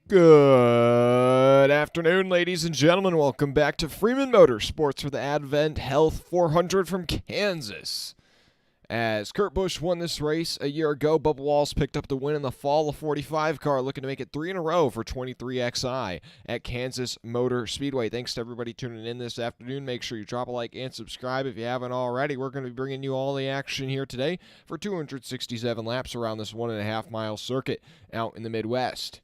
Good afternoon, ladies and gentlemen. Welcome back to Freeman Motorsports for the Advent Health 400 from Kansas. As Kurt Busch won this race a year ago, Bubba Wallace picked up the win in the Fall of 45 car, looking to make it 3 in a row for 23XI at Kansas Motor Speedway. Thanks to everybody tuning in this afternoon. Make sure you drop a like and subscribe if you haven't already. We're going to be bringing you all the action here today for 267 laps around this 1.5 mile circuit out in the Midwest.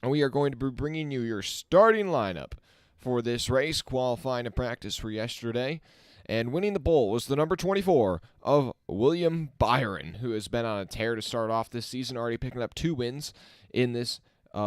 And we are going to be bringing you your starting lineup for this race, qualifying and practice for yesterday. And winning the pole was the number 24 of William Byron, who has been on a tear to start off this season, already picking up 2 wins in this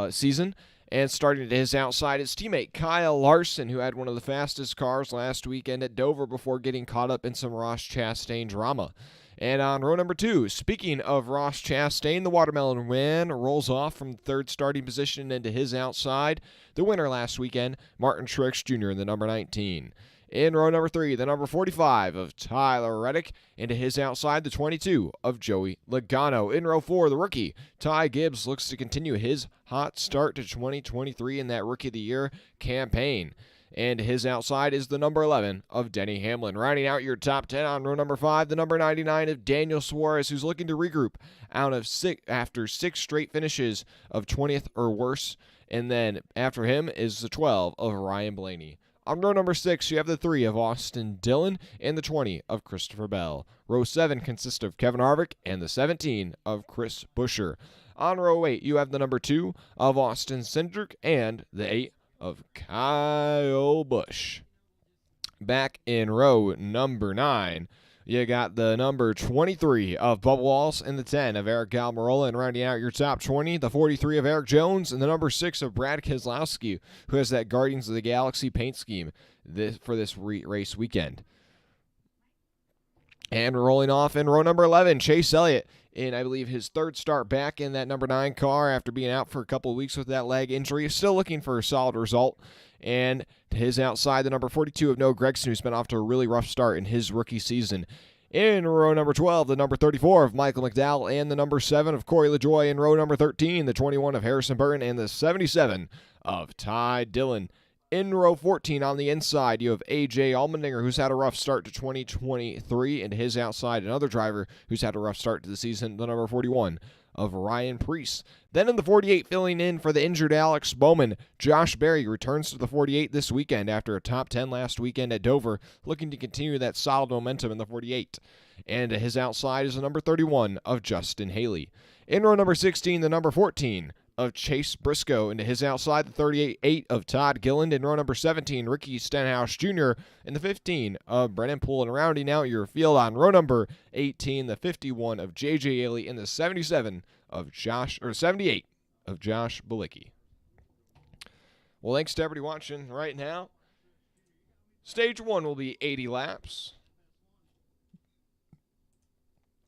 season. And starting to his outside, his teammate Kyle Larson, who had one of the fastest cars last weekend at Dover before getting caught up in some Ross Chastain drama. And on row number 2, speaking of Ross Chastain, the Watermelon win rolls off from the third starting position into his outside. The winner last weekend, Martin Truex Jr. in the number 19. In row number 3, the number 45 of Tyler Reddick. Into his outside, the 22 of Joey Logano. In row 4, the rookie, Ty Gibbs, looks to continue his hot start to 2023 in that Rookie of the Year campaign. And his outside is the number 11 of Denny Hamlin. Rounding out your top 10 on row number 5, the number 99 of Daniel Suarez, who's looking to regroup after 6 straight finishes of 20th or worse. And then after him is the 12 of Ryan Blaney. On row number 6, you have the 3 of Austin Dillon and the 20 of Christopher Bell. Row 7 consists of Kevin Harvick and the 17 of Chris Buescher. On row 8, you have the number 2 of Austin Cindric and the 8 of Kyle Busch. Back in row number 9, you got the number 23 of Bubba Wallace and the 10 of Eric Almirola. And rounding out your top 20, the 43 of Eric Jones and the number 6 of Brad Keselowski, who has that Guardians of the Galaxy paint scheme for this race weekend. And rolling off in row number 11, Chase Elliott in, I believe, his third start back in that number 9 car after being out for a couple of weeks with that leg injury. Still looking for a solid result. And to his outside, the number 42 of Noah Gragson, who's been off to a really rough start in his rookie season. In row number 12, the number 34 of Michael McDowell and the number 7 of Corey LaJoie. In row number 13, the 21 of Harrison Burton and the 77 of Ty Dillon. In row 14 on the inside, you have A.J. Allmendinger, who's had a rough start to 2023, and his outside, another driver who's had a rough start to the season, the number 41 of Ryan Preece. Then in the 48, filling in for the injured Alex Bowman, Josh Berry returns to the 48 this weekend after a top 10 last weekend at Dover, looking to continue that solid momentum in the 48. And his outside is the number 31 of Justin Haley. In row number 16, the number 14 of Chase Briscoe. Into his outside, the 38 of Todd Gilliland. In row number 17, Ricky Stenhouse Jr. And the 15 of Brennan Poole. And rounding out your field on row number 18, the 51 of J.J. Ailey. And the 78 of Josh Bilicki. Well, thanks to everybody watching right now. Stage 1 will be 80 laps.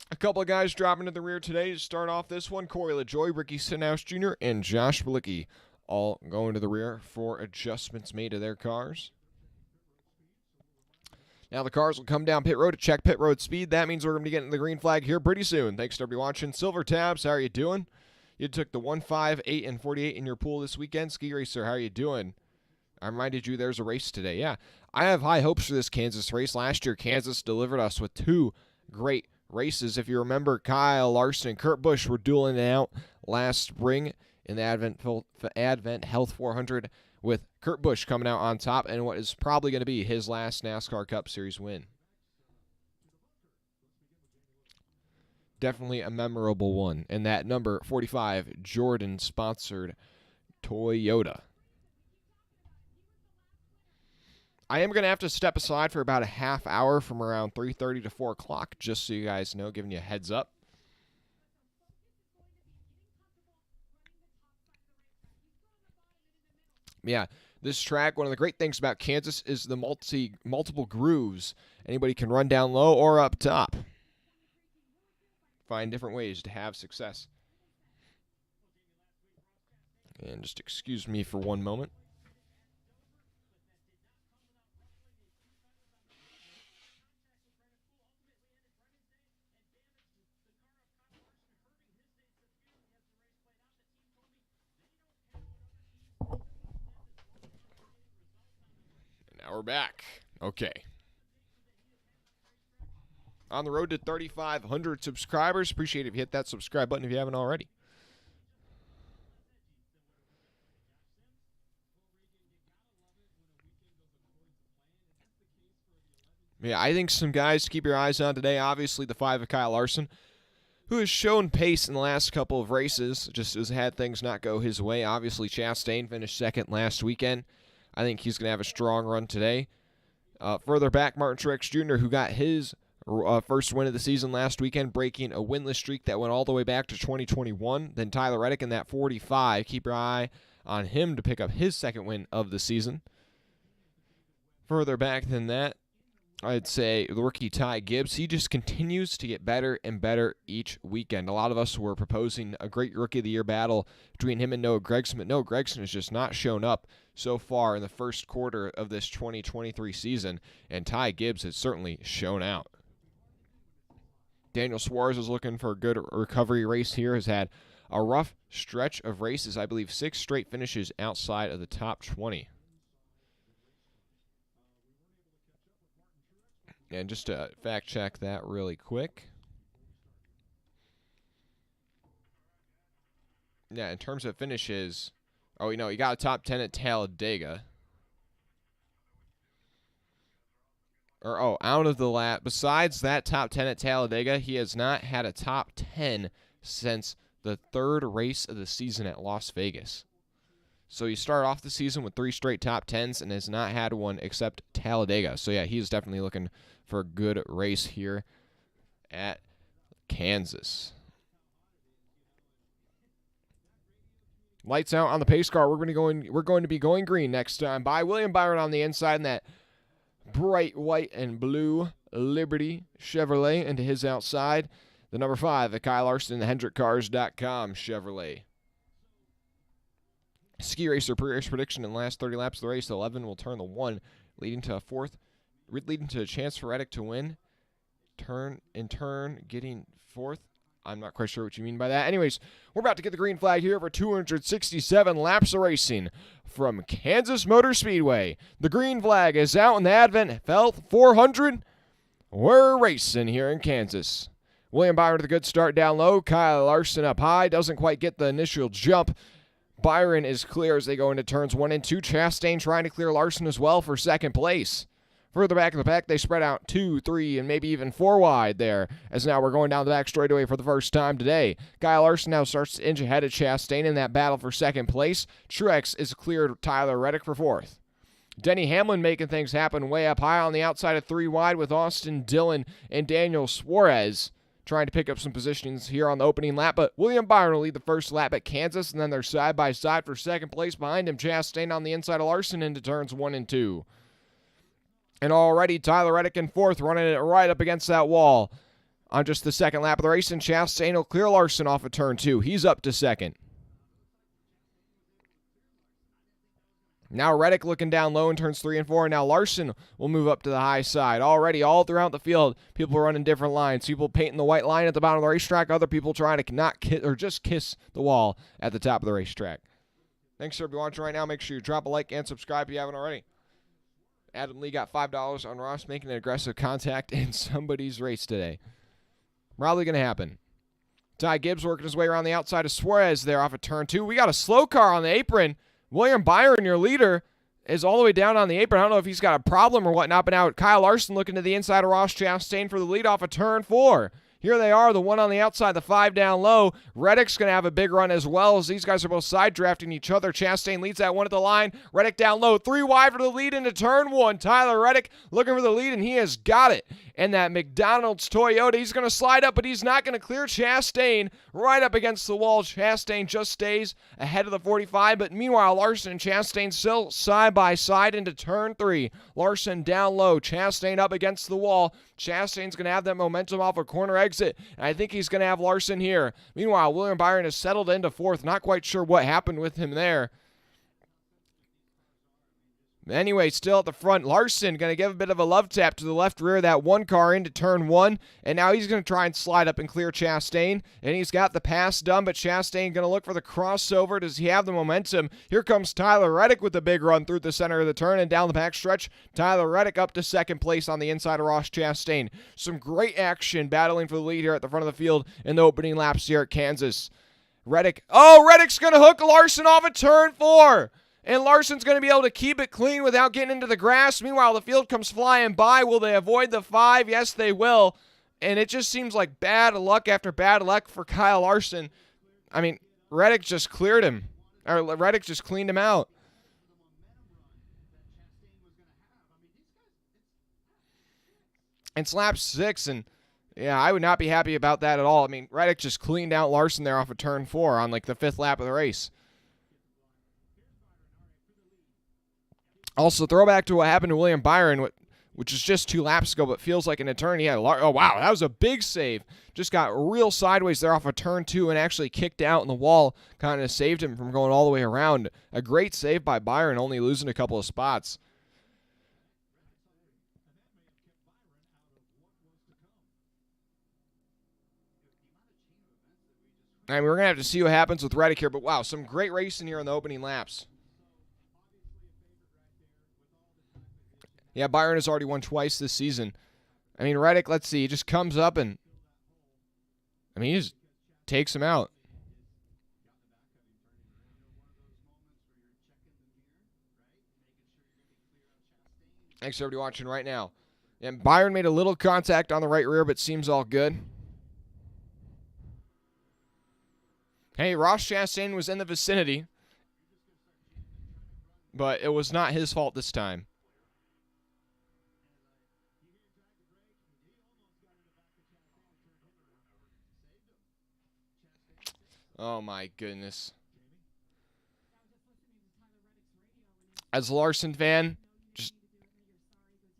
A couple of guys dropping to the rear today to start off this one. Corey LaJoie, Ricky Stenhouse Jr., and Josh Bilicki all going to the rear for adjustments made to their cars. Now the cars will come down pit road to check pit road speed. That means we're going to be getting the green flag here pretty soon. Thanks to everybody watching. Silver Tabs, how are you doing? You took the 1, 5, 8, and 48 in your pool this weekend. Ski Racer, how are you doing? I reminded you there's a race today. Yeah, I have high hopes for this Kansas race. Last year, Kansas delivered us with 2 great races. If you remember, Kyle Larson and Kurt Busch were dueling it out last spring in the Advent Health 400 with Kurt Busch coming out on top and what is probably going to be his last NASCAR Cup Series win. Definitely a memorable one. And that number 45 Jordan-sponsored Toyota. I am going to have to step aside for about a half hour from around 3:30 to 4 o'clock, just so you guys know, giving you a heads up. Yeah, this track, one of the great things about Kansas is the multiple grooves. Anybody can run down low or up top. Find different ways to have success. And just excuse me for one moment. we're back. Okay. On the road to 3,500 subscribers. Appreciate it if you hit that subscribe button if you haven't already. Yeah, I think some guys to keep your eyes on today. Obviously, the 5 of Kyle Larson, who has shown pace in the last couple of races, just has had things not go his way. Obviously, Chastain finished second last weekend. I think he's going to have a strong run today. Further back, Martin Truex Jr., who got his first win of the season last weekend, breaking a winless streak that went all the way back to 2021. Then Tyler Reddick in that 45. Keep your eye on him to pick up his second win of the season. Further back than that, I'd say the rookie Ty Gibbs, he just continues to get better and better each weekend. A lot of us were proposing a great Rookie of the Year battle between him and Noah Gragson, but Noah Gragson has just not shown up so far in the first quarter of this 2023 season, and Ty Gibbs has certainly shown out. Daniel Suarez is looking for a good recovery race here, has had a rough stretch of races, I believe 6 straight finishes outside of the top 20. And just to fact check that really quick. Yeah, in terms of finishes, he got a top 10 at Talladega. Out of the lap. Besides that top 10 at Talladega, he has not had a top 10 since the 3rd race of the season at Las Vegas. So you start off the season with 3 straight top 10s and has not had one except Talladega. So yeah, he's definitely looking for a good race here at Kansas. Lights out on the pace car. We're going to be going green next time by William Byron on the inside in that bright white and blue Liberty Chevrolet, and to his outside, the number 5 at Kyle Larson, the HendrickCars.com Chevrolet. Ski Racer pre-race prediction in the last 30 laps of the race. 11 will turn the 1, leading to a chance for Reddick to win. Getting 4th. I'm not quite sure what you mean by that. Anyways, we're about to get the green flag here for 267 laps of racing from Kansas Motor Speedway. The green flag is out in the Advent Health 400. We're racing here in Kansas. William Byron with a good start down low. Kyle Larson up high. Doesn't quite get the initial jump. Byron is clear as they go into turns 1 and 2. Chastain trying to clear Larson as well for second place. Further back in the pack, they spread out 2, 3, and maybe even 4 wide there, as now we're going down the back straightaway for the first time today. Kyle Larson now starts to inch ahead of Chastain in that battle for second place. Truex is cleared Tyler Reddick for 4th. Denny Hamlin making things happen way up high on the outside of 3 wide with Austin Dillon and Daniel Suarez trying to pick up some positions here on the opening lap, but William Byron will lead the first lap at Kansas, and then they're side by side for second place behind him. Chastain on the inside of Larson into turns 1 and 2. And already Tyler Reddick in 4th, running it right up against that wall on just the second lap of the race, and Chastain will clear Larson off of turn 2. He's up to 2nd. Now Reddick looking down low in turns 3 and 4, and now Larson will move up to the high side. Already all throughout the field, people running different lines. People painting the white line at the bottom of the racetrack, other people trying to not kiss or just kiss the wall at the top of the racetrack. Thanks for everybody watching right now. Make sure you drop a like and subscribe if you haven't already. Adam Lee got $5 on Ross making an aggressive contact in somebody's race today. Probably going to happen. Ty Gibbs working his way around the outside of Suarez there off of turn 2. We got a slow car on the apron. William Byron, your leader, is all the way down on the apron. I don't know if he's got a problem or whatnot, but now Kyle Larson looking to the inside of Ross Chastain for the lead off of turn 4. Here they are, the one on the outside, the 5 down low. Reddick's going to have a big run as well, as these guys are both side drafting each other. Chastain leads that one at the line. Reddick down low, 3 wide for the lead into turn 1. Tyler Reddick looking for the lead, and he has got it. And that McDonald's Toyota, he's going to slide up, but he's not going to clear Chastain right up against the wall. Chastain just stays ahead of the 45, but meanwhile, Larson and Chastain still side by side into turn 3. Larson down low, Chastain up against the wall. Chastain's going to have that momentum off a corner exit, and I think he's going to have Larson here. Meanwhile, William Byron has settled into 4th. Not quite sure what happened with him there. Anyway, still at the front, Larson going to give a bit of a love tap to the left rear of that one car into turn one, and now he's going to try and slide up and clear Chastain, and he's got the pass done, but Chastain going to look for the crossover. Does he have the momentum? Here comes Tyler Reddick with a big run through the center of the turn and down the back stretch. Tyler Reddick up to second place on the inside of Ross Chastain. Some great action battling for the lead here at the front of the field in the opening laps here at Kansas. Reddick's going to hook Larson off at turn four. And Larson's going to be able to keep it clean without getting into the grass. Meanwhile, the field comes flying by. Will they avoid the 5? Yes, they will. And it just seems like bad luck after bad luck for Kyle Larson. I mean, Reddick just cleared him. Or Reddick just cleaned him out. It's lap 6, and yeah, I would not be happy about that at all. I mean, Reddick just cleaned out Larson there off of turn 4 on like the 5th lap of the race. Also, throwback to what happened to William Byron, which is just 2 laps ago, but feels like an eternity. Oh, wow, that was a big save. Just got real sideways there off of turn 2 and actually kicked out in the wall. Kind of saved him from going all the way around. A great save by Byron, only losing a couple of spots. I mean, we're going to have to see what happens with Reddick here, but wow, some great racing here in the opening laps. Yeah, Byron has already won twice this season. I mean, Reddick, let's see, he just comes up and, I mean, he just takes him out. Thanks, everybody watching right now. And Byron made a little contact on the right rear, but seems all good. Hey, Ross Chastain was in the vicinity, but it was not his fault this time. Oh, my goodness. As a Larson fan, just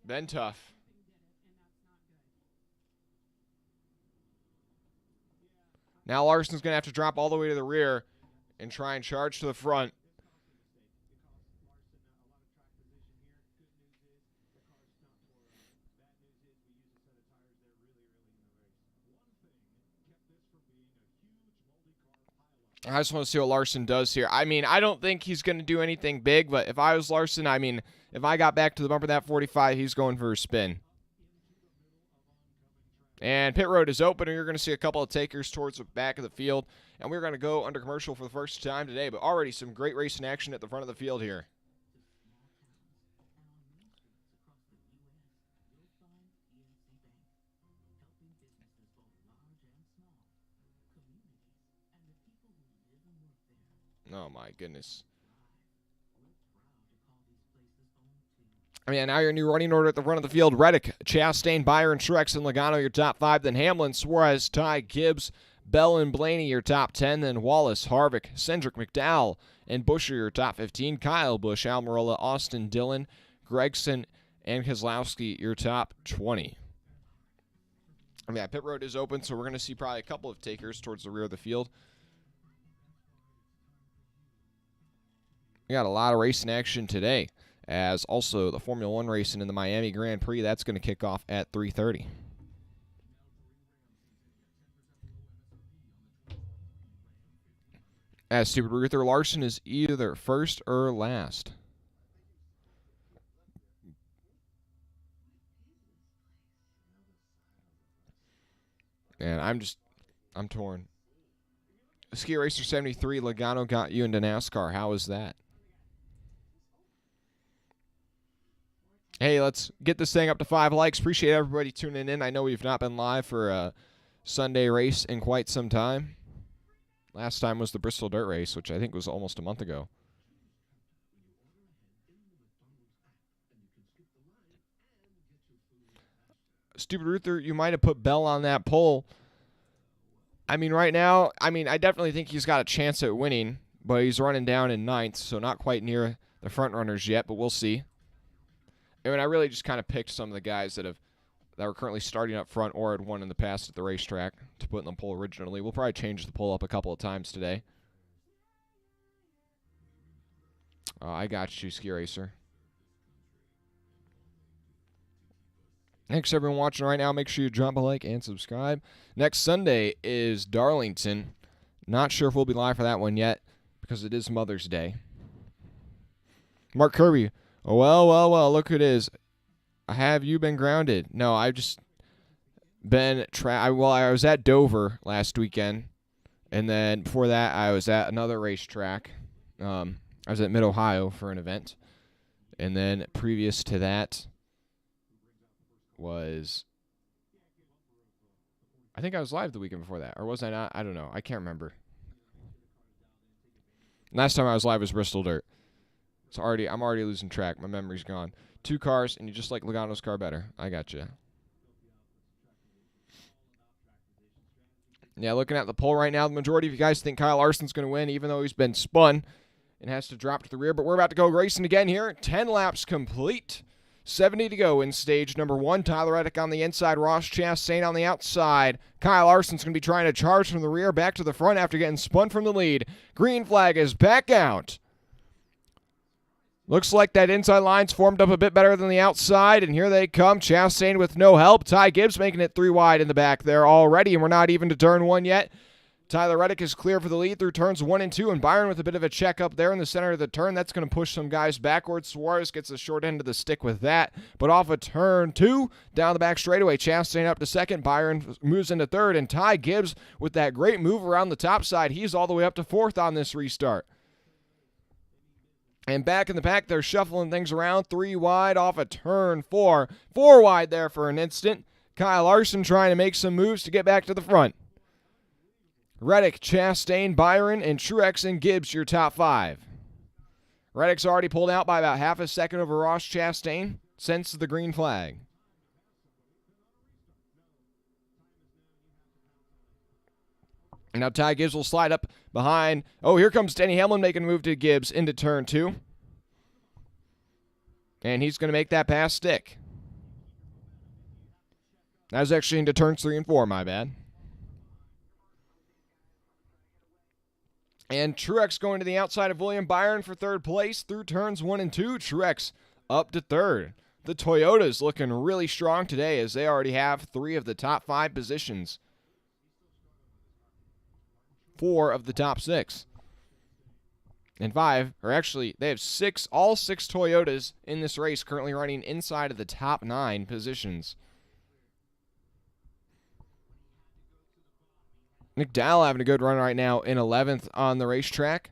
been tough. Now Larson's going to have to drop all the way to the rear and try and charge to the front. I just want to see what Larson does here. I mean, I don't think he's going to do anything big, but if I was Larson, I mean, if I got back to the bumper of that 45, he's going for a spin. And pit road is open, and you're going to see a couple of takers towards the back of the field. And we're going to go under commercial for the first time today, but already some great racing action at the front of the field here. Oh, my goodness. I mean, now your new running order at the front of the field. Reddick, Chastain, Byron, Truex, and Logano, your top 5. Then Hamlin, Suarez, Ty, Gibbs, Bell, and Blaney, your top 10. Then Wallace, Harvick, Cindric, McDowell, and Buescher, your top 15. Kyle Busch, Almirola, Austin, Dillon, Gregson, and Keselowski, your top 20. I mean, pit road is open, so we're going to see probably a couple of takers towards the rear of the field. We got a lot of racing action today, as also the Formula 1 racing in the Miami Grand Prix. That's going to kick off at 3:30. As Stupid Ruther, Larson is either first or last. And I'm torn. Ski Racer 73, Logano got you into NASCAR. How is that? Hey, let's get this thing up to 5 likes. Appreciate everybody tuning in. I know we've not been live for a Sunday race in quite some time. Last time was the Bristol Dirt Race, which I think was almost a month ago. Stupid Ruther, you might have put Bell on that pole. I mean, right now, I definitely think he's got a chance at winning, but he's running down in 9th, so not quite near the front runners yet, but we'll see. I mean, I really just kind of picked some of the guys that were currently starting up front or had won in the past at the racetrack to put in the poll originally. We'll probably change the poll up a couple of times today. I got you, Ski Racer. Thanks everyone watching right now. Make sure you drop a like and subscribe. Next Sunday is Darlington. Not sure if we'll be live for that one yet because it is Mother's Day. Mark Kirby. Oh, well, look who it is. Have you been grounded? No, I've just been I was at Dover last weekend, and then before that I was at another racetrack. I was at Mid-Ohio for an event, and then previous to that was, I think I was live the weekend before that, or was I not? I don't know. I can't remember. Last time I was live was Bristol Dirt. I'm already losing track. My memory's gone. 2 cars, and you just like Logano's car better. I gotcha. Yeah, looking at the poll right now, the majority of you guys think Kyle Larson's going to win, even though he's been spun and has to drop to the rear. But we're about to go racing again here. 10 laps complete. 70 to go in stage number 1. Tyler Reddick on the inside. Ross Chastain on the outside. Kyle Larson's going to be trying to charge from the rear back to the front after getting spun from the lead. Green flag is back out. Looks like that inside line's formed up a bit better than the outside, and here they come. Chastain with no help. Ty Gibbs making it 3 wide in the back there already, and we're not even to turn 1 yet. Tyler Reddick is clear for the lead through turns 1 and 2, and Byron with a bit of a check up there in the center of the turn. That's going to push some guys backwards. Suarez gets the short end of the stick with that, but off of turn 2, down the back straightaway, Chastain up to second. Byron moves into third, and Ty Gibbs with that great move around the top side. He's all the way up to fourth on this restart. And back in the pack, they're shuffling things around. 3 wide off of turn 4. 4 wide there for an instant. Kyle Larson trying to make some moves to get back to the front. Reddick, Chastain, Byron, and Truex and Gibbs, your top 5. Reddick's already pulled out by about half a second over Ross Chastain since the green flag. Now Ty Gibbs will slide up behind. Oh, here comes Denny Hamlin making a move to Gibbs into turn 2. And he's going to make that pass stick. That was actually into turns 3 and 4, my bad. And Truex going to the outside of William Byron for third place through turns 1 and 2. Truex up to third. The Toyotas looking really strong today as they already have 3 of the top 5 positions. 4 of the top 6. And 5, or actually, they have all 6 Toyotas in this race currently running inside of the top 9 positions. Nick Dowell having a good run right now in 11th on the racetrack.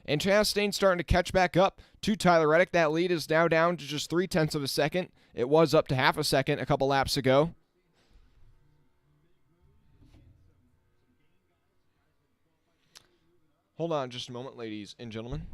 And Chastain starting to catch back up to Tyler Reddick. That lead is now down to just 0.3 of a second. It was up to half a second a couple laps ago. Hold on just a moment, ladies and gentlemen.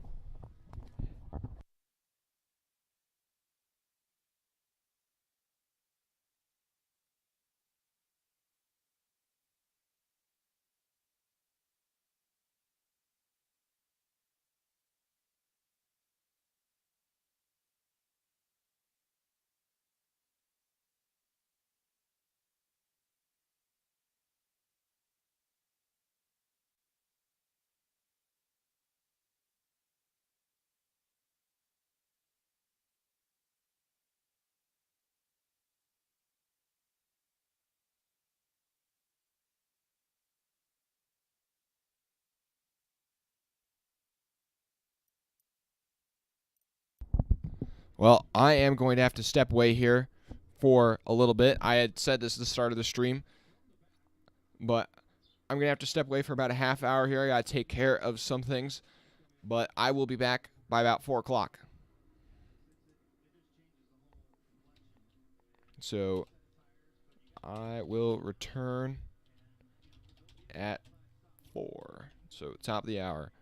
Well, I am going to have to step away here for a little bit. I had said this at the start of the stream, but I'm going to have to step away for about a half hour here. I got to take care of some things, but I will be back by about 4 o'clock. So I will return at 4. So top of the hour.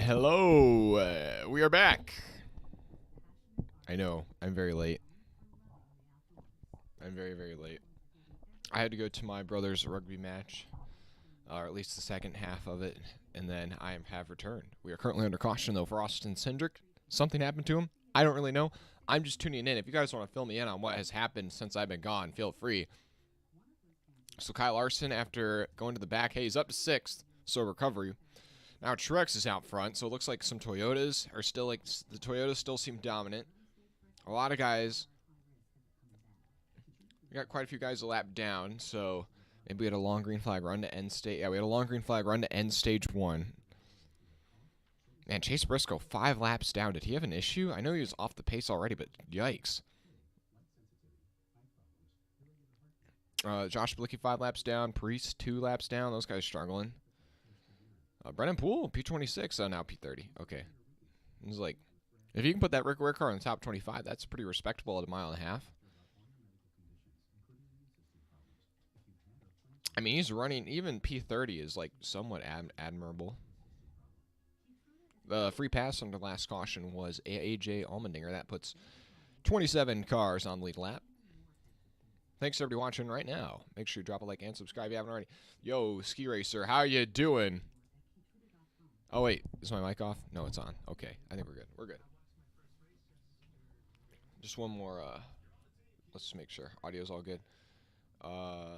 Hello, we are back. I know, I'm very late. I'm very, very late. I had to go to my brother's rugby match, or at least the second half of it, and then I have returned. We are currently under caution, though, for Austin Cindric. Something happened to him. I don't really know. I'm just tuning in. If you guys want to fill me in on what has happened since I've been gone, feel free. So Kyle Larson, after going to the back, hey, he's up to 6th, so recovery. Now Truex is out front, so it looks like some Toyotas are still, the Toyotas still seem dominant. A lot of guys, we got quite a few guys a lap down, so maybe we had a long green flag run to end stage. Yeah, we had a long green flag run to end stage 1. Man, Chase Briscoe, 5 laps down. Did he have an issue? I know he was off the pace already, but yikes. Josh Blicky, 5 laps down. Priest, 2 laps down. Those guys struggling. Brennan Poole, P26. Now P30. Okay. It's like, if you can put that Rick Ware car in the top 25, that's pretty respectable at a mile and a half. I mean, he's running, even P30 is like somewhat admirable. The free pass under last caution was A.J. Allmendinger. That puts 27 cars on the lead lap. Thanks everybody watching right now. Make sure you drop a like and subscribe if you haven't already. Yo, Ski Racer, how you doing? Oh, wait. Is my mic off? No, it's on. Okay. I think we're good. We're good. Just one more. Let's just make sure. Audio's all good. Live.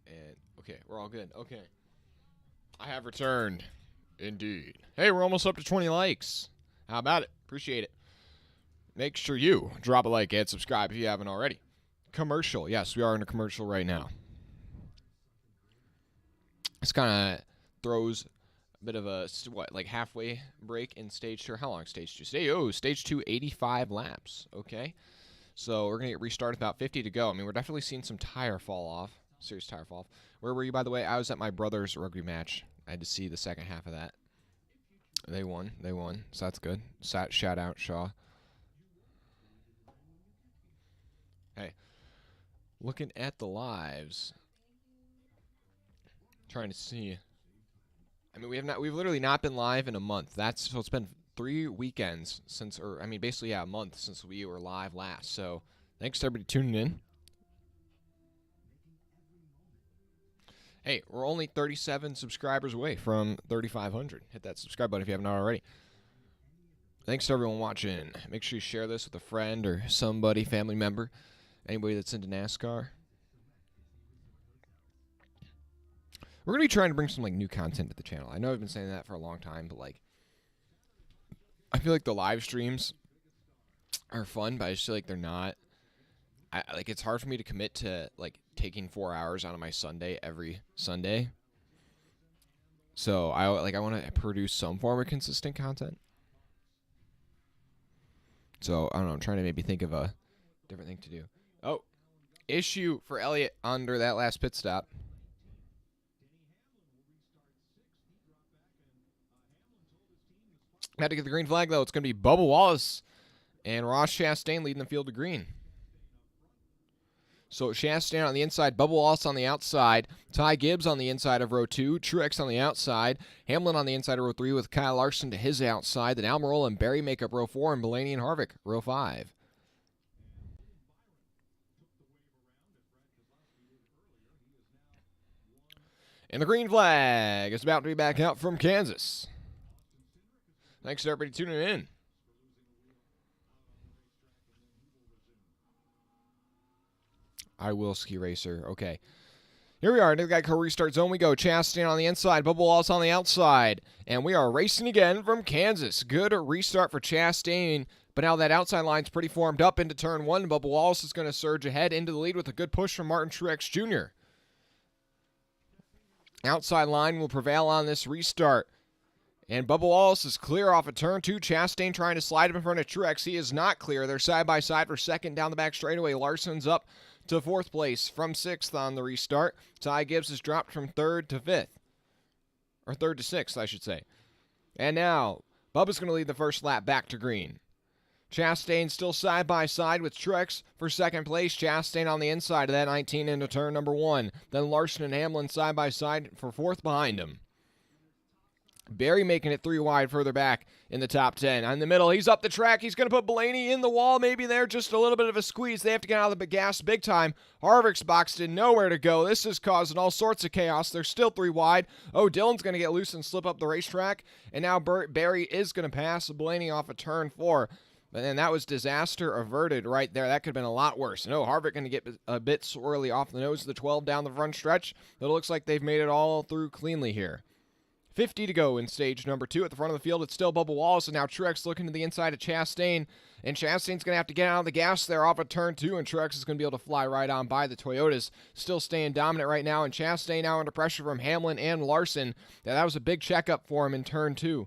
And, okay. We're all good. Okay. I have returned. Indeed. Hey, we're almost up to 20 likes. How about it? Appreciate it. Make sure you drop a like and subscribe if you haven't already. Commercial. Yes, we are in a commercial right now. This kind of throws a bit of a, like halfway break in stage 2. How long stage 2? Stage 2, 85 laps. Okay. So we're going to get restarted, about 50 to go. I mean, we're definitely seeing some tire fall off. Serious tire fall off. Where were you, by the way? I was at my brother's rugby match. I had to see the second half of that. They won. They won. So that's good. Shout out, Shaw. Hey. Looking at the lives. Trying to see. I mean, we've literally not been live in a month. So it's been 3 weekends since, or I mean, basically, yeah, a month since we were live last. So thanks to everybody tuning in. Hey, we're only 37 subscribers away from 3,500. Hit that subscribe button if you haven't already. Thanks to everyone watching. Make sure you share this with a friend or somebody, family member, anybody that's into NASCAR. We're going to be trying to bring some new content to the channel. I know I've been saying that for a long time, but I feel like the live streams are fun, but I just feel like they're not. It's hard for me to commit to taking 4 hours out of my Sunday every Sunday. So I want to produce some form of consistent content. So I don't know. I'm trying to maybe think of a different thing to do. Oh, issue for Elliott under that last pit stop. Had to get the green flag though. It's going to be Bubba Wallace and Ross Chastain leading the field to green. So Chastain on the inside, Bubba Wallace on the outside, Ty Gibbs on the inside of row 2, Truex on the outside, Hamlin on the inside of row 3 with Kyle Larson to his outside, then Almirola and Berry make up row 4, and Blaney and Harvick row 5. And the green flag is about to be back out from Kansas. Thanks to everybody tuning in. I will, Ski Racer. Okay. Here we are. New guy car restart zone we go. Chastain on the inside. Bubba Wallace on the outside. And we are racing again from Kansas. Good restart for Chastain. But now that outside line's pretty formed up into turn 1. Bubba Wallace is going to surge ahead into the lead with a good push from Martin Truex Jr. Outside line will prevail on this restart. And Bubba Wallace is clear off of turn 2. Chastain trying to slide up in front of Truex. He is not clear. They're side by side for second down the back straightaway. Larson's up to 4th place from 6th on the restart. Ty Gibbs has dropped from 3rd to 5th. Or 3rd to 6th, I should say. And now, Bubba's going to lead the first lap back to green. Chastain still side by side with Truex for second place. Chastain on the inside of that 19 into turn number 1. Then Larson and Hamlin side by side for fourth behind him. Berry making it 3 wide further back in the top 10. In the middle, he's up the track. He's going to put Blaney in the wall. Maybe there, just a little bit of a squeeze. They have to get out of the gas big time. Harvick's boxed in, nowhere to go. This is causing all sorts of chaos. They're still 3 wide. Oh, Dillon's going to get loose and slip up the racetrack. And now Berry is going to pass Blaney off of turn 4. And then that was disaster averted right there. That could have been a lot worse. No, Harvick going to get a bit swirly off the nose of the 12 down the front stretch. But it looks like they've made it all through cleanly here. 50 to go in stage number 2. At the front of the field, it's still Bubba Wallace, and now Truex looking to the inside of Chastain, and Chastain's going to have to get out of the gas there off of turn 2, and Truex is going to be able to fly right on by the Toyotas. Still staying dominant right now, and Chastain now under pressure from Hamlin and Larson. That was a big checkup for him in turn 2.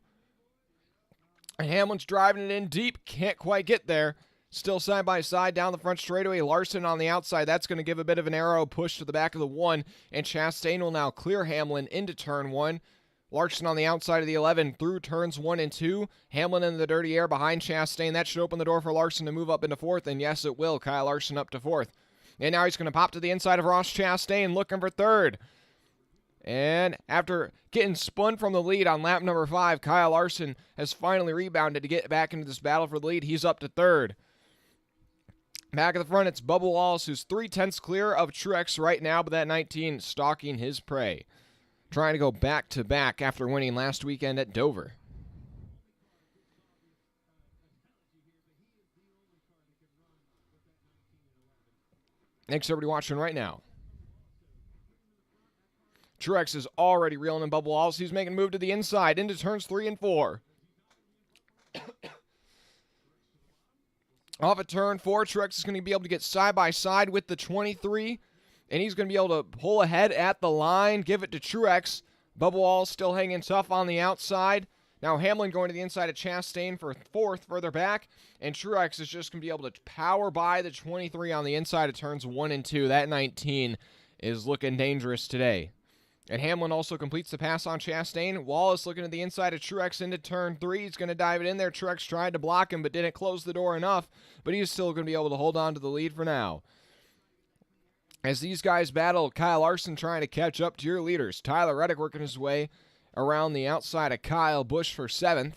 And Hamlin's driving it in deep, can't quite get there. Still side by side down the front straightaway. Larson on the outside. That's going to give a bit of an arrow push to the back of the 1, and Chastain will now clear Hamlin into turn 1. Larson on the outside of the 11 through turns 1 and 2. Hamlin in the dirty air behind Chastain. That should open the door for Larson to move up into 4th, and yes, it will. Kyle Larson up to 4th. And now he's going to pop to the inside of Ross Chastain, looking for 3rd. And after getting spun from the lead on lap number 5, Kyle Larson has finally rebounded to get back into this battle for the lead. He's up to 3rd. Back at the front, it's Bubba Wallace, who's 3/10 clear of Truex right now, but that 19 stalking his prey. Trying to go back-to-back after winning last weekend at Dover. Thanks, everybody watching right now. Truex is already reeling in Bubba Wallace. He's making a move to the inside into turns 3 and 4. Off of turn 4, Truex is going to be able to get side-by-side with the 23. And he's going to be able to pull ahead at the line, give it to Truex. Bubba Wallace still hanging tough on the outside. Now Hamlin going to the inside of Chastain for 4th further back. And Truex is just going to be able to power by the 23 on the inside of turns 1 and 2. That 19 is looking dangerous today. And Hamlin also completes the pass on Chastain. Wallace looking at the inside of Truex into turn 3. He's going to dive it in there. Truex tried to block him but didn't close the door enough. But he's still going to be able to hold on to the lead for now. As these guys battle, Kyle Larson trying to catch up to your leaders. Tyler Reddick working his way around the outside of Kyle Busch for 7th.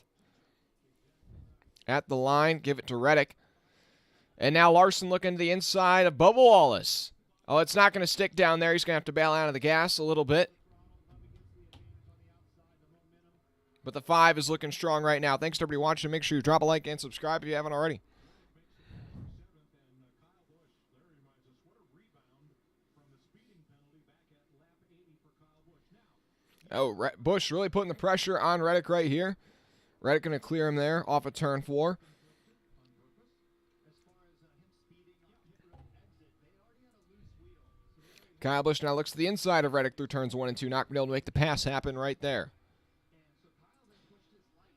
At the line, give it to Reddick. And now Larson looking to the inside of Bubba Wallace. Oh, it's not going to stick down there. He's going to have to bail out of the gas a little bit. But the 5 is looking strong right now. Thanks to everybody watching. Make sure you drop a like and subscribe if you haven't already. Oh, Busch really putting the pressure on Reddick right here. Reddick going to clear him there off of turn 4. Kyle Busch now looks to the inside of Reddick through turns 1 and 2. Not going to be able to make the pass happen right there.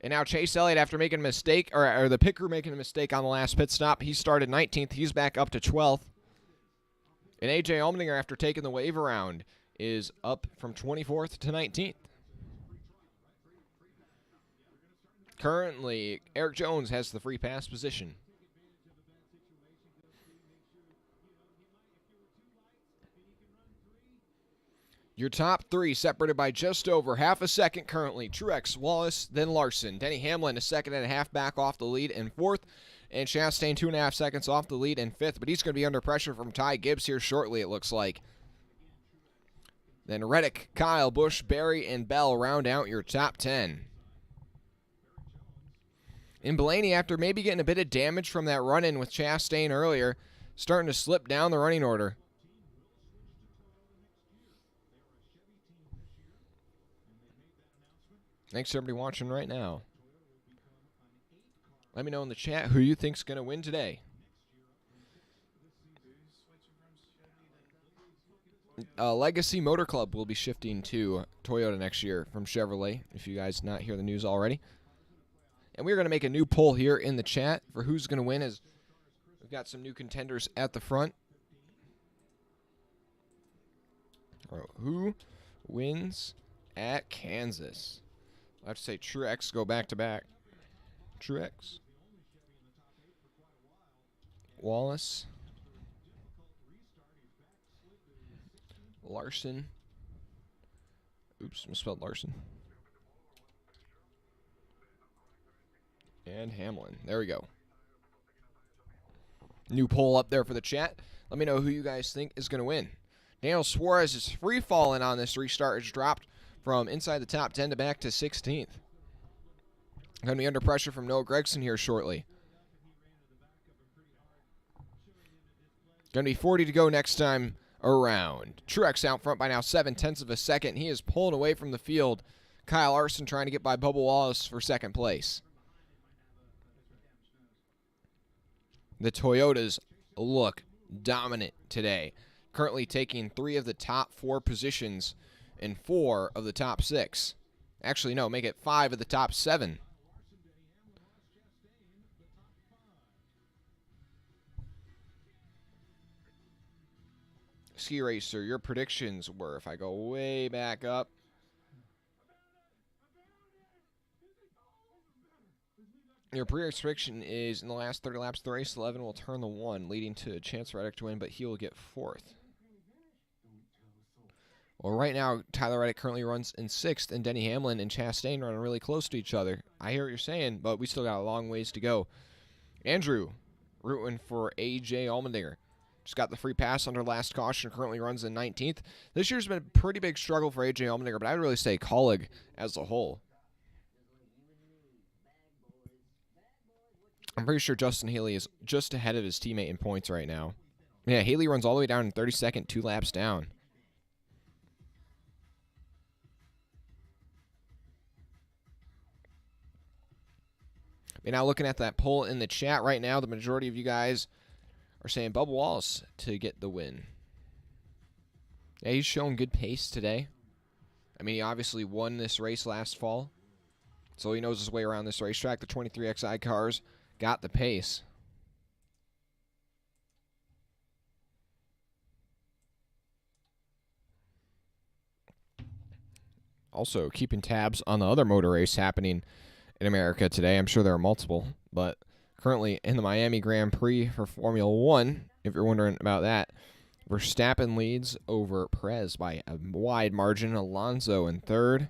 And now Chase Elliott, after making a mistake, or the pit crew making a mistake on the last pit stop, he started 19th. He's back up to 12th. And A.J. Allmendinger, after taking the wave around, is up from 24th to 19th. Currently, Eric Jones has the free pass position. Your top 3 separated by just over half a second currently. Truex, Wallace, then Larson. Denny Hamlin a second and a half back off the lead in 4th. And Chastain 2.5 seconds off the lead in 5th. But he's going to be under pressure from Ty Gibbs here shortly, it looks like. Then Reddick, Kyle, Busch, Berry, and Bell round out your top 10. And Blaney, after maybe getting a bit of damage from that run-in with Chastain earlier, starting to slip down the running order. Thanks to everybody watching right now. Let me know in the chat who you think's going to win today. Legacy Motor Club will be shifting to Toyota next year from Chevrolet, if you guys not hear the news already. And we're going to make a new poll here in the chat for who's going to win, as we've got some new contenders at the front. Who wins at Kansas? I have to say Truex, go back-to-back. Truex. Wallace. Larson. Oops, misspelled Larson. And Hamlin. There we go. New poll up there for the chat. Let me know who you guys think is going to win. Daniel Suarez is free falling on this restart. It's dropped from inside the top 10 to back to 16th. Going to be under pressure from Noah Gragson here shortly. Going to be 40 to go next time around. Truex out front by now 7/10 of a second. He is pulling away from the field. Kyle Larson trying to get by Bubba Wallace for second place. The Toyotas look dominant today, currently taking 3 of the top 4 positions and 4 of the top 6. Actually, no, make it 5 of the top 7. Ski Racer, your predictions were, if I go way back up, your prediction is in the last 30 laps of the race, 11 will turn the 1, leading to Chance Reddick to win, but he will get 4th. Well, right now, Tyler Reddick currently runs in 6th, and Denny Hamlin and Chastain running really close to each other. I hear what you're saying, but we still got a long ways to go. Andrew, rooting for A.J. Allmendinger. Just got the free pass under last caution, currently runs in 19th. This year's been a pretty big struggle for A.J. Allmendinger, but I would really say Colleague as a whole. I'm pretty sure Justin Haley is just ahead of his teammate in points right now. Yeah, Haley runs all the way down in 32nd, 2 laps down. Now looking at that poll in the chat right now, the majority of you guys are saying Bubba Wallace to get the win. Yeah, he's showing good pace today. I mean, he obviously won this race last fall, so he knows his way around this racetrack. The 23XI cars got the pace. Also, keeping tabs on the other motor race happening in America today. I'm sure there are multiple, but currently in the Miami Grand Prix for Formula 1, if you're wondering about that, Verstappen leads over Perez by a wide margin. Alonso in 3rd.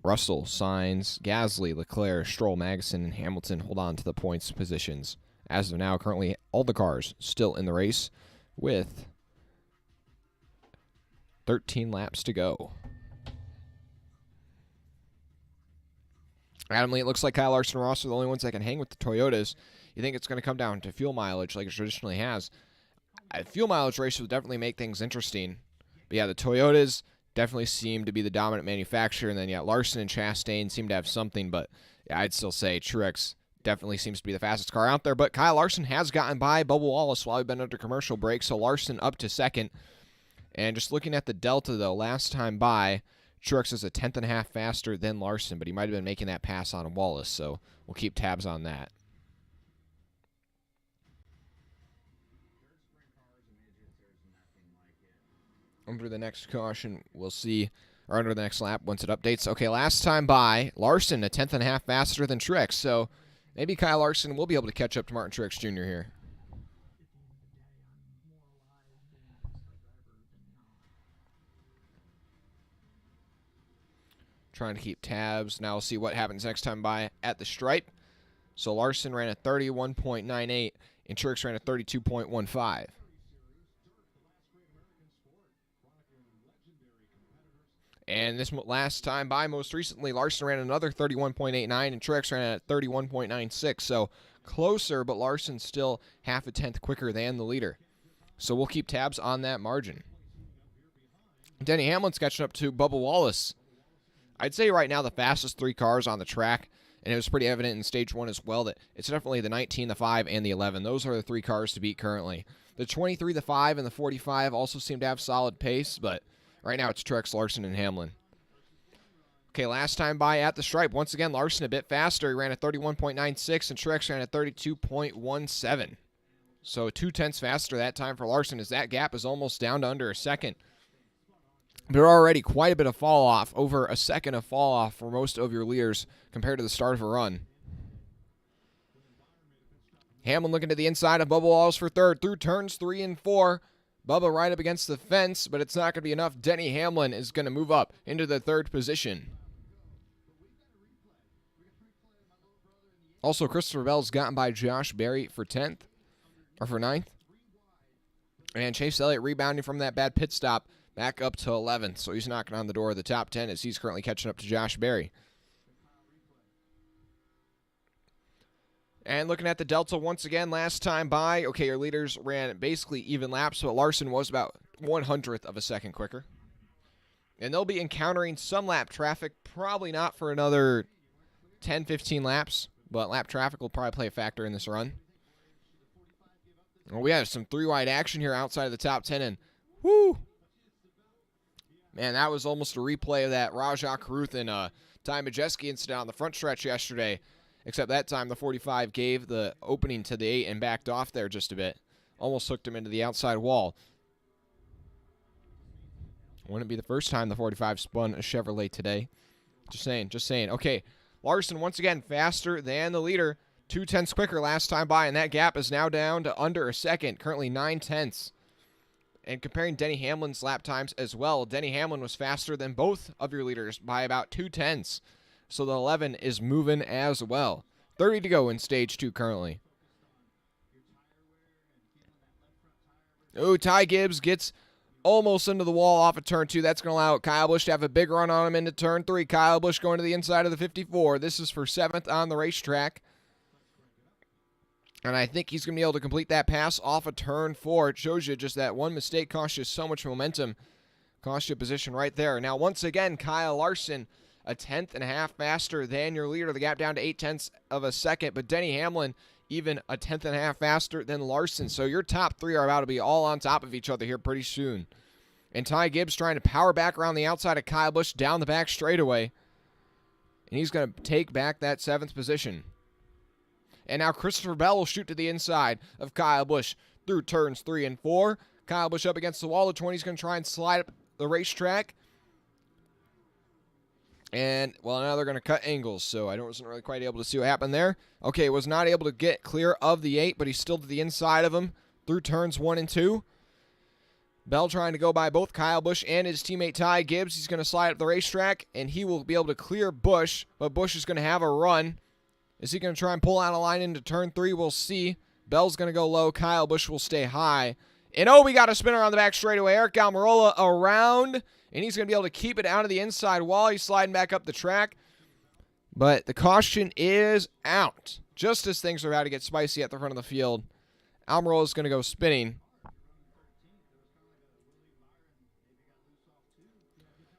Russell, Sainz, Gasly, Leclerc, Stroll, Magnussen, and Hamilton hold on to the points positions. As of now, currently all the cars still in the race with 13 laps to go. Adam Lee, it looks like Kyle Larson and Ross are the only ones that can hang with the Toyotas. You think it's going to come down to fuel mileage like it traditionally has? A fuel mileage race will definitely make things interesting. But yeah, the Toyotas definitely seem to be the dominant manufacturer. And then, yeah, Larson and Chastain seem to have something. But yeah, I'd still say Truex definitely seems to be the fastest car out there. But Kyle Larson has gotten by Bubba Wallace while we've been under commercial break. So Larson up to 2nd. And just looking at the delta, though, last time by, Truex is a 10th and a half faster than Larson, but he might have been making that pass on Wallace, so we'll keep tabs on that. Under the next caution, we'll see, or under the next lap once it updates. Okay, last time by, Larson a 10th and a half faster than Truex, so maybe Kyle Larson will be able to catch up to Martin Truex Jr. here. Trying to keep tabs. Now we'll see what happens next time by at the stripe. So Larson ran a 31.98 and Truex ran a 32.15. And this last time by, most recently, Larson ran another 31.89 and Truex ran at 31.96. So closer, but Larson still half a tenth quicker than the leader. So we'll keep tabs on that margin. Denny Hamlin's catching up to Bubba Wallace. I'd say right now the fastest 3 cars on the track, and it was pretty evident in Stage 1 as well, that it's definitely the 19, the 5, and the 11. Those are the 3 cars to beat currently. The 23, the 5, and the 45 also seem to have solid pace, but right now it's Truex, Larson, and Hamlin. Okay, last time by at the stripe. Once again, Larson a bit faster. He ran at 31.96, and Truex ran at 32.17. So 0.2 faster that time for Larson, as that gap is almost down to under a second. But already quite a bit of fall off, over a second of fall off for most of your leaders compared to the start of a run. Hamlin looking to the inside of Bubba Wallace for third through turns 3 and 4. Bubba right up against the fence, but it's not going to be enough. Denny Hamlin is going to move up into the third position. Also, Christopher Bell's gotten by Josh Berry for 10th, or for 9th. And Chase Elliott rebounding from that bad pit stop back up to 11th. So he's knocking on the door of the top 10 as he's currently catching up to Josh Berry. And looking at the Delta once again, last time by, okay, your leaders ran basically even laps, but Larson was about 1/100th of a second quicker. And they'll be encountering some lap traffic, probably not for another 10, 15 laps, but lap traffic will probably play a factor in this run. Well, we have some 3-wide action here outside of the top 10, and whoo! Man, that was almost a replay of that Rajah Caruth and Ty Majeski incident on the front stretch yesterday. Except that time, the 45 gave the opening to the 8 and backed off there just a bit. Almost hooked him into the outside wall. Wouldn't be the first time the 45 spun a Chevrolet today. Just saying. Okay, Larson once again faster than the leader. 2/10 quicker last time by, and that gap is now down to under a second. Currently 9/10. And comparing Denny Hamlin's lap times as well, Denny Hamlin was faster than both of your leaders by about 2/10. So the 11 is moving as well. 30 to go in stage 2 currently. Oh, Ty Gibbs gets almost into the wall off of turn 2. That's going to allow Kyle Busch to have a big run on him into turn 3. Kyle Busch going to the inside of the 54. This is for 7th on the racetrack. And I think he's going to be able to complete that pass off of turn 4. It shows you just that one mistake cost you so much momentum. Cost you a position right there. Now, once again, Kyle Larson, a 1/10.5 faster than your leader. The gap down to 0.8 of a second. But Denny Hamlin, even a 1/10.5 faster than Larson. So your top 3 are about to be all on top of each other here pretty soon. And Ty Gibbs trying to power back around the outside of Kyle Busch down the back straightaway. And he's going to take back that 7th position. And now Christopher Bell will shoot to the inside of Kyle Busch through turns 3 and 4. Kyle Busch up against the wall. The 20 is going to try and slide up the racetrack. And, well, now they're going to cut angles, so I wasn't really quite able to see what happened there. Okay, was not able to get clear of the 8, but he's still to the inside of him through turns 1 and 2. Bell trying to go by both Kyle Busch and his teammate Ty Gibbs. He's going to slide up the racetrack, and he will be able to clear Busch, but Busch is going to have a run. Is he going to try and pull out a line into turn 3? We'll see. Bell's going to go low. Kyle Busch will stay high. And, oh, we got a spinner on the back straightaway. Eric Almirola around. And he's going to be able to keep it out of the inside wall. He's sliding back up the track. But the caution is out. Just as things are about to get spicy at the front of the field, Almirola is going to go spinning.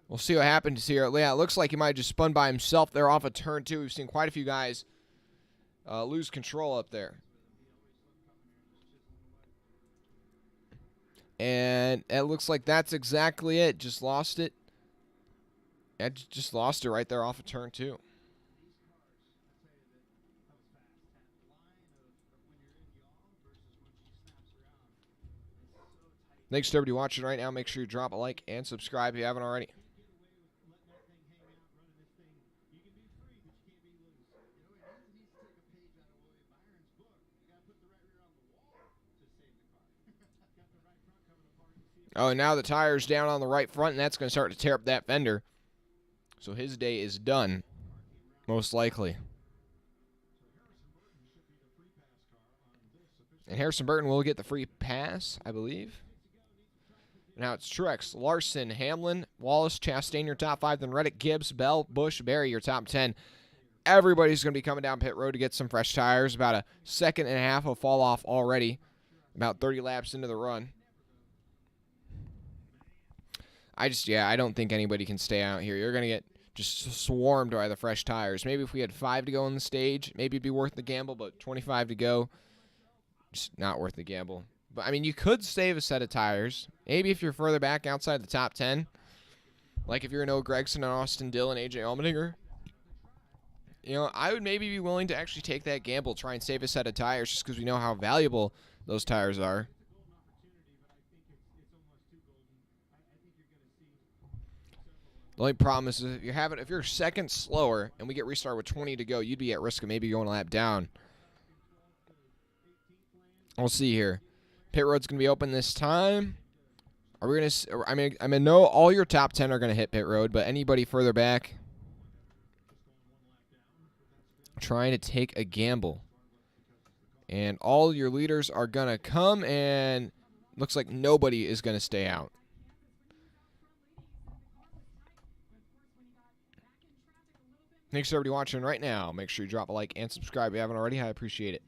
We'll see what happens here. Yeah, it looks like he might have just spun by himself there off of turn 2. We've seen quite a few guys lose control up there. And it looks like that's exactly it. Just lost it. Just lost it right there off of turn 2. Thanks to everybody watching right now. Make sure you drop a like and subscribe if you haven't already. Oh, and now the tire's down on the right front, and that's going to start to tear up that fender. So his day is done, most likely. And Harrison Burton will get the free pass, I believe. Now it's Truex, Larson, Hamlin, Wallace, Chastain, your top 5, then Reddick, Gibbs, Bell, Busch, Berry, your top 10. Everybody's going to be coming down pit road to get some fresh tires. About a 1.5 seconds of fall off already. About 30 laps into the run. I don't think anybody can stay out here. You're going to get just swarmed by the fresh tires. Maybe if we had 5 to go on the stage, maybe it'd be worth the gamble, but 25 to go, just not worth the gamble. But, I mean, you could save a set of tires. Maybe if you're further back outside the top 10, like if you're Noah Gragson and Austin Dillon, AJ Allmendinger, you know, I would maybe be willing to actually take that gamble, try and save a set of tires just because we know how valuable those tires are. The only problem is if you're second slower and we get restarted with 20 to go, you'd be at risk of maybe going a lap down. We'll see here. Pit road's going to be open this time. Are we going to... I mean, know all your top 10 are going to hit pit road, but anybody further back... trying to take a gamble. And all your leaders are going to come, and looks like nobody is going to stay out. Thanks to everybody watching right now. Make sure you drop a like and subscribe if you haven't already. I appreciate it.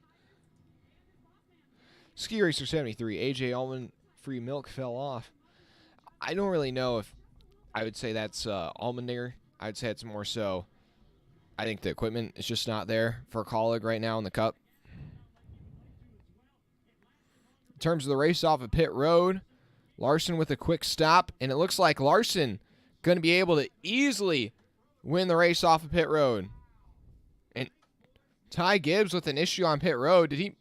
Ski Racer 73, AJ Almond free milk fell off. I don't really know if I would say that's Allmendinger. I would say it's more so I think the equipment is just not there for Colleague right now in the Cup. In terms of the race off of pit road, Larson with a quick stop, and it looks like Larson going to be able to easily win the race off of pit road. And Ty Gibbs with an issue on pit road. Did he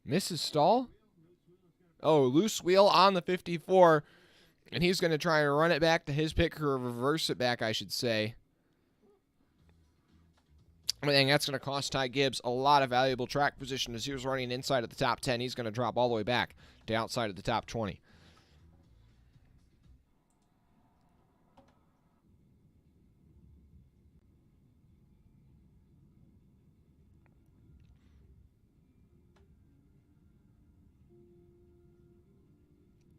miss his stall? Oh, loose wheel on the 54, and he's going to try and run it back to his pit crew, or reverse it back, I should say. I think that's going to cost Ty Gibbs a lot of valuable track position as he was running inside of the top 10. He's going to drop all the way back to outside of the top 20.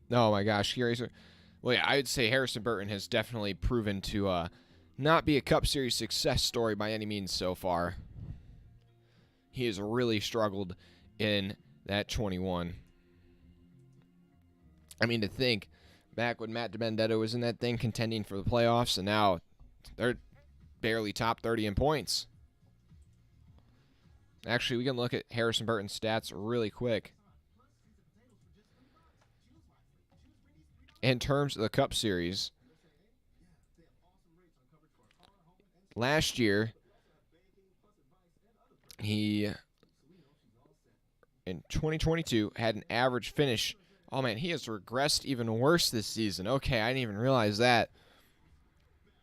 Oh my gosh, well, yeah, I would say Harrison Burton has definitely proven to not be a Cup Series success story by any means so far. He has really struggled in that 21. I mean, to think back when Matt DiBenedetto was in that thing contending for the playoffs, and now they're barely top 30 in points. Actually, we can look at Harrison Burton's stats really quick. In terms of the Cup Series, last year, he, in 2022, had an average finish. Oh, man, he has regressed even worse this season. Okay, I didn't even realize that.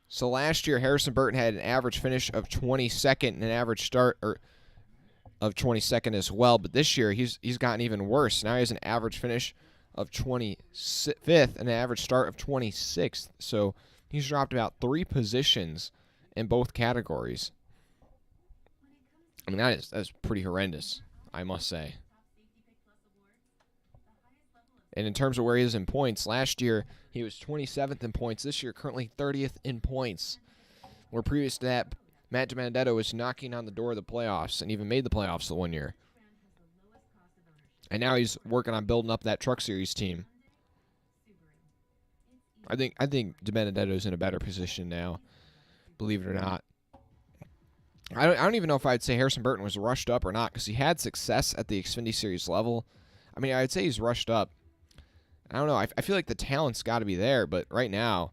So last year, Harrison Burton had an average finish of 22nd and an average start of 22nd as well. But this year, he's gotten even worse. Now he has an average finish of 25th and an average start of 26th. So he's dropped about 3 positions in both categories. I mean, that's pretty horrendous, I must say. And in terms of where he is in points, last year he was 27th in points. This year, currently 30th in points. Where previous to that, Matt DiBenedetto was knocking on the door of the playoffs and even made the playoffs the one year. And now he's working on building up that Truck Series team. I think DiBenedetto's in a better position now, believe it or not. I don't even know if I'd say Harrison Burton was rushed up or not, because he had success at the Xfinity Series level. I mean, I'd say he's rushed up. I don't know. I feel like the talent's got to be there, but right now,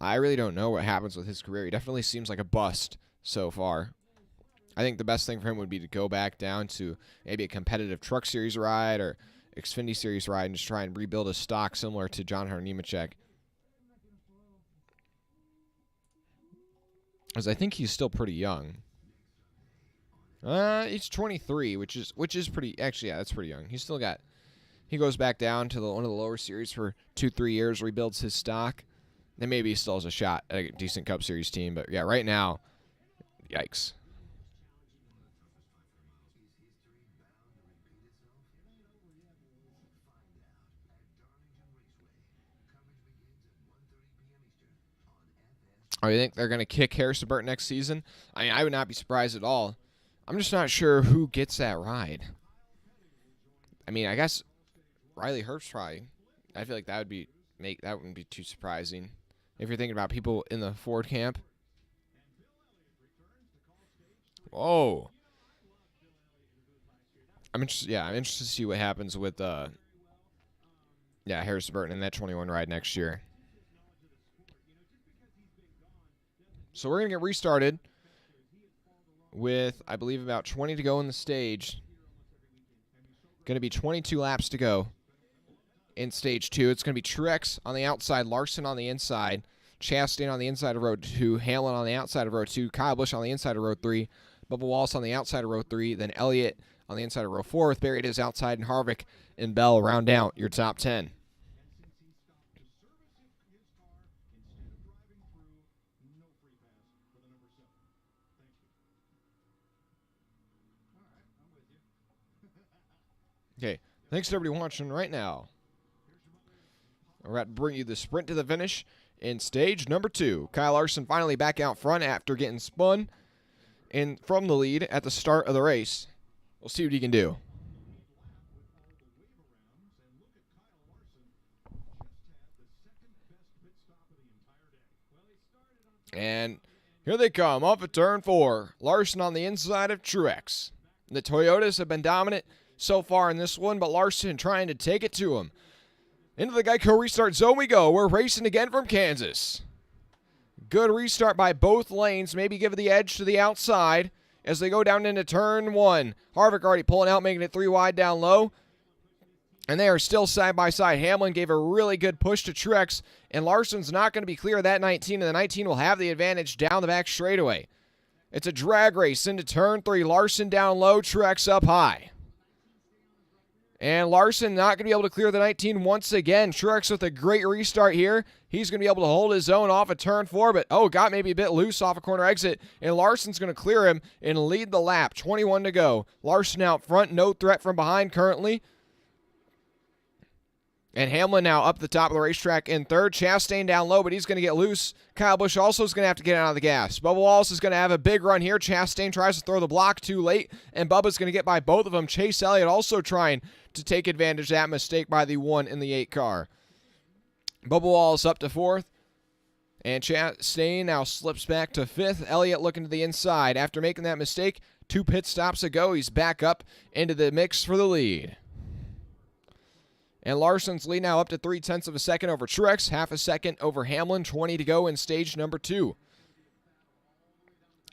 I really don't know what happens with his career. He definitely seems like a bust so far. I think the best thing for him would be to go back down to maybe a competitive Truck Series ride or Xfinity Series ride and just try and rebuild his stock similar to John Hunter Nemechek. Because I think he's still pretty young. He's 23, which is pretty. Actually, yeah, that's pretty young. He goes back down to one of the lower series for 2-3 years, rebuilds his stock. Then maybe he still has a shot at a decent Cup Series team. But yeah, right now, yikes. Oh, you think they're going to kick Harrison Burton next season? I mean, I would not be surprised at all. I'm just not sure who gets that ride. I mean, I guess Riley Herbst probably. I feel like that wouldn't be too surprising if you're thinking about people in the Ford camp. Whoa. I'm interested to see what happens with Harrison Burton in that 21 ride next year. So we're going to get restarted with, I believe, about 20 to go in the stage. Going to be 22 laps to go in stage 2. It's going to be Truex on the outside, Larson on the inside, Chastain on the inside of road 2, Hamlin on the outside of road 2, Kyle Busch on the inside of road 3, Bubba Wallace on the outside of row 3, then Elliott on the inside of row 4 with Barry to his outside and Harvick and Bell round out your top 10. Okay, thanks to everybody watching right now. We're about to bring you the sprint to the finish in stage number 2. Kyle Larson finally back out front after getting spun in from the lead at the start of the race. We'll see what he can do. And here they come, off of turn 4. Larson on the inside of Truex. The Toyotas have been dominant so far in this one, but Larson trying to take it to him. Into the Geico restart zone we go. We're racing again from Kansas. Good restart by both lanes. Maybe give the edge to the outside as they go down into turn 1. Harvick already pulling out, making it 3 wide down low. And they are still side by side. Hamlin gave a really good push to Truex, and Larson's not going to be clear of that 19, and the 19 will have the advantage down the back straightaway. It's a drag race into turn 3. Larson down low, Truex up high. And Larson not going to be able to clear the 19 once again. Truex with a great restart here. He's going to be able to hold his own off of turn 4, but got maybe a bit loose off a corner exit. And Larson's going to clear him and lead the lap. 21 to go. Larson out front, no threat from behind currently. And Hamlin now up the top of the racetrack in third. Chastain down low, but he's going to get loose. Kyle Busch also is going to have to get out of the gas. Bubba Wallace is going to have a big run here. Chastain tries to throw the block too late, and Bubba's going to get by both of them. Chase Elliott also trying to take advantage of that mistake by the 1 in the 8 car. Bubba Wallace up to 4th, and Chastain now slips back to 5th. Elliott looking to the inside. After making that mistake, 2 pit stops ago, he's back up into the mix for the lead. And Larson's lead now up to 0.3 of a second over Truex, half a second over Hamlin, 20 to go in stage number 2.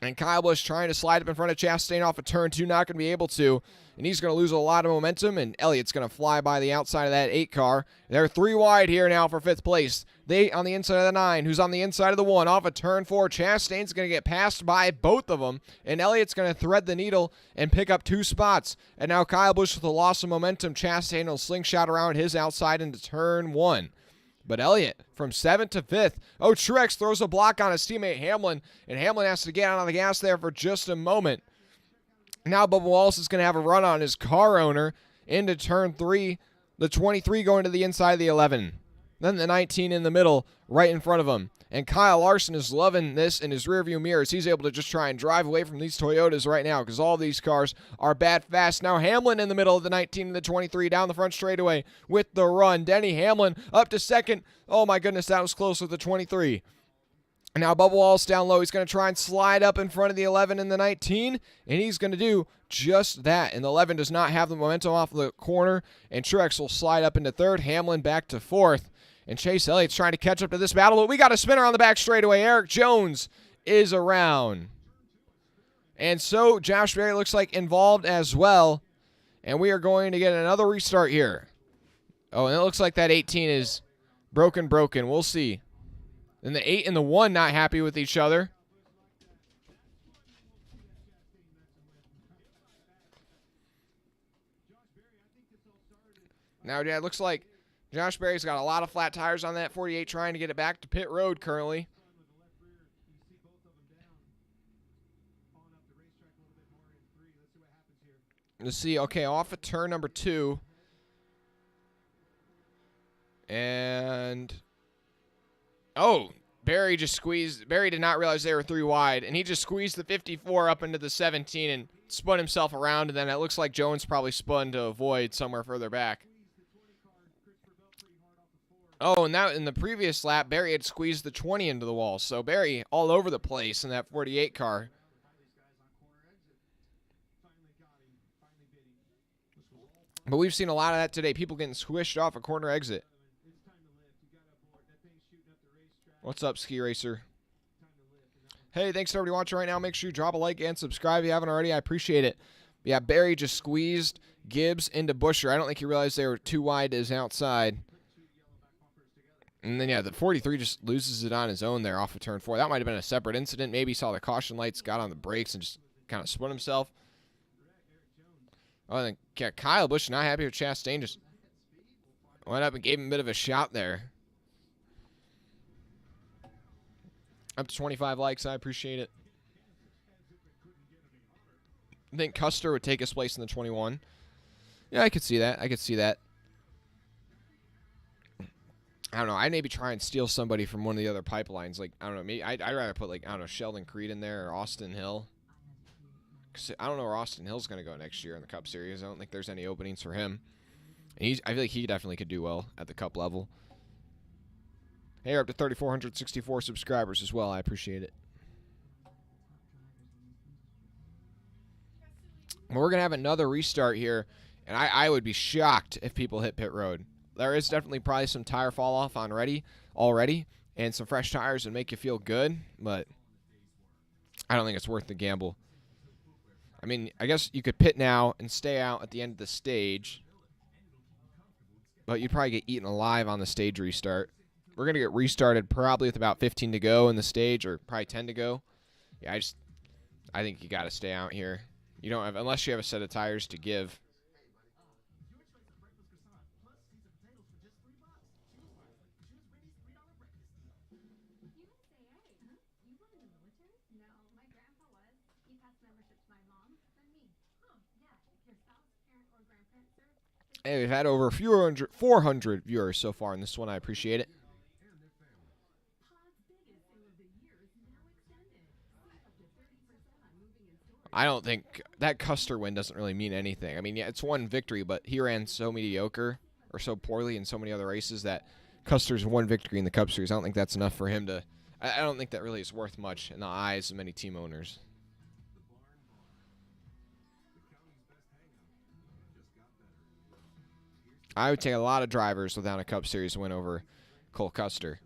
And Kyle Busch trying to slide up in front of Chastain off of turn 2, not going to be able to. And he's going to lose a lot of momentum, and Elliott's going to fly by the outside of that 8 car. They're 3 wide here now for 5th place. They on the inside of the 9, who's on the inside of the 1, off of turn 4. Chastain's going to get passed by both of them, and Elliott's going to thread the needle and pick up 2 spots. And now Kyle Busch with a loss of momentum. Chastain will slingshot around his outside into turn 1. But Elliott from 7th to 5th. Truex throws a block on his teammate Hamlin, and Hamlin has to get out of the gas there for just a moment. Now Bubba Wallace is going to have a run on his car owner into turn 3. The 23 going to the inside of the 11. Then the 19 in the middle, right in front of him. And Kyle Larson is loving this in his rearview mirrors. He's able to just try and drive away from these Toyotas right now because all these cars are bad fast. Now Hamlin in the middle of the 19 and the 23 down the front straightaway with the run. Denny Hamlin up to 2nd. Oh my goodness, that was close with the 23. And now Bubba Wallace down low. He's going to try and slide up in front of the 11 and the 19, and he's going to do just that. And the 11 does not have the momentum off the corner, and Truex will slide up into 3rd. Hamlin back to 4th. And Chase Elliott's trying to catch up to this battle, but we got a spinner on the back straightaway. Eric Jones is around. And so Josh Berry looks like involved as well. And we are going to get another restart here. And it looks like that 18 is broken. We'll see. And the 8 and the 1 not happy with each other. Now, yeah, it looks like Josh Berry's got a lot of flat tires on that 48 trying to get it back to pit road currently. Let's see. Okay, off of turn number 2. And Berry just squeezed. Berry did not realize they were 3 wide, and he just squeezed the 54 up into the 17 and spun himself around, and then it looks like Jones probably spun to avoid somewhere further back. And that in the previous lap, Berry had squeezed the 20 into the wall. So Berry all over the place in that 48 car. But we've seen a lot of that today. People getting squished off a corner exit. What's up, Ski Racer? Hey, thanks to everybody watching right now. Make sure you drop a like and subscribe if you haven't already. I appreciate it. Yeah, Berry just squeezed Gibbs into Buescher. I don't think he realized they were 2 wide to his outside. And then, yeah, the 43 just loses it on his own there off of turn 4. That might have been a separate incident. Maybe he saw the caution lights, got on the brakes, and just kind of spun himself. Oh, I think yeah, Kyle Busch not happy with Chastain. Just went up and gave him a bit of a shout there. Up to 25 likes. I appreciate it. I think Custer would take his place in the 21. Yeah, I could see that. I could see that. I don't know. I'd maybe try and steal somebody from one of the other pipelines. Like, I don't know. Maybe I'd rather put, like, I don't know, Sheldon Creed in there or Austin Hill. Because I don't know where Austin Hill's going to go next year in the Cup Series. I don't think there's any openings for him. And I feel like he definitely could do well at the Cup level. Hey, you're up to 3,464 subscribers as well. I appreciate it. Well, we're going to have another restart here. And I would be shocked if people hit pit road. There is definitely probably some tire fall off already, and some fresh tires would make you feel good, but I don't think it's worth the gamble. I mean, I guess you could pit now and stay out at the end of the stage, but you'd probably get eaten alive on the stage restart. We're going to get restarted probably with about 15 to go in the stage, or probably 10 to go. Yeah, I think you got to stay out here. You don't have, unless you have a set of tires to give. Hey, we've had over 400 viewers so far in this one. I appreciate it. I don't think that Custer win doesn't really mean anything. I mean, yeah, it's one victory, but he ran so mediocre or so poorly in so many other races that Custer's one victory in the Cup Series. I don't think that's enough for him to. I don't think that really is worth much in the eyes of many team owners. I would take a lot of drivers without a Cup Series win over Cole Custer.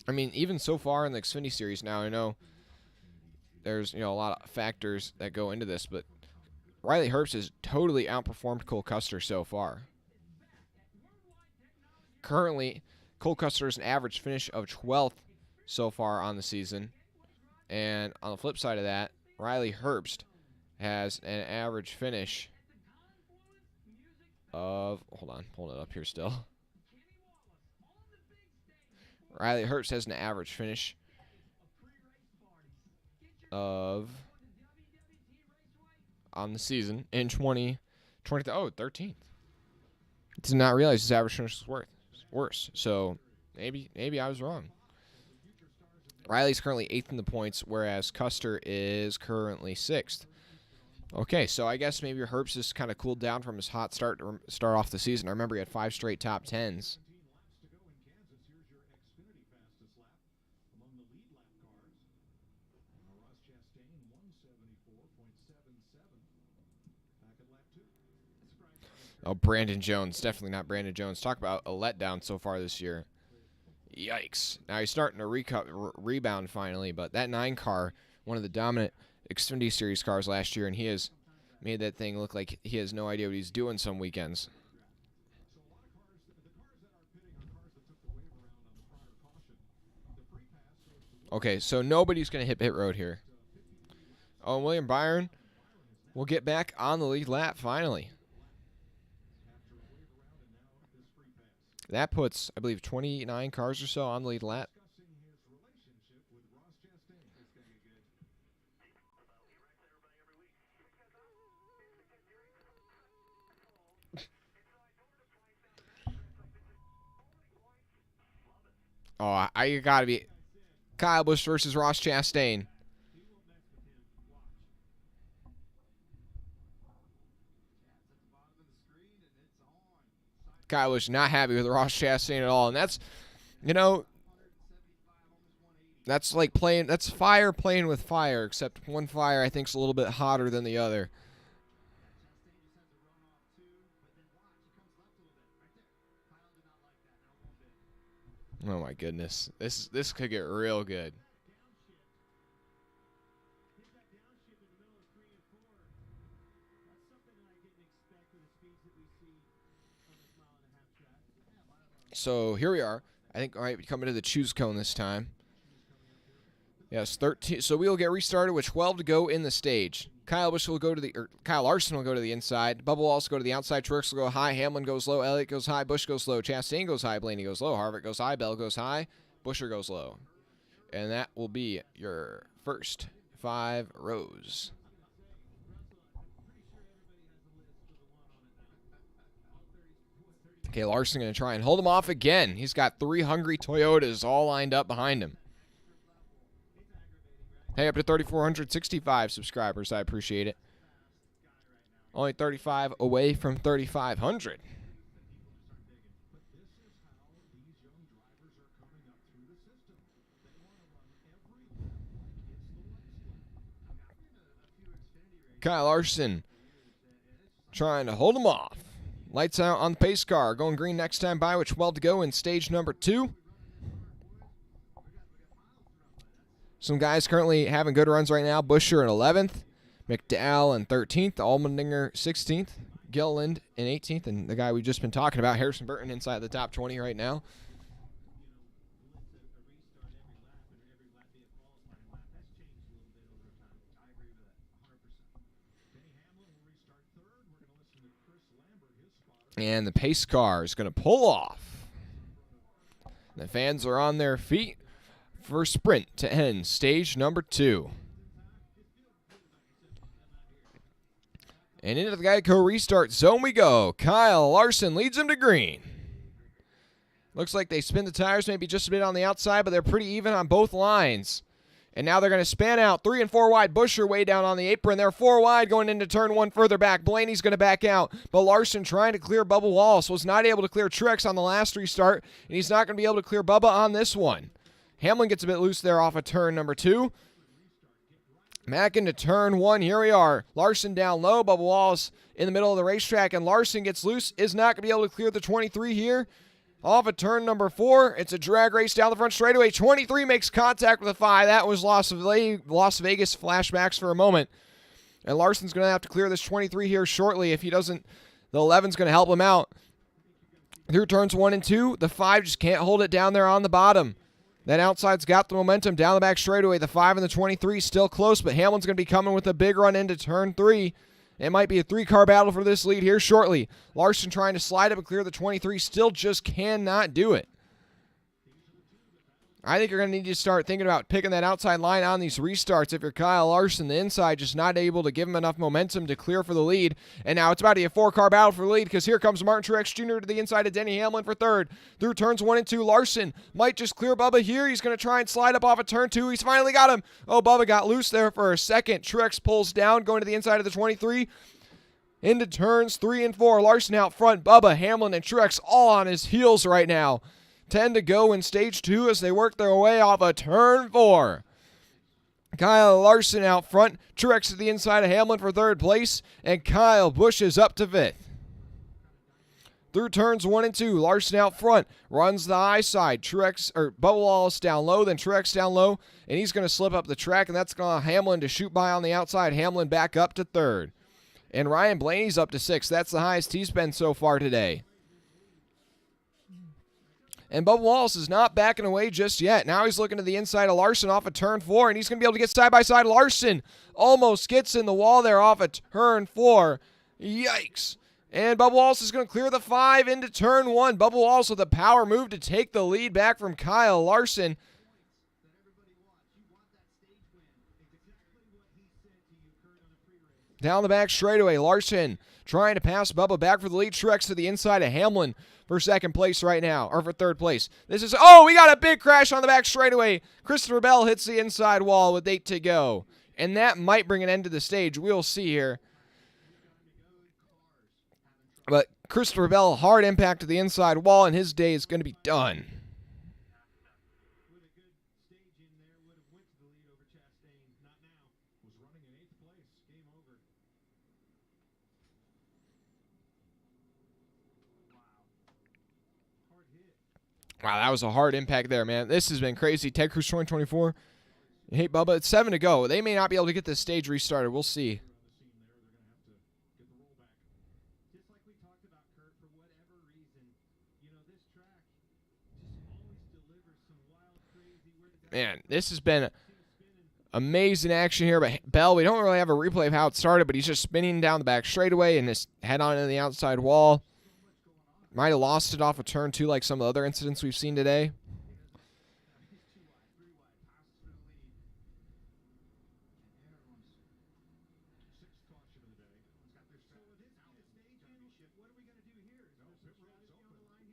I mean, even so far in the Xfinity Series now, I know there's a lot of factors that go into this, but Riley Herbst has totally outperformed Cole Custer so far. Currently, Cole Custer is an average finish of 12th so far on the season. And on the flip side of that, Riley Herbst has an average finish of, hold on, pulling it up here still. Riley Herbst has an average finish of, on the season, in 13th. Did not realize his average finish was worse. So maybe I was wrong. Riley's currently 8th in the points, whereas Custer is currently 6th. Okay, so I guess maybe Herbst has kind of cooled down from his hot start to start off the season. I remember he had 5 straight top 10s. Oh, Brandon Jones. Definitely not Brandon Jones. Talk about a letdown so far this year. Yikes. Now he's starting to rebound finally, but that 9 car, one of the dominant Xfinity Series cars last year, and he has made that thing look like he has no idea what he's doing some weekends. Okay, so nobody's going to hit pit road here. Oh, and William Byron will get back on the lead lap finally. That puts, I believe, 29 cars or so on the lead lap. Oh, I gotta be Kyle Busch versus Ross Chastain. Kyle Busch not happy with Ross Chastain at all, and that's, that's like that's fire playing with fire, except one fire I think is a little bit hotter than the other. Oh my goodness, this could get real good. So here we are. I think I might be coming to the choose cone this time. Yes, 13. So we will get restarted with 12 to go in the stage. Kyle Larson will go to the inside. Bubba will also go to the outside. Truex will go high. Hamlin goes low. Elliott goes high. Busch goes low. Chastain goes high. Blaney goes low. Harvick goes high. Bell goes high. Buescher goes low. And that will be your first 5 rows. Okay, Larson going to try and hold him off again. He's got 3 hungry Toyotas all lined up behind him. Hey, up to 3,465 subscribers. I appreciate it. Only 35 away from 3,500. Kyle Larson trying to hold him off. Lights out on the pace car. Going green next time by with 12 to go in stage number 2. Some guys currently having good runs right now. Buescher in 11th. McDowell in 13th. Allmendinger 16th. Gilliland in 18th. And the guy we've just been talking about, Harrison Burton, inside the top 20 right now. And the pace car is going to pull off. The fans are on their feet for a sprint to end stage number 2. And into the Geico restart zone we go. Kyle Larson leads him to green. Looks like they spin the tires maybe just a bit on the outside, but they're pretty even on both lines. And now they're going to span out 3 and 4 wide. Buescher way down on the apron. They're 4 wide going into turn 1 further back. Blaney's going to back out. But Larson trying to clear Bubba Wallace. Was not able to clear Truex on the last restart. And he's not going to be able to clear Bubba on this one. Hamlin gets a bit loose there off of turn number 2. Back into turn 1. Here we are. Larson down low. Bubba Wallace in the middle of the racetrack. And Larson gets loose. Is not going to be able to clear the 23 here. Off of turn number 4, it's a drag race down the front straightaway. 23 makes contact with a 5. That was Las Vegas flashbacks for a moment. And Larson's going to have to clear this 23 here shortly. If he doesn't, the 11's going to help him out. Through turns 1 and 2, the 5 just can't hold it down there on the bottom. That outside's got the momentum down the back straightaway. The 5 and the 23 still close, but Hamlin's going to be coming with a big run into turn 3. It might be a 3-car battle for this lead here shortly. Larson trying to slide up and clear the 23. Still just cannot do it. I think you're going to need to start thinking about picking that outside line on these restarts. If you're Kyle Larson, the inside just not able to give him enough momentum to clear for the lead. And now it's about to be a 4-car battle for the lead because here comes Martin Truex Jr. to the inside of Denny Hamlin for 3rd. Through turns 1 and 2, Larson might just clear Bubba here. He's going to try and slide up off of turn 2. He's finally got him. Oh, Bubba got loose there for a second. Truex pulls down, going to the inside of the 23. Into turns 3 and 4. Larson out front. Bubba, Hamlin, and Truex all on his heels right now. 10 to go in stage 2 as they work their way off of turn 4. Kyle Larson out front. Truex to the inside of Hamlin for 3rd place. And Kyle Busch is up to 5th. Through turns 1 and 2, Larson out front. Runs the high side. Bubba Wallace down low, then Truex down low. And he's going to slip up the track, and that's going to Hamlin to shoot by on the outside. Hamlin back up to 3rd. And Ryan Blaney's up to 6th. That's the highest he's been so far today. And Bubba Wallace is not backing away just yet. Now he's looking to the inside of Larson off of turn 4, and he's going to be able to get side-by-side. Larson almost gets in the wall there off of turn 4. Yikes. And Bubba Wallace is going to clear the 5 into turn 1. Bubba Wallace with a power move to take the lead back from Kyle Larson. Down the back straightaway, Larson trying to pass Bubba back for the lead. Truex to the inside of Hamlin for 2nd place right now, or for 3rd place. We got a big crash on the back straightaway. Christopher Bell hits the inside wall with 8 to go. And that might bring an end to the stage. We'll see here. But Christopher Bell, hard impact to the inside wall, and his day is going to be done. Wow, that was a hard impact there, man. This has been crazy. Ted Cruz 2024. Hey, Bubba, it's 7 to go. They may not be able to get this stage restarted. We'll see. Man, this has been Amazing action here, but Bell, we don't really have a replay of how it started, but he's just spinning down the back straightaway and just head on into the outside wall. Might have lost it off a turn two like some of the other incidents we've seen today.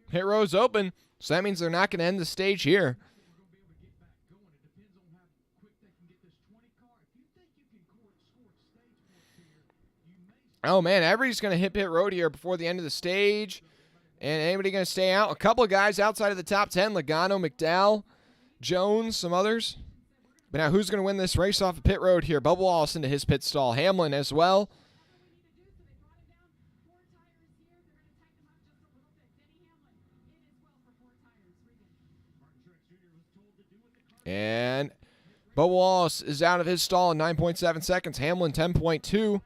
Pit road's open, so that means they're not going to end the stage here. Oh, man, everybody's going to hit pit road here before the end of the stage. And anybody going to stay out? A couple of guys outside of the top 10. Logano, McDowell, Jones, some others. But now who's going to win this race off of pit road here? Bubba Wallace into his pit stall. Hamlin as well. And Bubba Wallace is out of his stall in 9.7 seconds. Hamlin 10.2.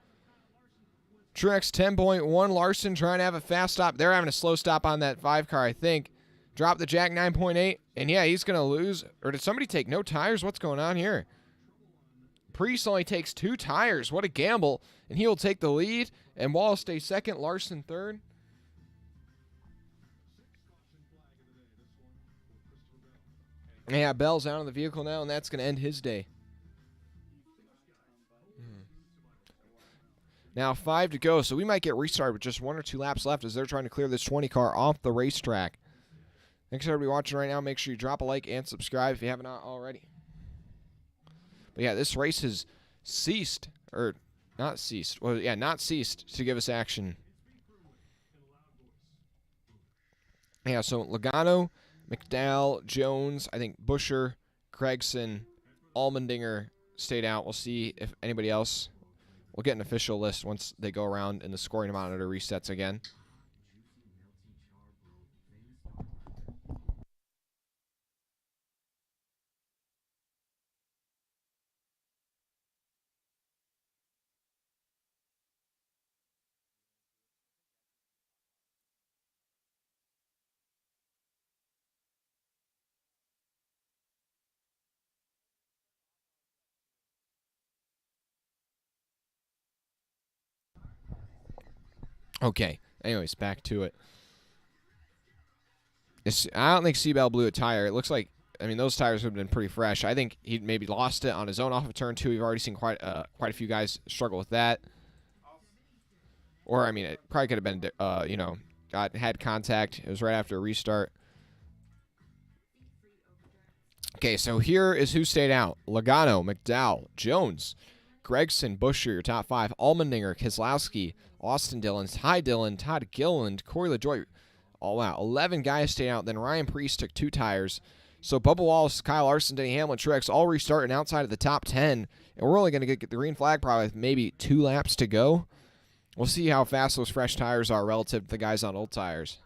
Truex 10.1. Larson trying to have a fast stop. They're having a slow stop on that 5 car, I think. Drop the jack 9.8. And yeah, he's going to lose. Or did somebody take no tires? What's going on here? Priest only takes 2 tires. What a gamble. And he will take the lead. And Wallace stays second. Larson third. Yeah, Bell's out of the vehicle now, and that's going to end his day. Now 5 to go, so we might get restarted with just 1 or 2 laps left as they're trying to clear this 20 car off the racetrack. Thanks for everybody watching right now. Make sure you drop a like and subscribe if you haven't already. But yeah, this race has ceased, or not ceased. Well, yeah, not ceased to give us action. Yeah, so Logano, McDowell, Jones, I think Busher, Gregson, Allmendinger stayed out. We'll see if anybody else. We'll get an official list once they go around and the scoring monitor resets again. Okay, anyways, back to it. I don't think Seabell blew a tire. It looks like, I mean, those tires have been pretty fresh. I think he maybe lost it on his own off of turn 2. We've already seen quite a few guys struggle with that. Or, I mean, it probably could have been, you know, had contact. It was right after a restart. Okay, so here is who stayed out. Logano, McDowell, Jones, Gregson, Busher, your top 5. Allmendinger, Keselowski, Austin Dillon, Ty Dillon, Todd Gilliland, Corey LaJoie. Oh, wow. 11 guys stayed out. Then Ryan Preece took 2 tires. So Bubba Wallace, Kyle Larson, Denny Hamlin, Truex all restarting outside of the top 10. And we're only going to get the green flag probably with maybe 2 laps to go. We'll see how fast those fresh tires are relative to the guys on old tires.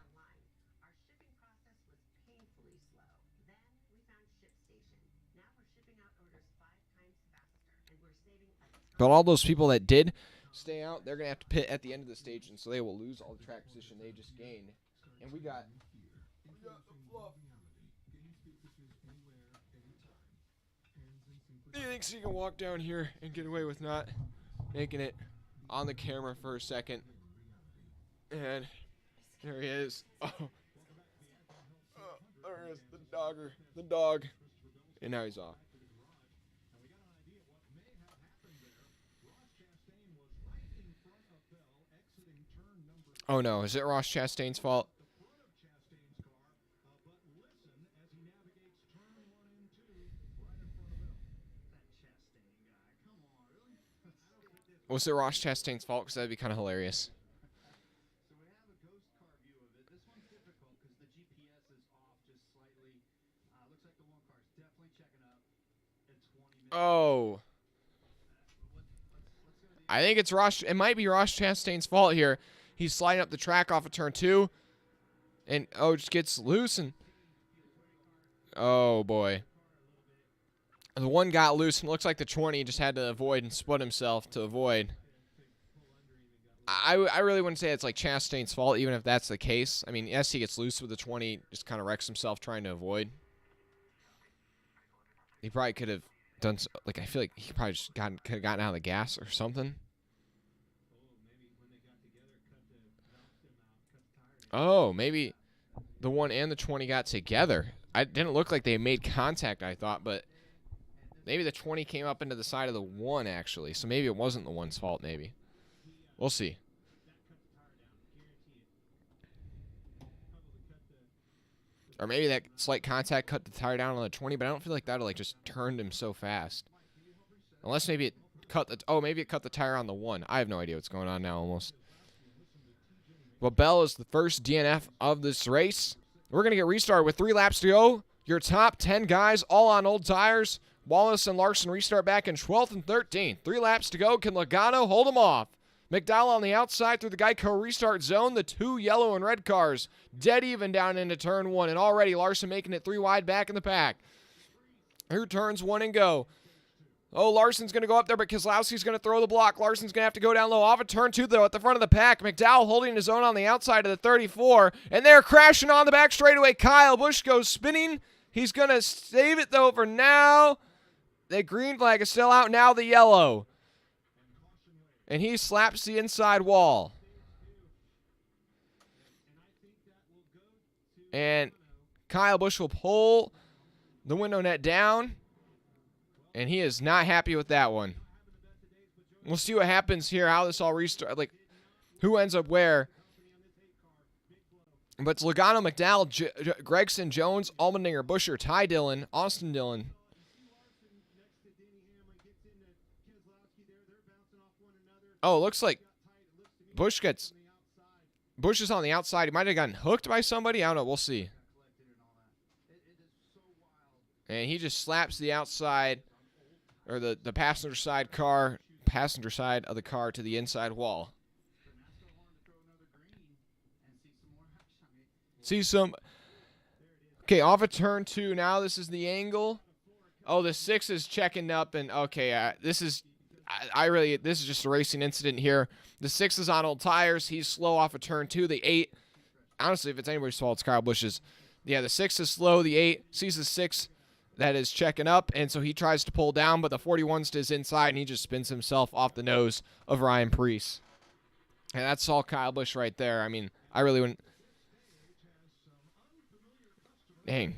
But all those people that did stay out, they're going to have to pit at the end of the stage, and so they will lose all the track position they just gained. And we got the fluff. He thinks he can walk down here and get away with not making it on the camera for a second. And there he is. Oh, there is the dog. And now he's off. Oh no, is it Ross Chastain's fault? Was it Ross Chastain's fault? Because that'd be kind of hilarious. Oh. I think it's Ross. It might be Ross Chastain's fault here. He's sliding up the track off of turn 2. And, just gets loose. And oh, boy. The one got loose, and it looks like the 20 just had to avoid and split himself to avoid. I really wouldn't say it's like Chastain's fault, even if that's the case. I mean, yes, he gets loose with the 20, just kind of wrecks himself trying to avoid. He probably could have done like I feel like he probably just could have gotten out of the gas or something. Oh, maybe the 1 and the 20 got together. I didn't look like they made contact, I thought, but maybe the 20 came up into the side of the 1 actually. So maybe it wasn't the 1's fault. Maybe we'll see. Or maybe that slight contact cut the tire down on the 20, but I don't feel like that like just turned him so fast. Unless maybe it cut the maybe it cut the tire on the 1. I have no idea what's going on now almost. Well, Bell is the first DNF of this race. We're going to get restarted with 3 laps to go. Your top 10 guys all on old tires. Wallace and Larson restart back in 12th and 13th. 3 laps to go. Can Logano hold them off? McDowell on the outside through the Geico restart zone. The 2 yellow and red cars dead even down into turn 1. And already Larson making it 3 wide back in the pack. Here turns 1 and go. Oh, Larson's going to go up there, but Keselowski's going to throw the block. Larson's going to have to go down low. Off of turn 2, though, at the front of the pack. McDowell holding his own on the outside of the 34. And they're crashing on the back straightaway. Kyle Busch goes spinning. He's going to save it, though, for now. The green flag is still out. Now the yellow. And he slaps the inside wall. And Kyle Busch will pull the window net down. And he is not happy with that one. We'll see what happens here, how this all restarts, like who ends up where. But it's Logano, McDowell, Gregson, Jones, Allmendinger, Buescher, Ty Dillon, Austin Dillon. Oh, it looks like Busch is on the outside. He might have gotten hooked by somebody. I don't know. We'll see. And he just slaps the outside, or the passenger side of the car to the inside wall. See some. Okay, off of turn 2 now. This is the angle. Oh, the 6 is checking up, and okay, this is just a racing incident here. The 6 is on old tires. He's slow off of turn 2. The 8, honestly, if it's anybody's fault, it's Kyle Busch's. Yeah, the 6 is slow. The 8 sees the 6 that is checking up, and so he tries to pull down, but the 41 stays inside, and he just spins himself off the nose of Ryan Preece. And that's all Kyle Busch right there. I mean, I really wouldn't. Dang.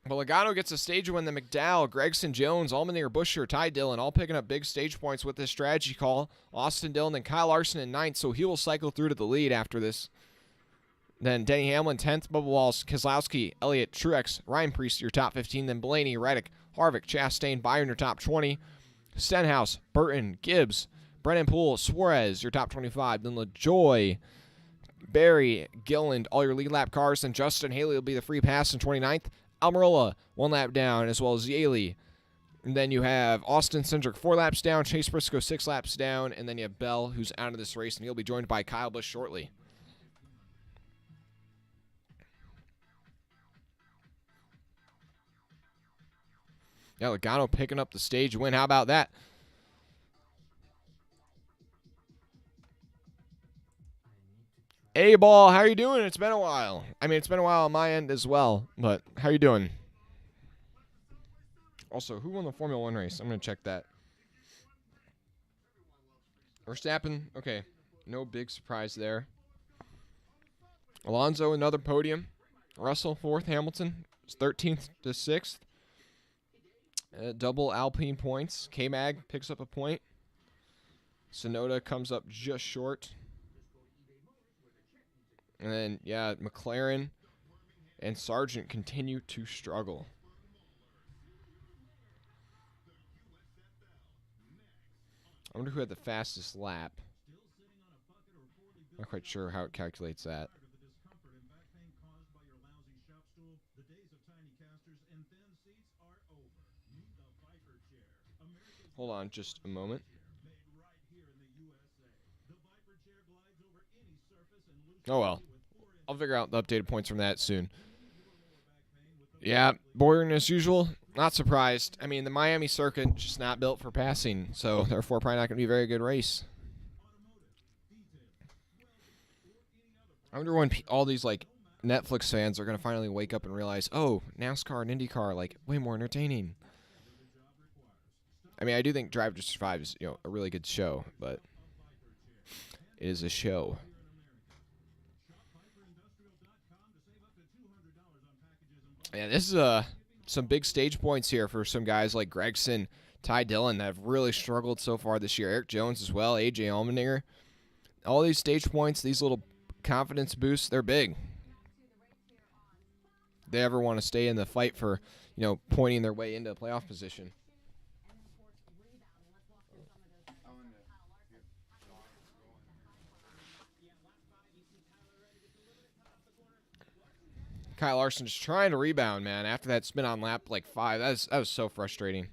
Well, Logano gets a stage win. The McDowell, Gregson, Jones, Allmendinger, Buescher, Ty Dillon, all picking up big stage points with this strategy call. Austin Dillon and Kyle Larson in 9th, so he will cycle through to the lead after this. Then Denny Hamlin, 10th, Bubba Wallace, Keselowski, Elliott, Truex, Ryan Preece, your top 15. Then Blaney, Reddick, Harvick, Chastain, Byron, your top 20. Stenhouse, Burton, Gibbs, Brennan Poole, Suarez, your top 25. Then LaJoy, Barry, Gilliland, all your lead lap cars. Then Justin Haley will be the free pass in 29th. Almirola, 1 lap down, as well as Yaley. And then you have Austin Cindric, 4 laps down. Chase Briscoe, 6 laps down. And then you have Bell, who's out of this race, and he'll be joined by Kyle Busch shortly. Yeah, Logano picking up the stage win. How about that? A-Ball, how are you doing? It's been a while. I mean, it's been a while on my end as well, but how are you doing? Also, who won the Formula 1 race? I'm going to check that. Verstappen, okay. No big surprise there. Alonso, another podium. Russell, 4th. Hamilton, 13th to 6th. Double Alpine points. K-Mag picks up a point. Sonoda comes up just short. And then, yeah, McLaren and Sargent continue to struggle. I wonder who had the fastest lap. Not quite sure how it calculates that. Hold on just a moment. Oh, well. I'll figure out the updated points from that soon. Yeah, boring as usual. Not surprised. I mean, the Miami circuit just not built for passing, so therefore probably not going to be a very good race. I wonder when all these, like, Netflix fans are going to finally wake up and realize, oh, NASCAR and IndyCar are, like, way more entertaining. I mean, I do think Drive to Survive is, a really good show, but it is a show. Yeah, this is some big stage points here for some guys like Gregson, Ty Dillon that have really struggled so far this year. Eric Jones as well, AJ Allmendinger. All these stage points, these little confidence boosts, they're big. If they ever want to stay in the fight for, pointing their way into a playoff position. Kyle Larson just trying to rebound, man. After that spin on lap like 5, that was so frustrating.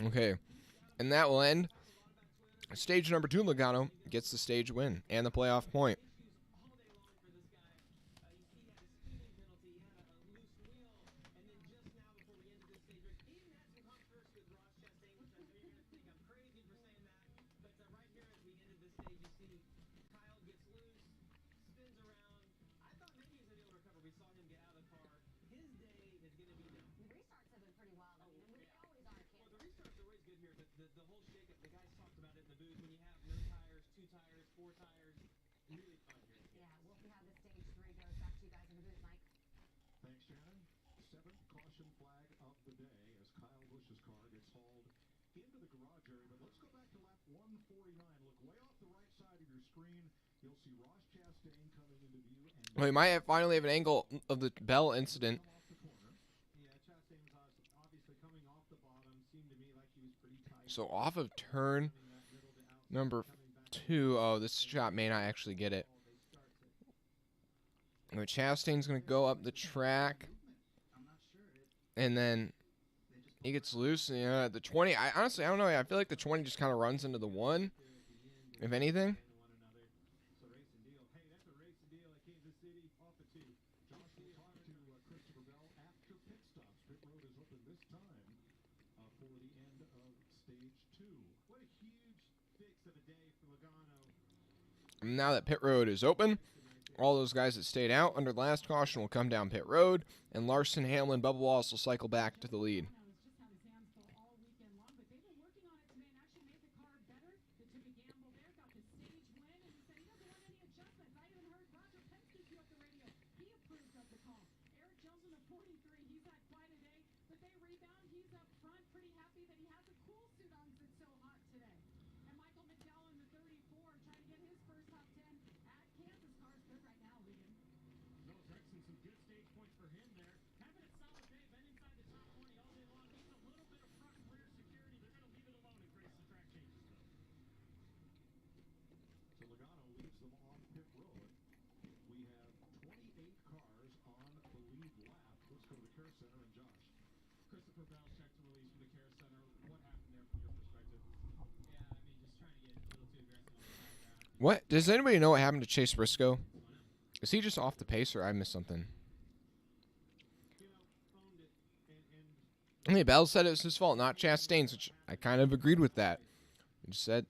Okay, and that will end stage number 2. Logano gets the stage win and the playoff point. We might finally have an angle of the Bell incident. So off of turn number 2. Oh, this shot may not actually get it. Chastain's going to go up the track. And then he gets loose. The 20, I don't know. I feel like the 20 just kind of runs into the 1, if anything. Now that pit road is open, all those guys that stayed out under the last caution will come down pit road, and Larson, Hamlin, Bubba Wallace will cycle back to the lead. What? Does anybody know what happened to Chase Briscoe? Is he just off the pace, or I missed something? I mean, Bell said it was his fault, not Chastain's, which I kind of agreed with that. He just said,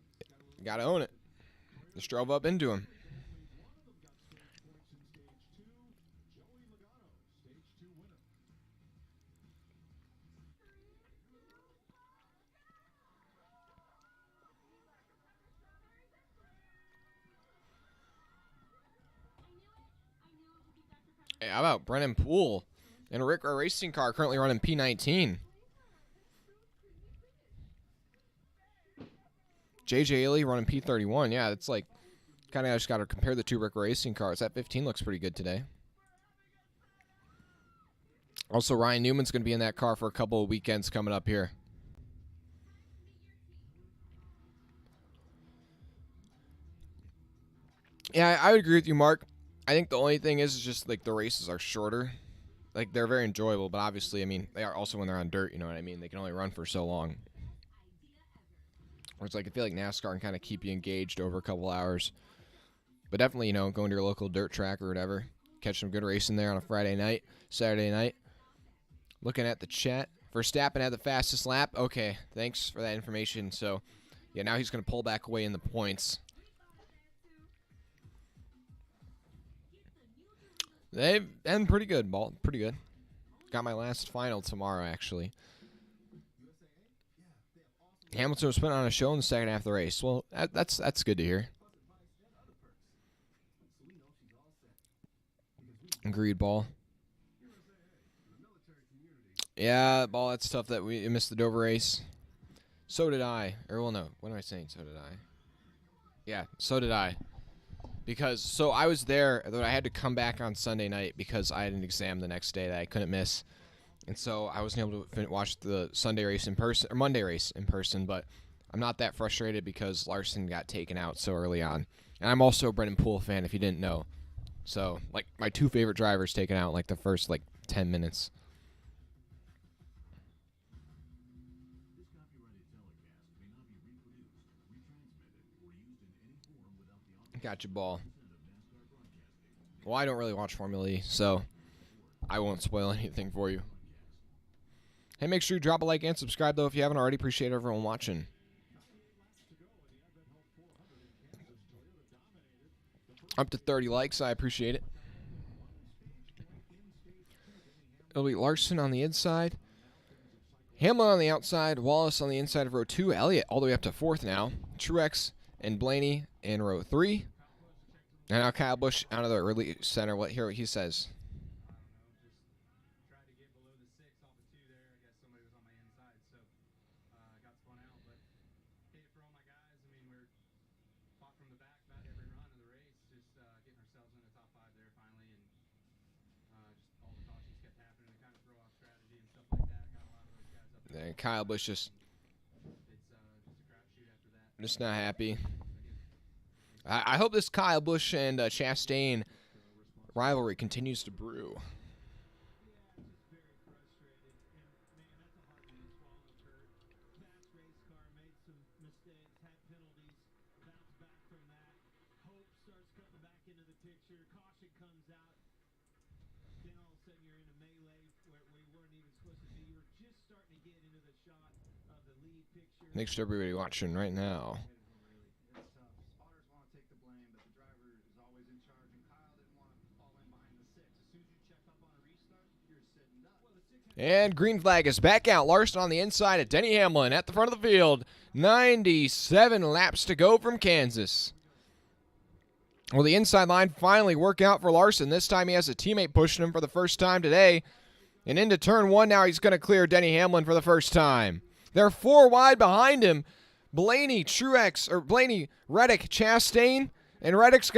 you got to own it. Just drove up into him. Hey, how about Brennan Poole in a Rick Rowe racing car currently running P19? JJ Ely running P31. Yeah, it's like kind of just got to compare the 2 Rick Rowe racing cars. That 15 looks pretty good today. Also, Ryan Newman's going to be in that car for a couple of weekends coming up here. Yeah, I would agree with you, Mark. I think the only thing is just like the races are shorter. Like they're very enjoyable, but obviously, I mean, they are also when they're on dirt, you know what I mean? They can only run for so long. Or it's like I feel like NASCAR can kind of keep you engaged over a couple hours. But definitely, going to your local dirt track or whatever. Catch some good racing there on a Friday night, Saturday night. Looking at the chat. Verstappen had the fastest lap. Okay, thanks for that information. So, yeah, now he's going to pull back away in the points. They've been pretty good, Ball. Pretty good. Got my last final tomorrow, actually. Hamilton was putting on a show in the second half of the race. Well, that's good to hear. Agreed, Ball. Yeah, Ball, that's tough that we missed the Dover race. So did I. Or, well, no. What am I saying? So did I. Yeah, so did I. Because, so I was there, but I had to come back on Sunday night because I had an exam the next day that I couldn't miss. And so I wasn't able to watch the Sunday race in person, or Monday race in person, but I'm not that frustrated because Larson got taken out so early on. And I'm also a Brendan Poole fan, if you didn't know. So, like, my two favorite drivers taken out in, like, the first, 10 minutes. Gotcha, Ball. Well, I don't really watch Formula E, so I won't spoil anything for you. Hey, make sure you drop a like and subscribe, though, if you haven't already. Appreciate everyone watching. Up to 30 likes. I appreciate it. It'll be Larson on the inside. Hamlin on the outside. Wallace on the inside of row 2. Elliott all the way up to 4th now. Truex and Blaney in row 3. And now Kyle Busch out of the release center. Hear what he says. And Kyle Busch just not happy. I hope this Kyle Busch and Chastain rivalry continues to brew. Make sure everybody watching right now. And green flag is back out. Larson on the inside of Denny Hamlin at the front of the field. 97 laps to go from Kansas. Well, the inside line finally worked out for Larson. This time he has a teammate pushing him for the first time today. And into turn 1 now, he's going to clear Denny Hamlin for the first time. They're 4 wide behind him. Blaney, Reddick, Chastain. And Chastain's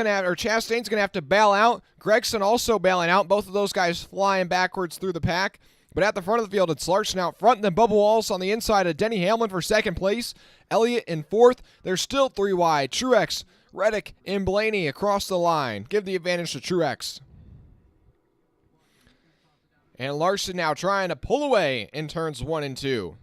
going to have to bail out. Gregson also bailing out. Both of those guys flying backwards through the pack. But at the front of the field, it's Larson out front, and then Bubba Wallace on the inside of Denny Hamlin for second place. Elliott in 4th. They're still 3 wide. Truex, Reddick, and Blaney across the line. Give the advantage to Truex. And Larson now trying to pull away in turns 1 and 2.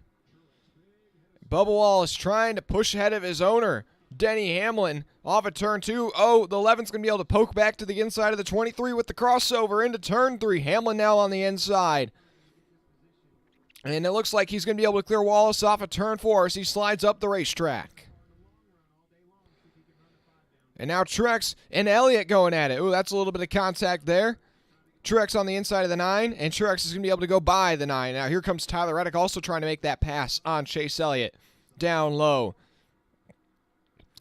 Bubba Wallace trying to push ahead of his owner, Denny Hamlin, off of turn 2. Oh, the 11's going to be able to poke back to the inside of the 23 with the crossover into turn 3. Hamlin now on the inside. And it looks like he's going to be able to clear Wallace off of turn 4 as he slides up the racetrack. And now Truex and Elliott going at it. Ooh, that's a little bit of contact there. Truex on the inside of the 9, and Truex is going to be able to go by the 9. Now here comes Tyler Reddick also trying to make that pass on Chase Elliott. Down low.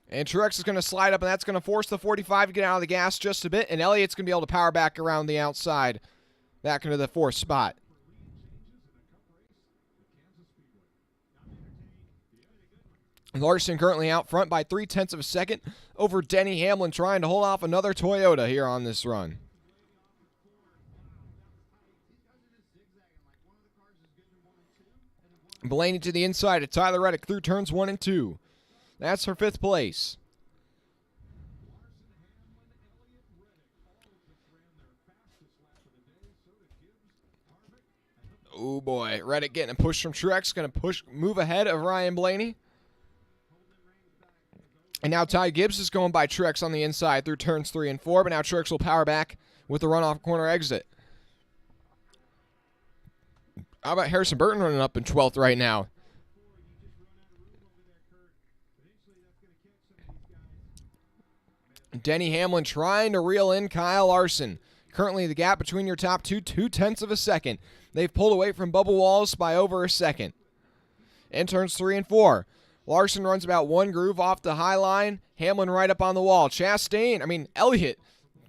And Truex is going to slide up, and that's going to force the 45 to get out of the gas just a bit, and Elliott's going to be able to power back around the outside, back into the 4th spot. Larson currently out front by 0.3 of a second over Denny Hamlin, trying to hold off another Toyota here on this run. Blaney to the inside of Tyler Reddick through turns 1 and 2. That's for 5th place. Oh boy, Reddick getting a push from Truex, going to move ahead of Ryan Blaney. And now Ty Gibbs is going by Truex on the inside through turns 3 and 4, but now Truex will power back with the runoff corner exit. How about Harrison Burton running up in 12th right now? Denny Hamlin trying to reel in Kyle Larson. Currently, the gap between your top two, 0.2 of a second. They've pulled away from Bubba Wallace by over a second. In turns 3 and 4. Larson runs about one groove off the high line. Hamlin right up on the wall. Elliott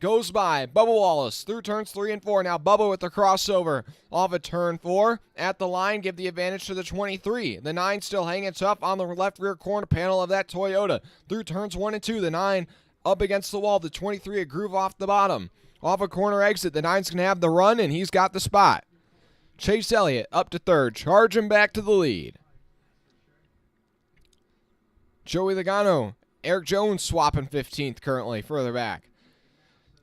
goes by Bubba Wallace through turns 3 and 4. Now Bubba with the crossover off of turn 4. At the line, give the advantage to the 23. The 9 still hanging tough on the left rear corner panel of that Toyota. Through turns 1 and 2, the 9 up against the wall. The 23 a groove off the bottom. Off a corner exit, the 9's going to have the run, and he's got the spot. Chase Elliott up to 3rd, charging back to the lead. Joey Logano, Eric Jones swapping 15th currently, further back.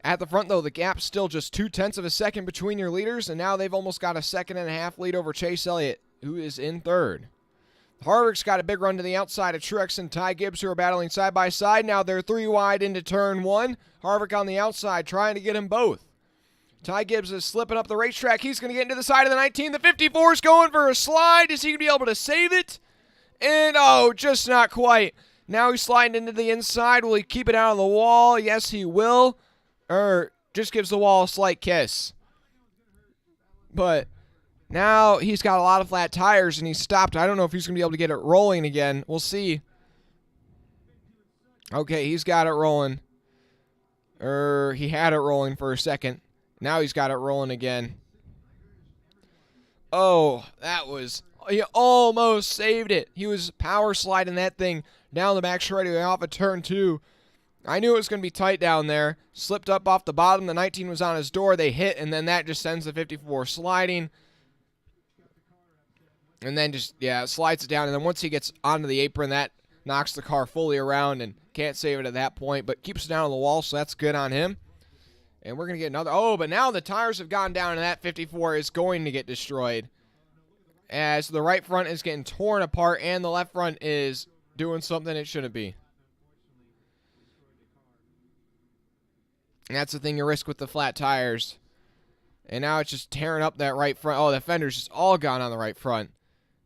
At the front, though, the gap's still just 0.2 of a second between your leaders, and now they've almost got a 1.5-second lead over Chase Elliott, who is in 3rd. Harvick's got a big run to the outside of Truex and Ty Gibbs, who are battling side by side. Now they're 3 wide into turn 1. Harvick on the outside, trying to get them both. Ty Gibbs is slipping up the racetrack. He's going to get into the side of the 19. The 54 is going for a slide. Is he going to be able to save it? And, just not quite. Now he's sliding into the inside. Will he keep it out on the wall? Yes, he will. Or just gives the wall a slight kiss. But now he's got a lot of flat tires, and he's stopped. I don't know if he's going to be able to get it rolling again. We'll see. Okay, he's got it rolling. He had it rolling for a second. Now he's got it rolling again. Oh, he almost saved it. He was power sliding that thing down the back straightaway off of turn 2. I knew it was going to be tight down there. Slipped up off the bottom. The 19 was on his door. They hit, and then that just sends the 54 sliding. And then it slides it down. And then once he gets onto the apron, that knocks the car fully around and can't save it at that point. But keeps it down on the wall, so that's good on him. And we're going to get another. Oh, but now the tires have gone down, and that 54 is going to get destroyed. As the right front is getting torn apart, and the left front is doing something it shouldn't be. And that's the thing you risk with the flat tires. And now it's just tearing up that right front. Oh, the fender's just all gone on the right front.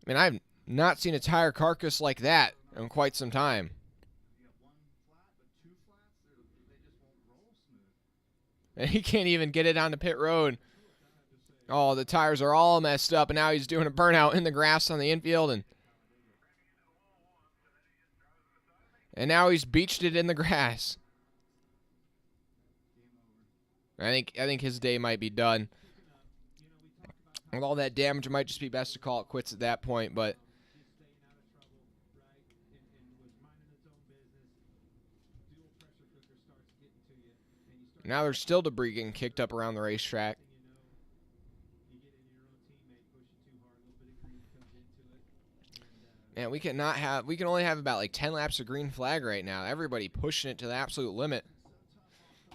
I mean, I've not seen a tire carcass like that in quite some time. And he can't even get it onto pit road. Oh, the tires are all messed up, and now he's doing a burnout in the grass on the infield, and now he's beached it in the grass. I think his day might be done. With all that damage, it might just be best to call it quits at that point, but now there's still debris getting kicked up around the racetrack. Man, we can only have about like 10 laps of green flag right now. Everybody pushing it to the absolute limit.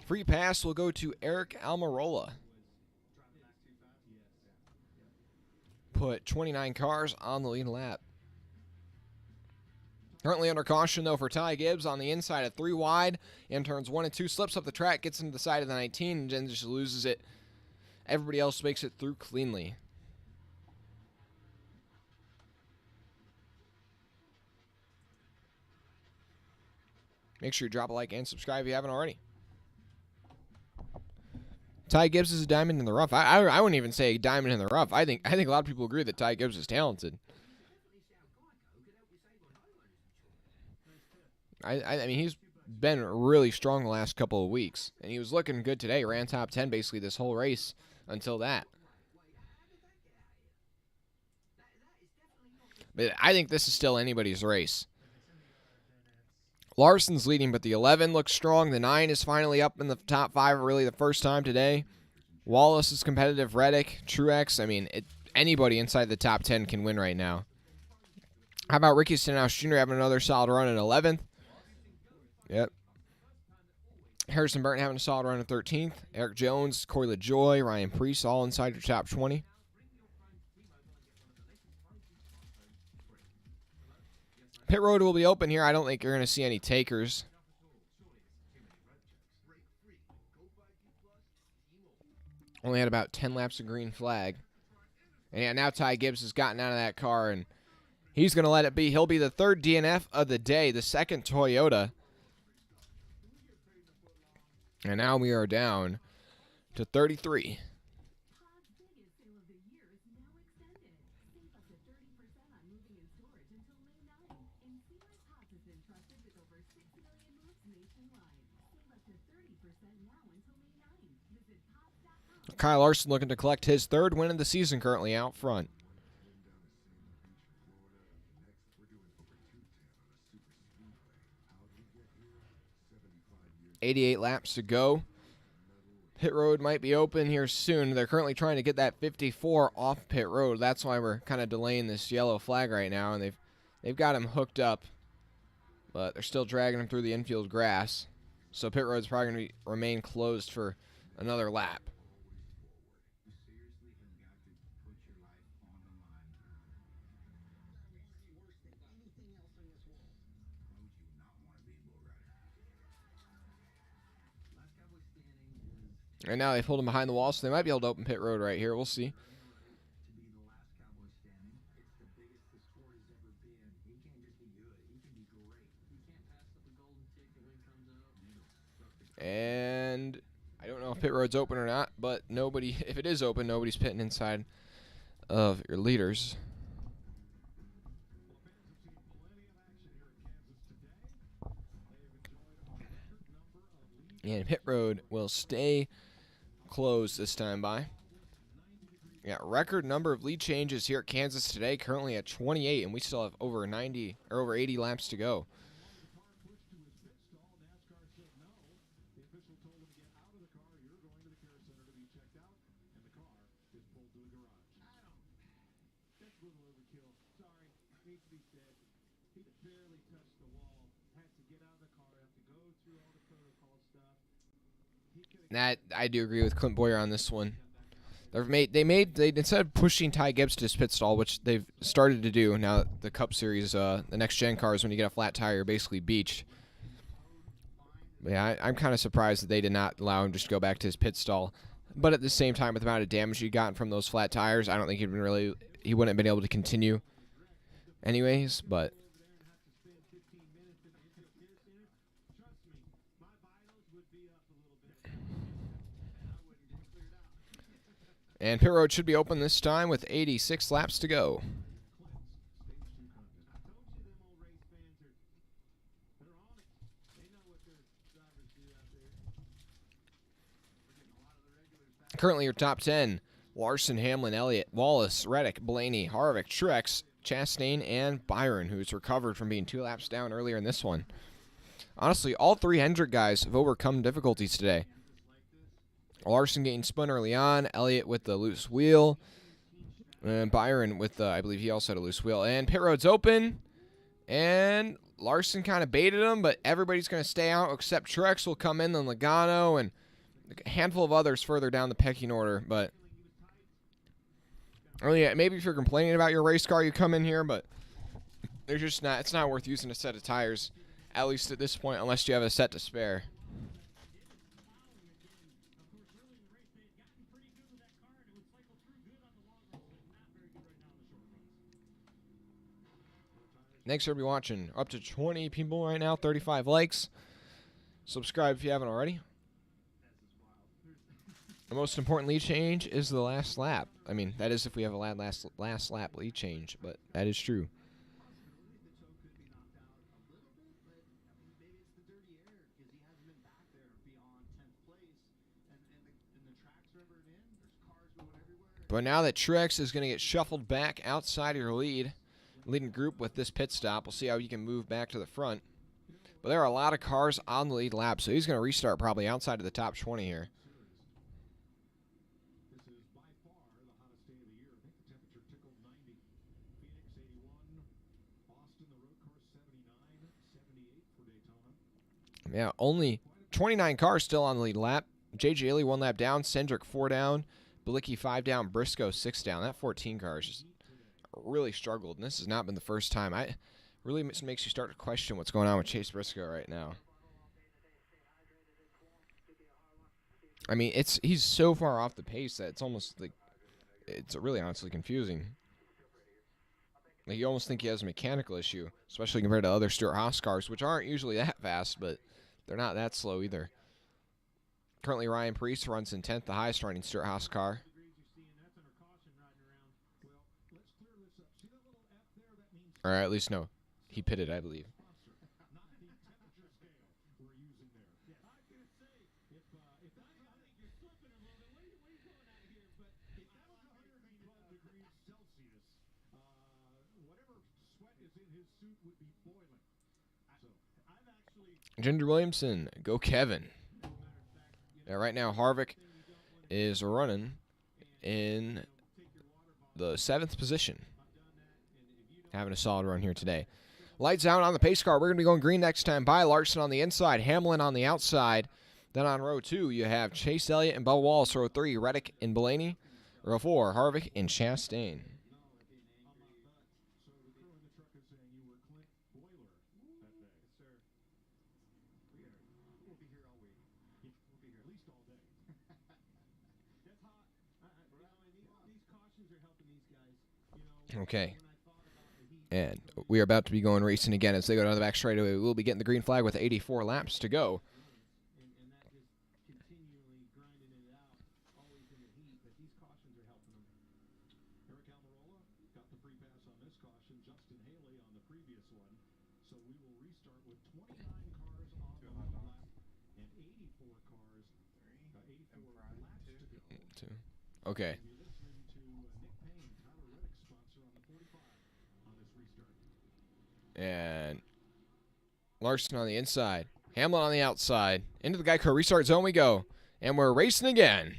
Free pass will go to Eric Almirola. Put 29 cars on the lead lap. Currently under caution, though, for Ty Gibbs on the inside at 3 wide. In turns 1 and 2, slips up the track, gets into the side of the 19, and then just loses it. Everybody else makes it through cleanly. Make sure you drop a like and subscribe if you haven't already. Ty Gibbs is a diamond in the rough. I wouldn't even say a diamond in the rough. I think a lot of people agree that Ty Gibbs is talented. I mean, he's been really strong the last couple of weeks, and he was looking good today. Ran top 10 basically this whole race until that. But I think this is still anybody's race. Larson's leading, but the 11 looks strong. The 9 is finally up in the top 5 really the first time today. Wallace is competitive. Reddick, Truex. I mean, anybody inside the top 10 can win right now. How about Ricky Stenhouse Jr. having another solid run at 11th? Yep. Harrison Burton having a solid run at 13th. Eric Jones, Corey LaJoie, Ryan Preece, all inside your top 20. Pit road will be open here. I don't think you're going to see any takers. Only had about 10 laps of green flag. And yeah, now Ty Gibbs has gotten out of that car, and he's going to let it be. He'll be the third DNF of the day, the second Toyota. And now we are down to 33. Kyle Larson looking to collect his third win of the season currently out front. 88 laps to go. Pit road might be open here soon. They're currently trying to get that 54 off pit road. That's why we're kind of delaying this yellow flag right now, and they've got him hooked up, but they're still dragging him through the infield grass. So pit road's probably going to remain closed for another lap. Right now they've pulled him behind the wall, so they might be able to open pit road right here. We'll see. And I don't know if pit road's open or not, but nobody, if it is open, nobody's pitting inside of your leaders. And pit road will stay closed this time by. We got record number of lead changes here at Kansas today, currently at 28, and we still have over 90 or over 80 laps to go. That I do agree with Clint Boyer on this one. They instead of pushing Ty Gibbs to his pit stall, which they've started to do now that the Cup Series, the next gen cars, when you get a flat tire, you're basically beached. But yeah, I'm kind of surprised that they did not allow him just to go back to his pit stall. But at the same time, with the amount of damage he gotten from those flat tires, I don't think he wouldn't have been able to continue anyways, but and pit road should be open this time with 86 laps to go. Currently your top 10, Larson, Hamlin, Elliott, Wallace, Reddick, Blaney, Harvick, Truex, Chastain, and Byron, who's recovered from being 2 laps down earlier in this one. Honestly, all 3 Hendrick guys have overcome difficulties today. Larson getting spun early on, Elliott with the loose wheel, and Byron with the, I believe he also had a loose wheel. And pit road's open, and Larson kind of baited him, but everybody's going to stay out except Truex will come in, then Logano, and a handful of others further down the pecking order. But yeah, maybe if you're complaining about your race car, you come in here, but they're just not. It's not worth using a set of tires, at least at this point, unless you have a set to spare. Thanks for everybody watching. Up to 20 people right now, 35 likes. Subscribe if you haven't already. The most important lead change is the last lap. I mean, that is if we have a last lap lead change, but that is true. But now that Truex is going to get shuffled back outside of your leading group with this pit stop, we'll see how he can move back to the front. But there are a lot of cars on the lead lap, so he's going to restart probably outside of the top 20 here. Yeah, only 29 cars still on the lead lap. J.J. Ely 1 lap down, Cindric 4 down, Bilicki 5 down, Briscoe 6 down. That 14 cars just really struggled, and this has not been the first time. Really makes you start to question what's going on with Chase Briscoe right now. I mean, he's so far off the pace that it's almost like it's really honestly confusing. Like, you almost think he has a mechanical issue, especially compared to other Stewart-Haas cars, which aren't usually that fast, but they're not that slow either. Currently, Ryan Preece runs in 10th, the highest running Stewart-Haas car. Or at least, no, he pitted, I believe. Ginger Williamson, go Kevin. Yeah, right now, Harvick is running in the 7th position. Having a solid run here today. Lights out on the pace car. We're going to be going green next time by. Larson on the inside, Hamlin on the outside. Then on row 2, you have Chase Elliott and Bubba Wallace. Row 3, Reddick and Blaney. Row 4, Harvick and Chastain. Okay. And we are about to be going racing again as they go down the back straightaway. We'll be getting the green flag with 84 laps to go. Okay. And Larson on the inside. Hamlin on the outside. Into the Geico restart zone we go. And we're racing again.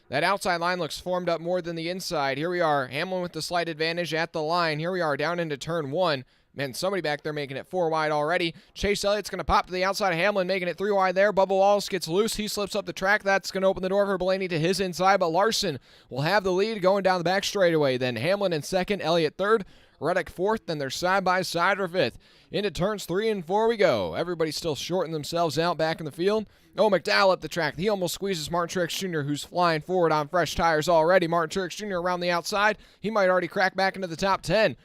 That outside line looks formed up more than the inside. Here we are. Hamlin with the slight advantage at the line. Here we are down into turn 1. Man, somebody back there making it 4 wide already. Chase Elliott's going to pop to the outside of Hamlin, making it 3 wide there. Bubba Wallace gets loose. He slips up the track. That's going to open the door for Blaney to his inside, but Larson will have the lead going down the back straightaway. Then Hamlin in 2nd, Elliott 3rd, Reddick 4th, then they're side by side for 5th. Into turns 3 and 4 we go. Everybody's still shorting themselves out back in the field. Oh, McDowell up the track. He almost squeezes Martin Truex Jr., who's flying forward on fresh tires already. Martin Truex Jr. around the outside. He might already crack back into the top 10.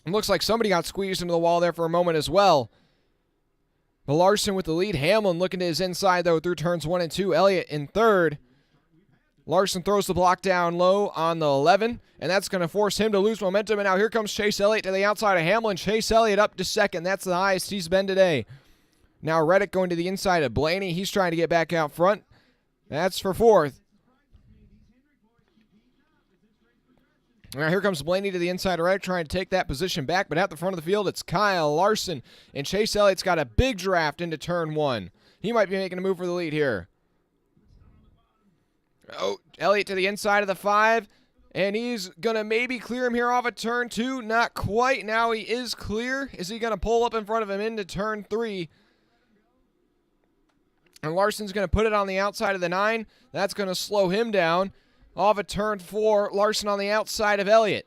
It looks like somebody got squeezed into the wall there for a moment as well. But Larson with the lead. Hamlin looking to his inside, though, through turns 1 and 2. Elliott in 3rd. Larson throws the block down low on the 11, and that's going to force him to lose momentum. And now here comes Chase Elliott to the outside of Hamlin. Chase Elliott up to 2nd. That's the highest he's been today. Now Reddick going to the inside of Blaney. He's trying to get back out front. That's for 4th. Now here comes Blaney to the inside of Reddick, trying to take that position back, but at the front of the field, it's Kyle Larson, and Chase Elliott's got a big draft into turn 1. He might be making a move for the lead here. Oh, Elliott to the inside of the 5, and he's going to maybe clear him here off of turn 2. Not quite. Now he is clear. Is he going to pull up in front of him into turn 3? And Larson's going to put it on the outside of the 9. That's going to slow him down. Off of turn 4, Larson on the outside of Elliott.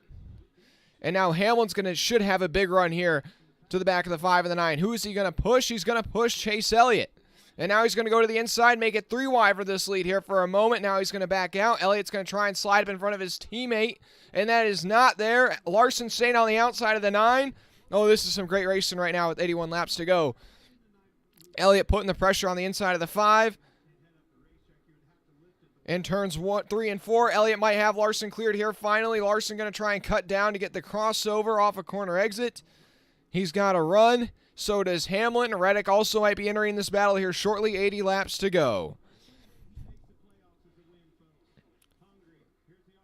And now Hamlin's should have a big run here to the back of the 5 and the 9. Who is he going to push? He's going to push Chase Elliott. And now he's going to go to the inside, make it 3 wide for this lead here for a moment. Now he's going to back out. Elliott's going to try and slide up in front of his teammate, and that is not there. Larson staying on the outside of the 9. Oh, this is some great racing right now with 81 laps to go. Elliott putting the pressure on the inside of the 5. In turns 3 and 4, Elliott might have Larson cleared here. Finally, Larson going to try and cut down to get the crossover off a corner exit. He's got a run. So does Hamlin. Reddick also might be entering this battle here shortly. 80 laps to go.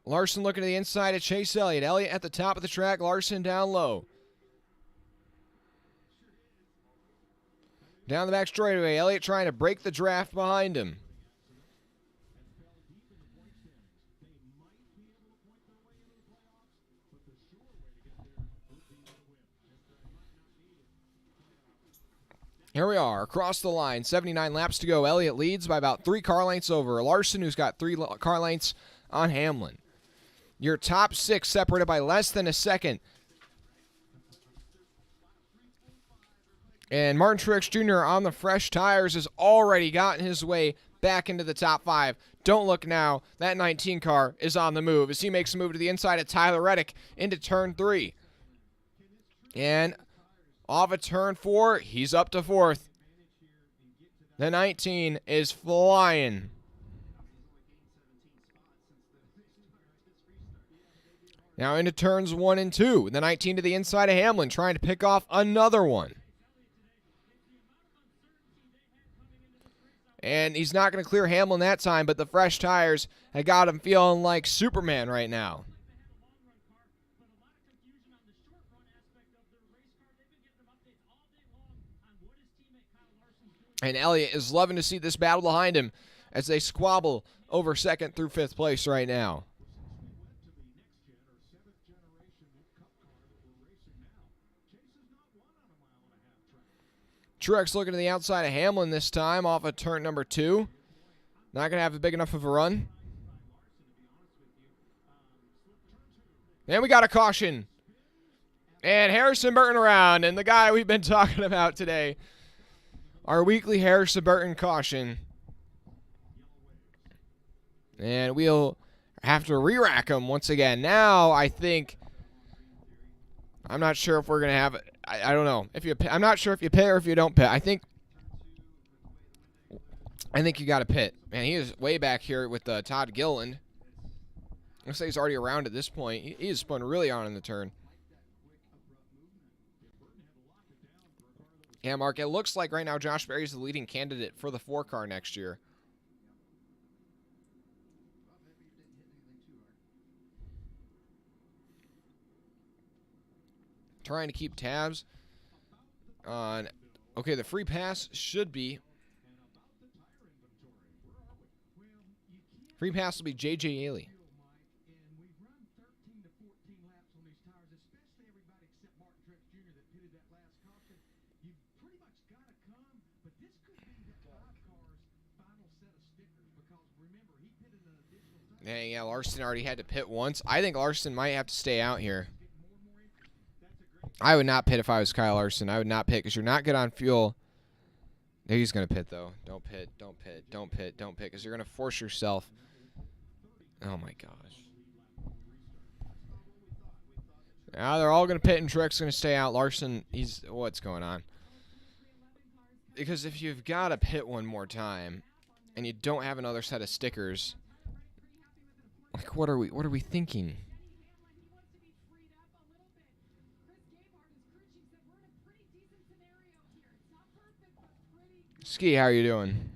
Larson looking to the inside of Chase Elliott. Elliott at the top of the track. Larson down low. Down the back straightaway. Elliott trying to break the draft behind him. Here we are, across the line, 79 laps to go. Elliott leads by about 3 car lengths over Larson, who's got 3 car lengths on Hamlin. Your top 6 separated by less than a second. And Martin Truex Jr. on the fresh tires has already gotten his way back into the top 5. Don't look now. That 19 car is on the move as he makes a move to the inside of Tyler Reddick into turn 3. And off of turn 4, he's up to 4th. The 19 is flying. Now into turns 1 and 2. The 19 to the inside of Hamlin, trying to pick off another one. And he's not going to clear Hamlin that time, but the fresh tires have got him feeling like Superman right now. And Elliott is loving to see this battle behind him as they squabble over 2nd through 5th place right now. Truex looking to the outside of Hamlin this time off of turn number 2. Not going to have a big enough of a run. And we got a caution. And Harrison Burton around. And the guy we've been talking about today. Our weekly Harrison Burton caution. And we'll have to re-rack him once again. Now, I think... I'm not sure if we're going to have... I don't know. I'm not sure if you pit or if you don't pit. I think you got to pit. Man, he is way back here with Todd Gilliland. Looks like he's already around at this point. He is spun really on in the turn. Yeah, Mark, it looks like right now Josh Berry is the leading candidate for the 4 car next year. Trying to keep tabs on... Okay, the free pass should be... Free pass will be J.J. Yaley. Dang, yeah, Larson already had to pit once. I think Larson might have to stay out here. I would not pit if I was Kyle Larson. I would not pit because you're not good on fuel. He's going to pit, though. Don't pit, don't pit, don't pit, don't pit because you're going to force yourself. Oh, my gosh. Now they're all going to pit and Truex going to stay out. Larson, what's going on? Because if you've got to pit one more time and you don't have another set of stickers, like what are we thinking? Ski, how are you doing?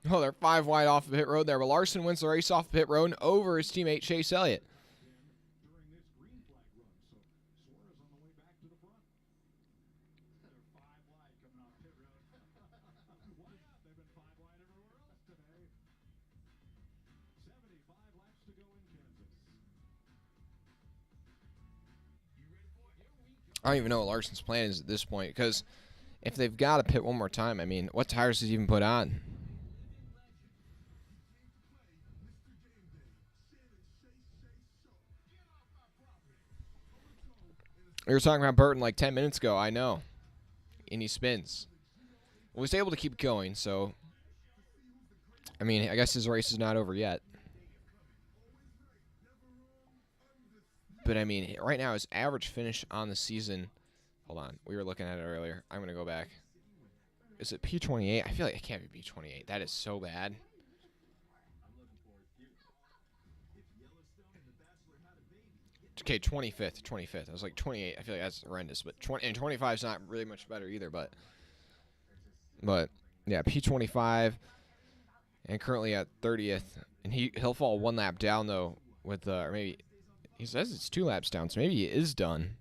Oh, they're 5 wide off of pit road there, but Larson wins the race off pit road over his teammate Chase Elliott. I don't even know what Larson's plan is at this point, because if they've got to pit one more time, I mean, what tires does he even put on? We were talking about Burton like 10 minutes ago, I know. And he spins. Well, he's able to keep going, so... I mean, I guess his race is not over yet. But, I mean, right now, his average finish on the season... Hold on. We were looking at it earlier. I'm going to go back. Is it P28? I feel like it can't be P28. That is so bad. Okay, 25th. 25th. I was like 28. I feel like that's horrendous. But 25 is not really much better either. But yeah, P25. And currently at 30th. And he'll fall 1 lap down, though, with or maybe... He says it's 2 laps down, so maybe he is done.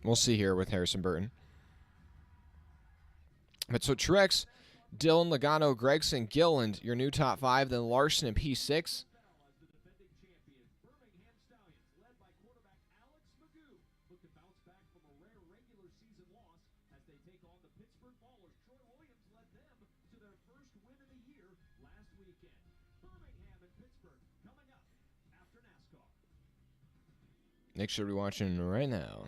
We'll see here with Harrison Burton. But so Truex, Dillon, Logano, Gregson, Gilliland, your new top 5. Then Larson in P6. Nick should be watching right now.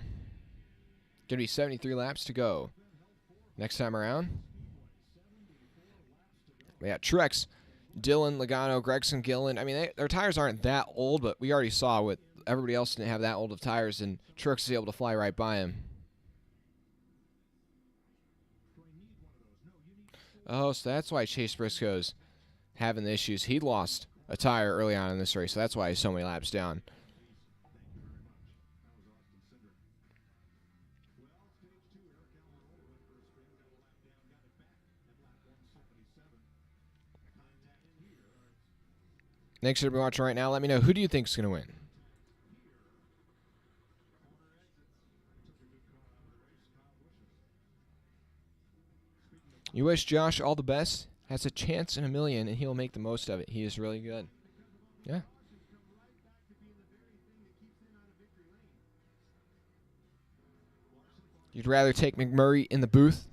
Gonna be 73 laps to go. Next time around. We got Truex, Dillon, Logano, Gregson, Gillen. I mean, their tires aren't that old, but we already saw with everybody else didn't have that old of tires, and Truex is able to fly right by him. Oh, so that's why Chase Briscoe's having the issues. He lost a tire early on in this race, so that's why he's so many laps down. Thanks for everybody watching right now. Let me know, who do you think is going to win? You wish Josh all the best. Has a chance in a million, and he'll make the most of it. He is really good. Yeah. You'd rather take McMurray in the booth?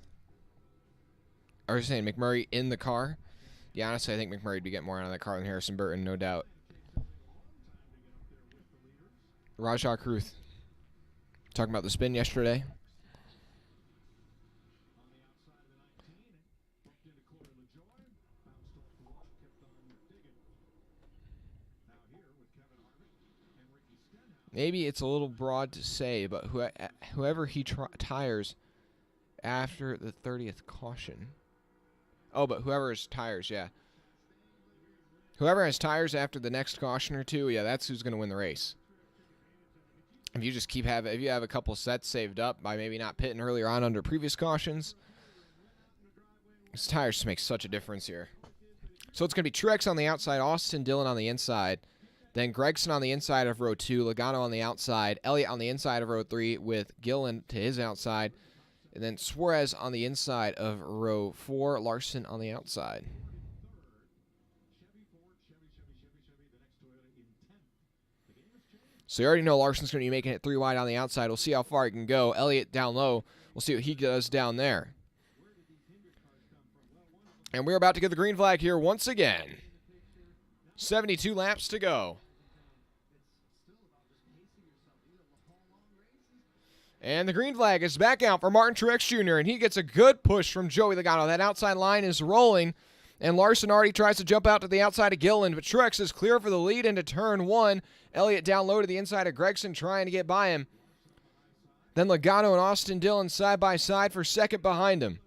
Or you're saying McMurray in the car? Yeah, honestly, I think McMurray would be getting more out of that car than Harrison Burton, no doubt. Rajah Kruth. Talking about the spin yesterday. Maybe it's a little broad to say, but whoever he tires after the 30th caution. Oh, but whoever has tires, yeah. Whoever has tires after the next caution or two, yeah, that's who's going to win the race. If you just if you have a couple sets saved up by maybe not pitting earlier on under previous cautions, his tires just make such a difference here. So it's going to be Truex on the outside, Austin Dillon on the inside. Then Gregson on the inside of row 2, Logano on the outside, Elliott on the inside of row 3 with Gillen to his outside, and then Suarez on the inside of row 4, Larson on the outside. So you already know Larson's going to be making it 3 wide on the outside. We'll see how far he can go. Elliott down low. We'll see what he does down there. And we're about to get the green flag here once again. 72 laps to go. And the green flag is back out for Martin Truex Jr., and he gets a good push from Joey Logano. That outside line is rolling, and Larson already tries to jump out to the outside of Gillen, but Truex is clear for the lead into turn 1. Elliott down low to the inside of Gregson, trying to get by him. Then Logano and Austin Dillon side by side for second behind him.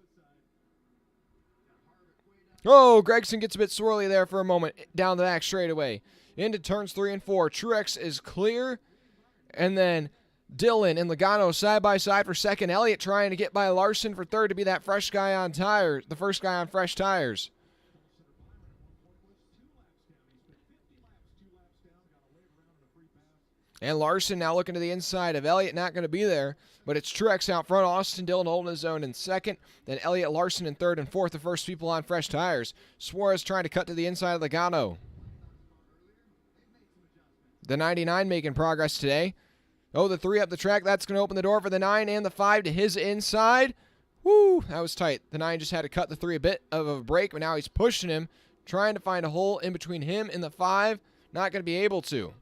Oh, Gregson gets a bit swirly there for a moment, down the back straightaway. Into turns 3 and 4. Truex is clear, and then Dillon and Logano side by side for second. Elliott trying to get by Larson for third to be that fresh guy on tires, the first guy on fresh tires. And Larson now looking to the inside of Elliott, not going to be there, but it's Truex out front. Austin Dillon holding his own in second. Then Elliott, Larson in third and fourth, the first people on fresh tires. Suarez trying to cut to the inside of Logano. The 99 making progress today. Oh, the 3 up the track. That's going to open the door for the 9 and the 5 to his inside. Woo, that was tight. The 9 just had to cut the 3 a bit of a break, but now he's pushing him, trying to find a hole in between him and the 5. Not going to be able to.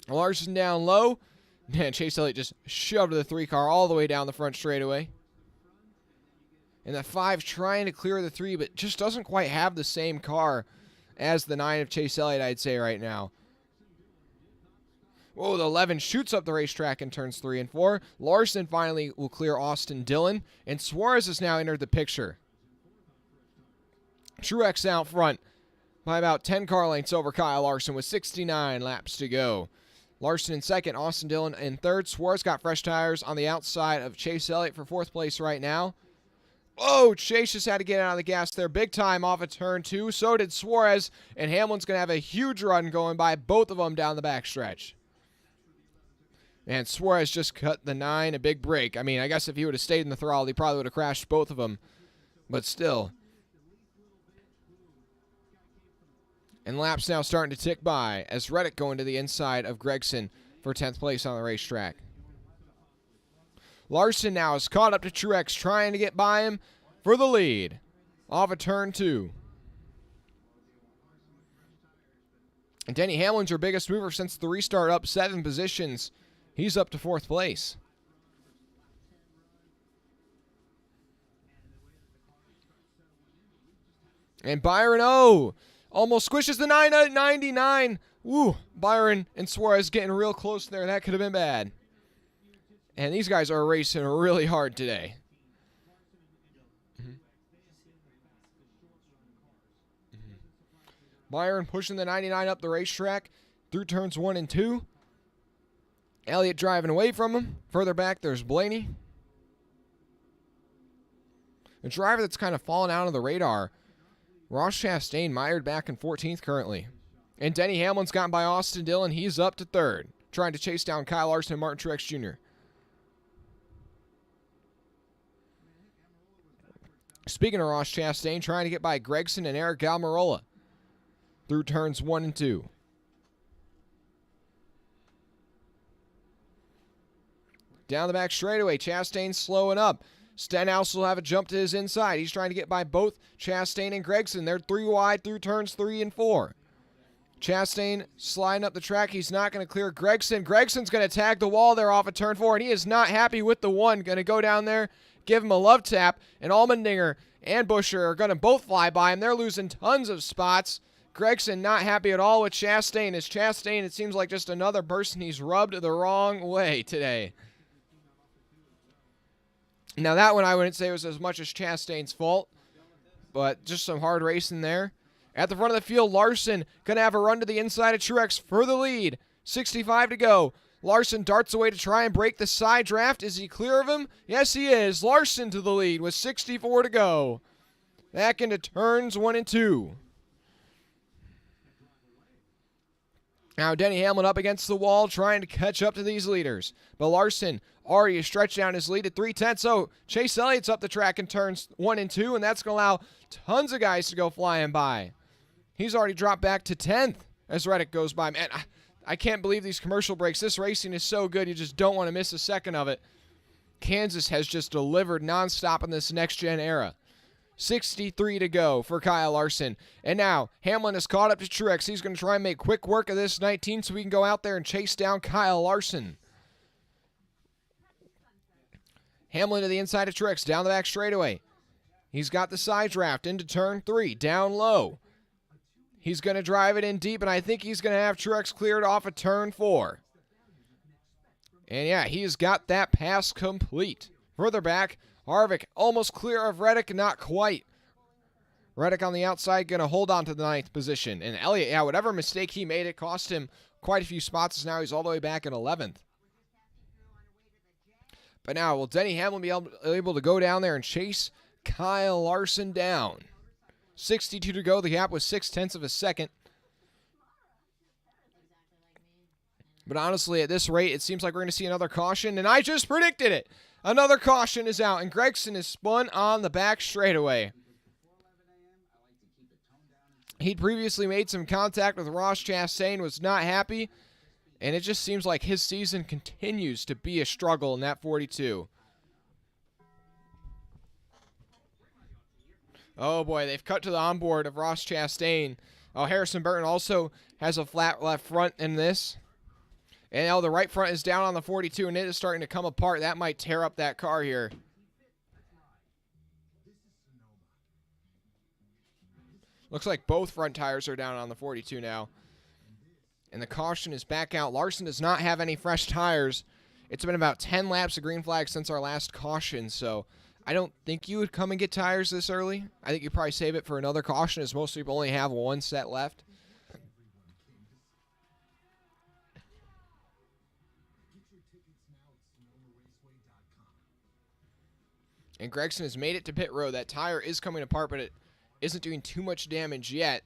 Larson down low. Man, Chase Elliott just shoved the 3 car all the way down the front straightaway. And the 5 trying to clear the 3, but just doesn't quite have the same car as the 9 of Chase Elliott, I'd say right now. Whoa, the 11 shoots up the racetrack in turns 3 and 4. Larson finally will clear Austin Dillon, and Suarez has now entered the picture. Truex out front by about 10 car lengths over Kyle Larson with 69 laps to go. Larson in second, Austin Dillon in third. Suarez got fresh tires on the outside of Chase Elliott for fourth place right now. Oh, Chase just had to get out of the gas there big time off of turn 2. So did Suarez, and Hamlin's going to have a huge run going by both of them down the backstretch. And Suarez just cut the 9 a big break. I mean, I guess if he would have stayed in the throttle, he probably would have crashed both of them. But still. And laps now starting to tick by as Reddick going to the inside of Gregson for 10th place on the racetrack. Larson now is caught up to Truex, trying to get by him for the lead off of turn 2. And Denny Hamlin's your biggest mover since the restart, up 7 positions. He's up to 4th place. And Byron almost squishes the 999. Woo, Byron and Suarez getting real close there. That could have been bad. And these guys are racing really hard today. Byron pushing the 99 up the racetrack through turns 1 and 2. Elliott driving away from him. Further back, there's Blaney. A driver that's kind of fallen out of the radar. Ross Chastain mired back in 14th currently. And Denny Hamlin's gotten by Austin Dillon. He's up to 3rd, trying to chase down Kyle Larson and Martin Truex Jr. Speaking of Ross Chastain, trying to get by Gragson and Eric Almirola through turns 1 and 2. Down the back straightaway, Chastain slowing up. Stenhouse will have a jump to his inside. He's trying to get by both Chastain and Gragson. They're 3 wide through turns 3 and 4. Chastain sliding up the track. He's not going to clear Gragson. Gregson's going to tag the wall there off of turn 4, and he is not happy with the one. Going to go down there, give him a love tap, and Allmendinger and Buescher are going to both fly by him. They're losing tons of spots. Gragson not happy at all with Chastain. As Chastain, it seems like just another person he's rubbed the wrong way today. Now, that one I wouldn't say was as much as Chastain's fault, but just some hard racing there. At the front of the field, Larson going to have a run to the inside of Truex for the lead. 65 to go. Larson darts away to try and break the side draft. Is he clear of him? Yes, he is. Larson to the lead with 64 to go. Back into turns 1 and 2. Now Denny Hamlin up against the wall trying to catch up to these leaders. But Larson already stretched down his lead at 3/10. So Chase Elliott's up the track in turns 1 and 2, and that's going to allow tons of guys to go flying by. He's already dropped back to 10th as Reddick goes by. Man, I can't believe these commercial breaks. This racing is so good, you just don't want to miss a second of it. Kansas has just delivered nonstop in this next-gen era. 63 to go for Kyle Larson. And now, Hamlin has caught up to Truex. He's going to try and make quick work of this 19 so we can go out there and chase down Kyle Larson. Hamlin to the inside of Truex, down the back straightaway. He's got the side draft into turn 3, down low. He's going to drive it in deep, and I think he's going to have Truex cleared off of turn 4. And yeah, he's got that pass complete. Further back, Harvick almost clear of Reddick, not quite. Reddick on the outside going to hold on to the 9th position. And Elliott, yeah, whatever mistake he made, it cost him quite a few spots. Now he's all the way back in 11th. But now, will Denny Hamlin be able to go down there and chase Kyle Larson down? 62 to go. The gap was 0.6 of a second. But honestly, at this rate, it seems like we're going to see another caution. And I just predicted it. Another caution is out, and Gragson is spun on the back straightaway. He'd previously made some contact with Ross Chastain, was not happy, and it just seems like his season continues to be a struggle in that 42. Oh boy, they've cut to the onboard of Ross Chastain. Oh, Harrison Burton also has a flat left front in this. And now the right front is down on the 42, and it is starting to come apart. That might tear up that car here. Looks like both front tires are down on the 42 now. And the caution is back out. Larson does not have any fresh tires. It's been about 10 laps of green flag since our last caution, so I don't think you would come and get tires this early. I think you'd probably save it for another caution, as most people only have one set left. And Gragson has made it to pit road. That tire is coming apart, but it isn't doing too much damage yet.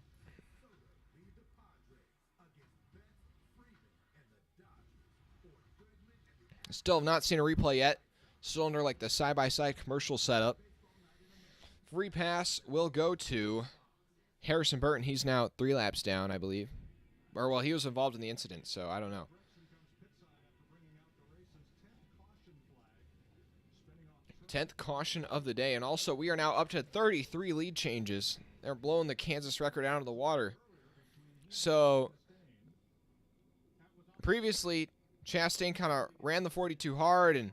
Still have not seen a replay yet. Still under like the side-by-side commercial setup. Free pass will go to Harrison Burton. He's now 3 laps down, I believe. Or, well, he was involved in the incident, so I don't know. 10th caution of the day. And also, we are now up to 33 lead changes. They're blowing the Kansas record out of the water. So, previously, Chastain kind of ran the 42 hard, and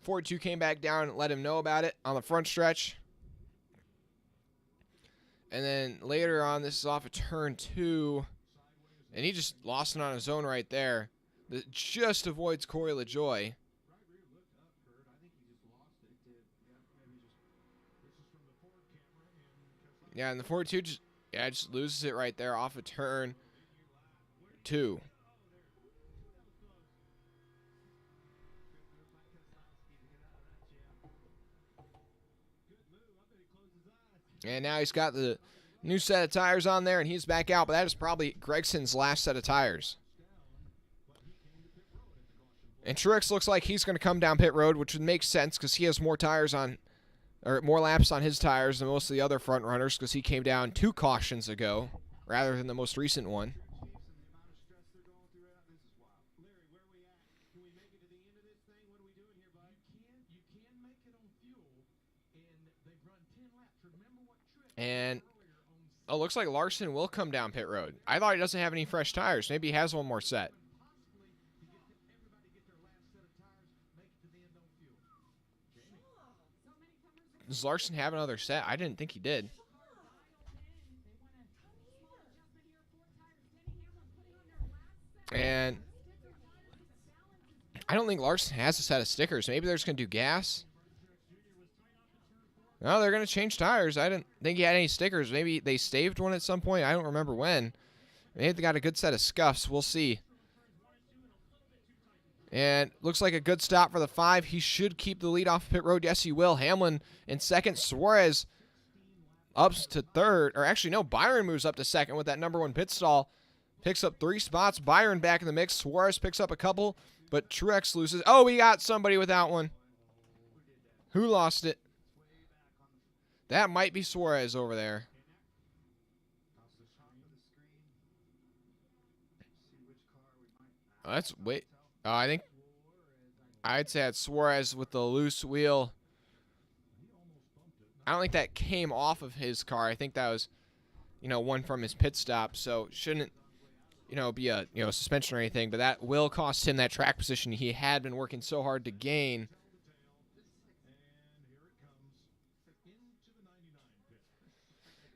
42 came back down and let him know about it on the front stretch. And then later on, this is off of turn 2, and he just lost it on his own right there. That just avoids Corey LaJoie. Yeah, and the 42 just loses it right there off of turn 2. And now he's got the new set of tires on there, and he's back out. But that is probably Gregson's last set of tires. And Truex looks like he's going to come down pit road, which would make sense because he has more tires on, or more laps on his tires than most of the other front runners because he came down 2 cautions ago rather than the most recent one. And looks like Larson will come down pit road. I thought he doesn't have any fresh tires. Maybe he has one more set. Does Larson have another set? I didn't think he did. And I don't think Larson has a set of stickers. Maybe they're just going to do gas. No, they're going to change tires. I didn't think he had any stickers. Maybe they staved one at some point. I don't remember when. Maybe they got a good set of scuffs. We'll see. And looks like a good stop for the 5. He should keep the lead off pit road. Yes, he will. Hamlin in second. Suarez up to third. Or actually, no, Byron moves up to second with that number 1 pit stall. Picks up 3 spots. Byron back in the mix. Suarez picks up a couple, but Truex loses. Oh, we got somebody without one. Who lost it? That might be Suarez over there. That's wait. I think I'd say it's Suarez with the loose wheel. I don't think that came off of his car. I think that was, one from his pit stop. So shouldn't, be a suspension or anything. But that will cost him that track position he had been working so hard to gain.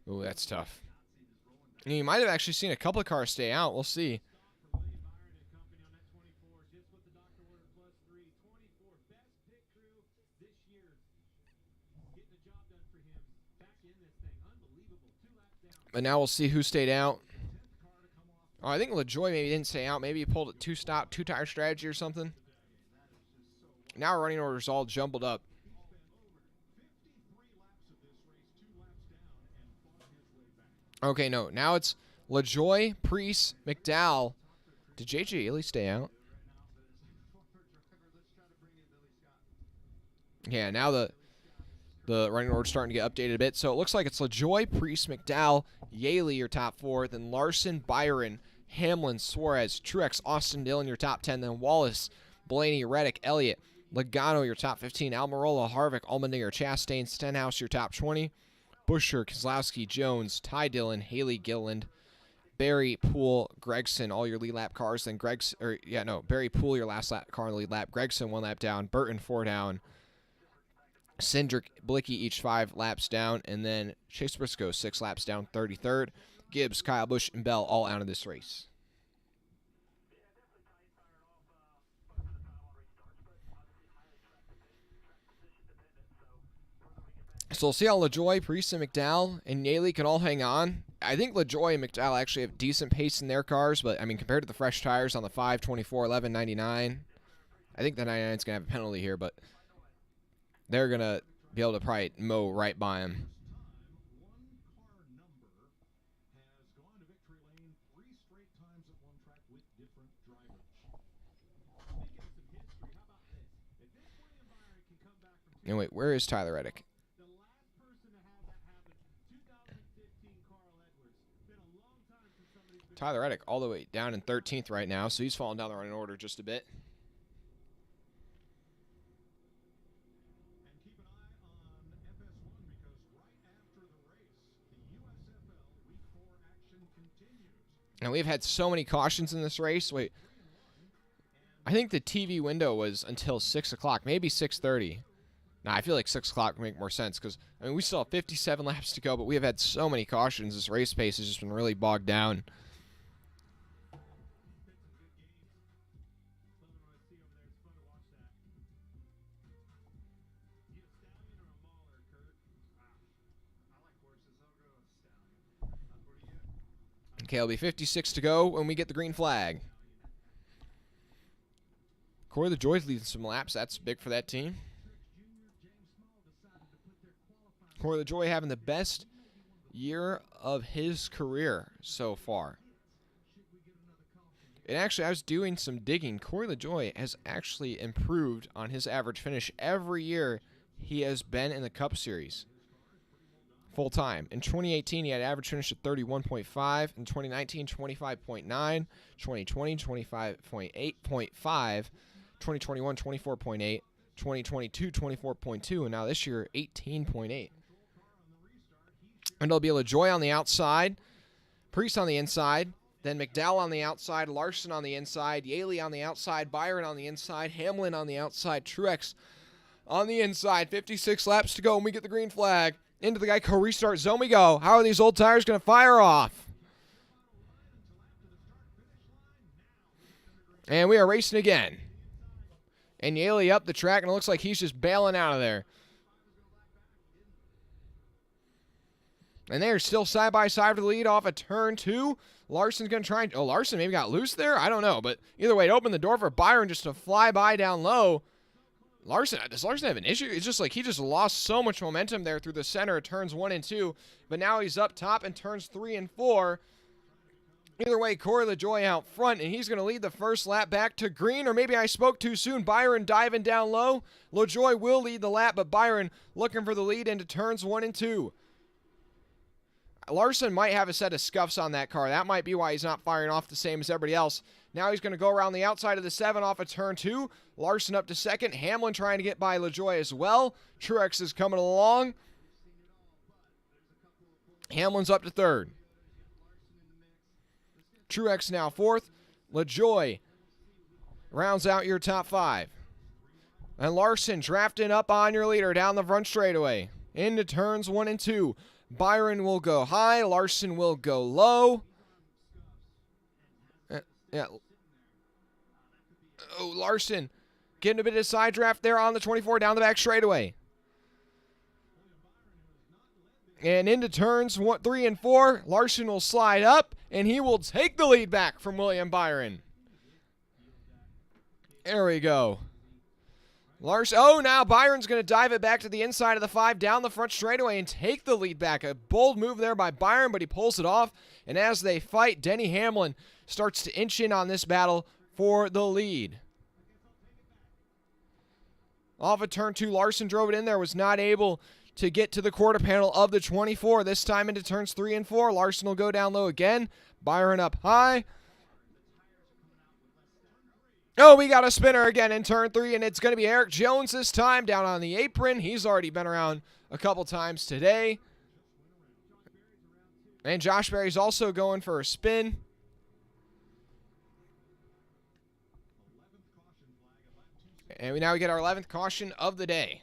Ooh, that's tough. You might have actually seen a couple of cars stay out. We'll see. But now we'll see who stayed out. Oh, I think LaJoie maybe didn't stay out. Maybe he pulled a 2-tire strategy or something. Now our running order's all jumbled up. Okay, no. Now it's LaJoie, Preece, McDowell. Did J.J. Ely stay out? Yeah, now the running order's starting to get updated a bit. So it looks like it's LaJoie, Preece, McDowell, Yaley, your top 4. Then Larson, Byron, Hamlin, Suarez, Truex, Austin Dillon, your top 10. Then Wallace, Blaney, Reddick, Elliott, Logano, your top 15. Almirola, Harvick, Allmendinger, Chastain, Stenhouse, your top 20. Buescher, Keselowski, Jones, Ty Dillon, Haley Gilliland, Barry, Poole, Gregson, all your lead lap cars. Then Barry Poole, your last car in the lead lap. Gregson, 1 lap down. Burton, 4 down. Cindric, Blicky, each 5 laps down. And then Chase Briscoe, 6 laps down, 33rd. Gibbs, Kyle Busch, and Bell all out of this race. So we'll see how LaJoie, Preece, and McDowell and Yaley can all hang on. I think LaJoie and McDowell actually have decent pace in their cars, but, compared to the fresh tires on the 5, 24, 11, 99, I think the 99 is going to have a penalty here, but they're going to be able to probably mow right by him. And wait, where is Tyler Reddick? Tyler Reddick all the way down in 13th right now, so he's falling down the running order just a bit. And we've had so many cautions in this race. Wait, I think the TV window was until 6 o'clock, maybe 6:30. Now, I feel like 6 o'clock would make more sense because, I mean, we still have 57 laps to go, but we have had so many cautions. This race pace has just been really bogged down. Okay, it'll be 56 to go when we get the green flag. Corey LaJoy's leading some laps. That's big for that team. Corey LaJoy having the best year of his career so far. And actually, I was doing some digging. Corey LaJoy has actually improved on his average finish every year he has been in the Cup Series. Full time. In 2018, he had average finish at 31.5. In 2019, 25.9. 2020, 25.8.5. 2021, 24.8. 2022, 24.2. And now this year, 18.8. And it'll be LaJoy on the outside. Priest on the inside. Then McDowell on the outside. Larson on the inside. Yaley on the outside. Byron on the inside. Hamlin on the outside. Truex on the inside. 56 laps to go, and we get the green flag. Into the Geico restart zone we go. How are these old tires going to fire off? And we are racing again. And Yaley up the track, and it looks like he's just bailing out of there. And they're still side by side for the lead off of turn 2. Larson's going to try and... Oh, Larson maybe got loose there? I don't know. But either way, it opened the door for Byron just to fly by down low. Does Larson have an issue? It's just like he just lost so much momentum there through the center of turns 1 and 2. But now he's up top in turns 3 and 4. Either way, Corey LaJoy out front, and he's going to lead the first lap back to green. Or maybe I spoke too soon. Byron diving down low. LaJoy will lead the lap, but Byron looking for the lead into turns 1 and 2. Larson might have a set of scuffs on that car. That might be why he's not firing off the same as everybody else. Now he's going to go around the outside of the 7 off of turn 2. Larson up to second. Hamlin trying to get by LaJoy as well. Truex is coming along. Hamlin's up to third. Truex now fourth. LaJoy rounds out your top 5. And Larson drafting up on your leader down the front straightaway. Into turns 1 and 2. Byron will go high. Larson will go low. Yeah. Oh, Larson getting a bit of side draft there on the 24 down the back straightaway. And into turns 3 and 4. Larson will slide up, and he will take the lead back from William Byron. There we go. Now Byron's going to dive it back to the inside of the 5 down the front straightaway and take the lead back. A bold move there by Byron, but he pulls it off. And as they fight, Denny Hamlin starts to inch in on this battle for the lead. Off of turn 2, Larson drove it in there, was not able to get to the quarter panel of the 24. This time into turns 3 and 4. Larson will go down low again. Byron up high. Oh, we got a spinner again in turn 3, and it's going to be Eric Jones this time down on the apron. He's already been around a couple times today. And Josh Berry's also going for a spin. And now we get our 11th caution of the day.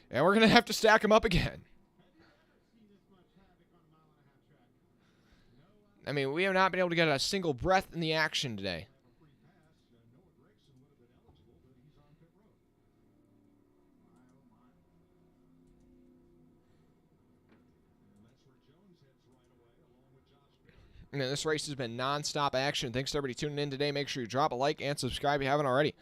And we're going to have to stack them up again. I mean, we have not been able to get a single breath in the action today. And this race has been non-stop action. Thanks to everybody tuning in today. Make sure you drop a like and subscribe if you haven't already.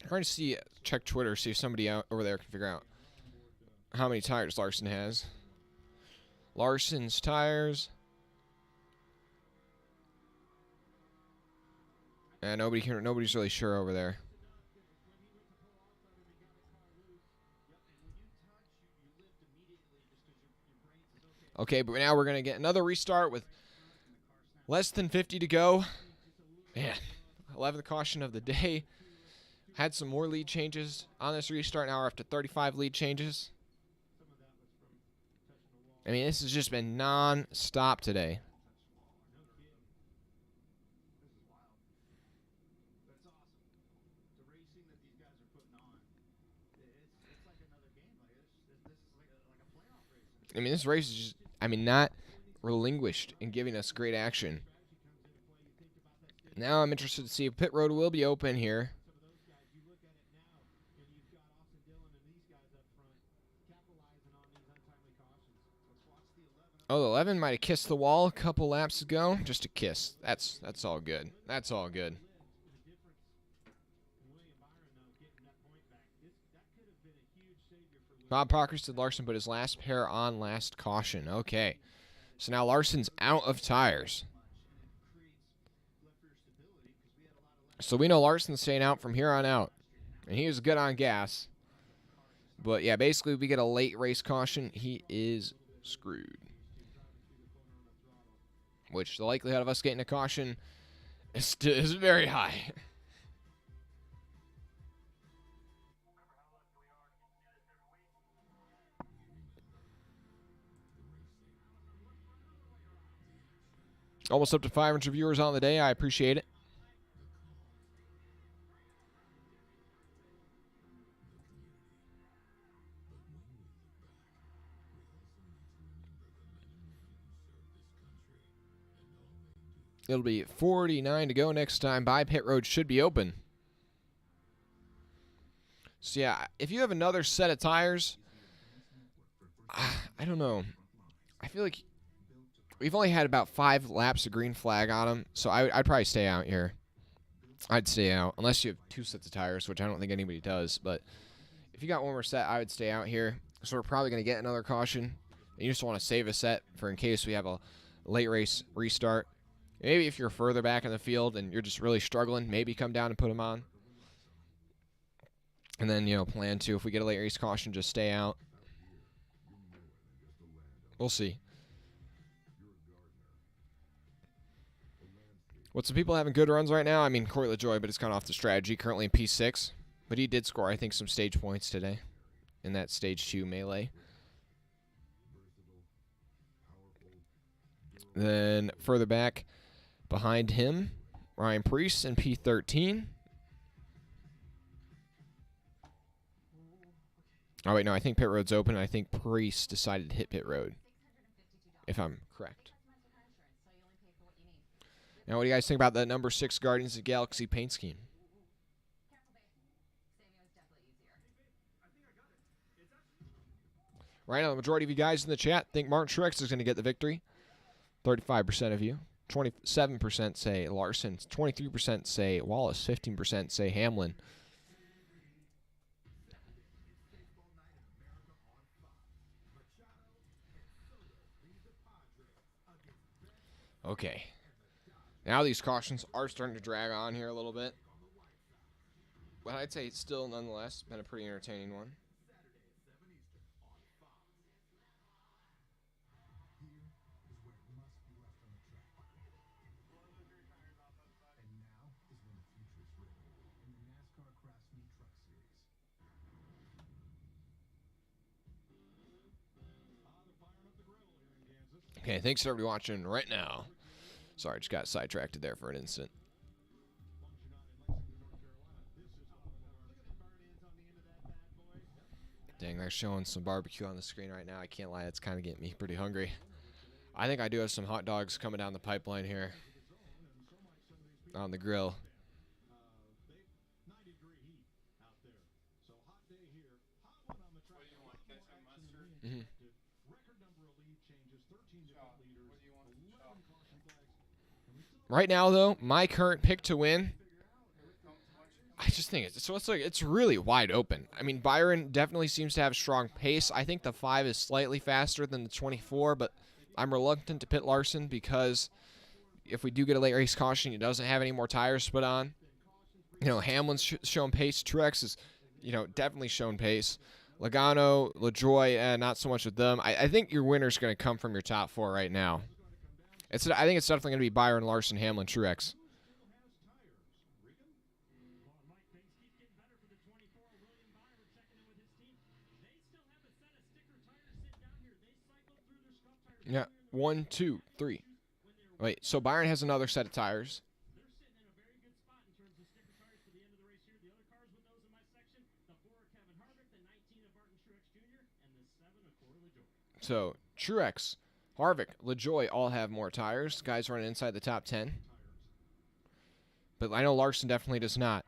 I'm trying to check Twitter, see if somebody out over there can figure out how many tires Larson has. Larson's tires. And nobody's really sure over there. Okay, but now we're going to get another restart with less than 50 to go. Man, 11th caution of the day. Had some more lead changes on this restart. Now we're up to 35 lead changes. I mean, this has just been non-stop today. I mean, this race is just, not relinquished in giving us great action. Now I'm interested to see if pit road will be open here. Oh, 11 might have kissed the wall a couple laps ago. Just a kiss. That's all good. That's all good. Bob Parker said Larson put his last pair on last caution. Okay. So now Larson's out of tires. So we know Larson's staying out from here on out. And he was good on gas. But yeah, basically we get a late race caution. He is screwed. Which the likelihood of us getting a caution is very high. Almost up to 500 viewers on the day. I appreciate it. It'll be 49 to go next time by. Pit road should be open. So yeah, if you have another set of tires, I don't know. I feel like we've only had about 5 laps of green flag on them, so I'd probably stay out here. I'd stay out, unless you have 2 sets of tires, which I don't think anybody does. But if you got one more set, I would stay out here. So we're probably going to get another caution. And you just want to save a set for in case we have a late race restart. Maybe if you're further back in the field and you're just really struggling, maybe come down and put them on. And then, plan to, if we get a late race caution, just stay out. We'll see. What's some people having good runs right now? I mean, Corey LaJoy, but it's kind of off the strategy. Currently in P6. But he did score, I think, some stage points today in that stage 2 melee. Then further back behind him, Ryan Preece in P13. Oh, wait, no, I think pit road's open. I think Preece decided to hit pit road, if I'm correct. Now, what do you guys think about that number 6 Guardians of the Galaxy paint scheme? Right now, the majority of you guys in the chat think Martin Truex is going to get the victory. 35% of you. 27% say Larson. 23% say Wallace. 15% say Hamlin. Okay. Now these cautions are starting to drag on here a little bit. But I'd say it's still, nonetheless, been a pretty entertaining one. Okay, thanks for everybody watching right now. Sorry, just got sidetracked there for an instant. Dang, they're showing some barbecue on the screen right now. I can't lie, it's kind of getting me pretty hungry. I think I do have some hot dogs coming down the pipeline here on the grill. Mm-hmm. Right now, though, my current pick to win, I just think it's really wide open. I mean, Byron definitely seems to have strong pace. I think the 5 is slightly faster than the 24, but I'm reluctant to pit Larson because if we do get a late race caution, he doesn't have any more tires to put on. Hamlin's shown pace. Truex is, definitely shown pace. Logano, LaJoy, not so much with them. I think your winner's going to come from your top 4 right now. I think it's definitely going to be Byron, Larson, Hamlin, Truex. Yeah, 1, 2, 3. Wait, so Byron has another set of tires. So Truex, Harvick, LaJoy all have more tires. Guys running inside the top 10. But I know Larson definitely does not.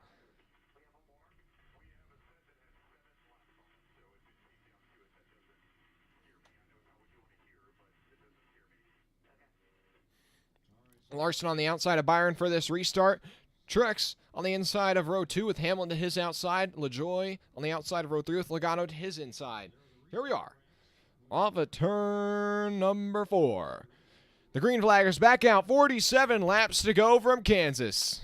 Larson on the outside of Byron for this restart. Truex on the inside of row 2 with Hamlin to his outside. LaJoy on the outside of row 3 with Logano to his inside. Here we are. Off of turn number 4. The green flag is back out. 47 laps to go from Kansas.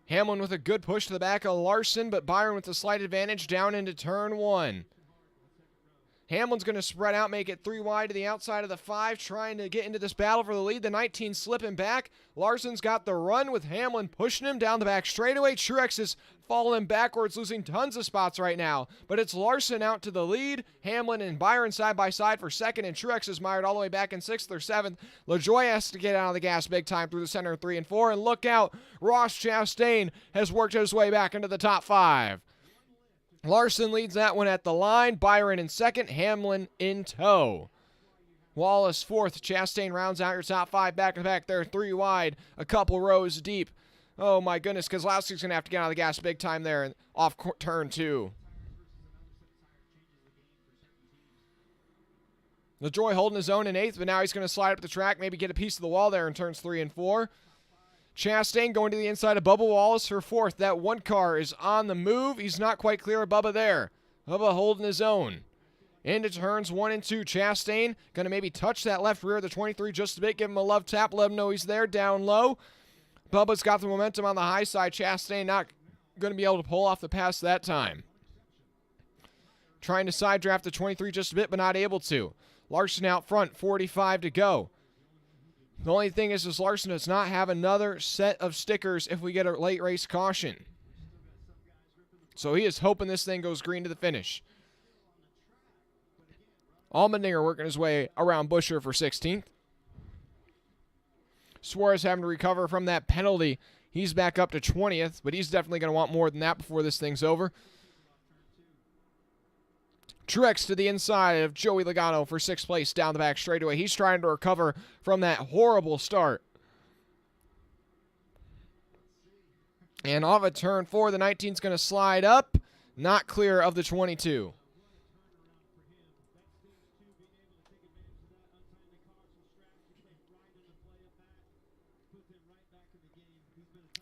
Hamlin with a good push to the back of Larson, but Byron with a slight advantage down into turn 1. Hamlin's going to spread out, make it 3 wide to the outside of the 5, trying to get into this battle for the lead. The 19 slipping back. Larson's got the run with Hamlin pushing him down the back straightaway. Truex is falling backwards, losing tons of spots right now. But it's Larson out to the lead. Hamlin and Byron side by side for second, and Truex is mired all the way back in 6th or 7th. LaJoy has to get out of the gas big time through the center of 3 and 4. And look out, Ross Chastain has worked his way back into the top 5. Larson leads that one at the line. Byron in second. Hamlin in tow. Wallace fourth. Chastain rounds out your top 5 back and back there. 3 wide. A couple rows deep. Oh my goodness. Keselowski's going to have to get out of the gas big time there off turn 2. LaJoy holding his own in 8th, but now he's going to slide up the track, maybe get a piece of the wall there in turns 3 and 4. Chastain going to the inside of Bubba Wallace for 4th. That one car is on the move. He's not quite clear of Bubba there. Bubba holding his own. Into turns 1 and 2. Chastain going to maybe touch that left rear of the 23 just a bit. Give him a love tap. Let him know he's there down low. Bubba's got the momentum on the high side. Chastain not going to be able to pull off the pass that time. Trying to side draft the 23 just a bit, but not able to. Larson out front. 45 to go. The only thing is Larson does not have another set of stickers if we get a late race caution. So he is hoping this thing goes green to the finish. Allmendinger working his way around Buescher for 16th. Suarez having to recover from that penalty. He's back up to 20th, but he's definitely going to want more than that before this thing's over. Truex to the inside of Joey Logano for 6th place down the back straightaway. He's trying to recover from that horrible start. And off of turn 4, the 19's going to slide up. Not clear of the 22.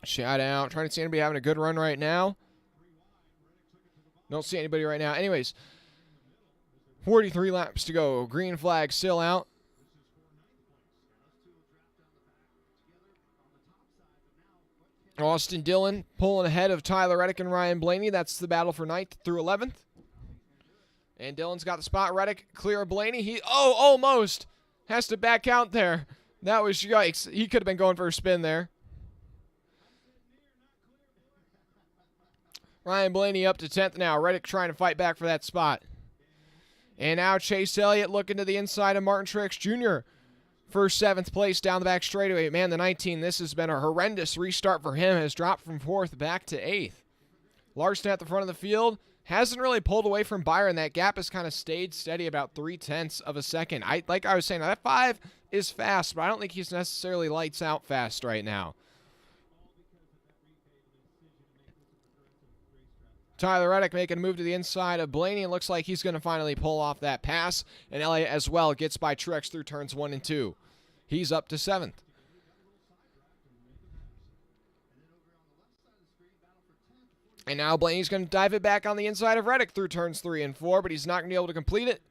Shout out. Trying to see anybody having a good run right now. Don't see anybody right now. Anyways, 43 laps to go. Green flag still out. Austin Dillon pulling ahead of Tyler Reddick and Ryan Blaney. That's the battle for 9th through 11th. And Dillon's got the spot. Reddick clear of Blaney. He almost has to back out there. That was yikes. He could have been going for a spin there. Ryan Blaney up to 10th now. Reddick trying to fight back for that spot. And now Chase Elliott looking to the inside of Martin Truex Jr. for 7th place down the back straightaway. Man, the 19, this has been a horrendous restart for him. Has dropped from 4th back to 8th. Larson at the front of the field. Hasn't really pulled away from Byron. That gap has kind of stayed steady about 0.3 of a second. Like I was saying, that 5 is fast, but I don't think he's necessarily lights out fast right now. Tyler Reddick making a move to the inside of Blaney. It looks like he's going to finally pull off that pass. And Elliott as well gets by Truex through turns 1 and 2. He's up to 7th. And now Blaney's going to dive it back on the inside of Reddick through turns 3 and 4, but he's not going to be able to complete it.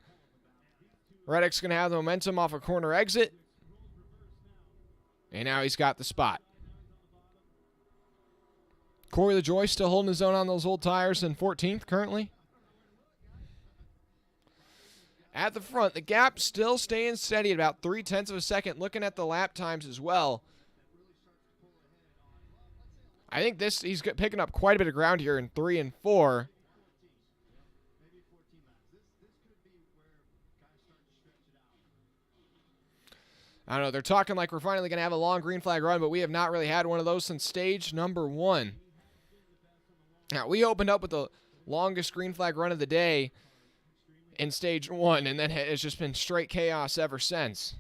Reddick's going to have the momentum off a corner exit. And now he's got the spot. Corey LaJoy still holding his own on those old tires in 14th currently. At the front, the gap still staying steady at about 0.3 of a second. Looking at the lap times as well. I think he's picking up quite a bit of ground here in 3 and 4. I don't know. They're talking like we're finally going to have a long green flag run, but we have not really had one of those since stage number 1. Now, we opened up with the longest green flag run of the day in stage 1, and then it's just been straight chaos ever since.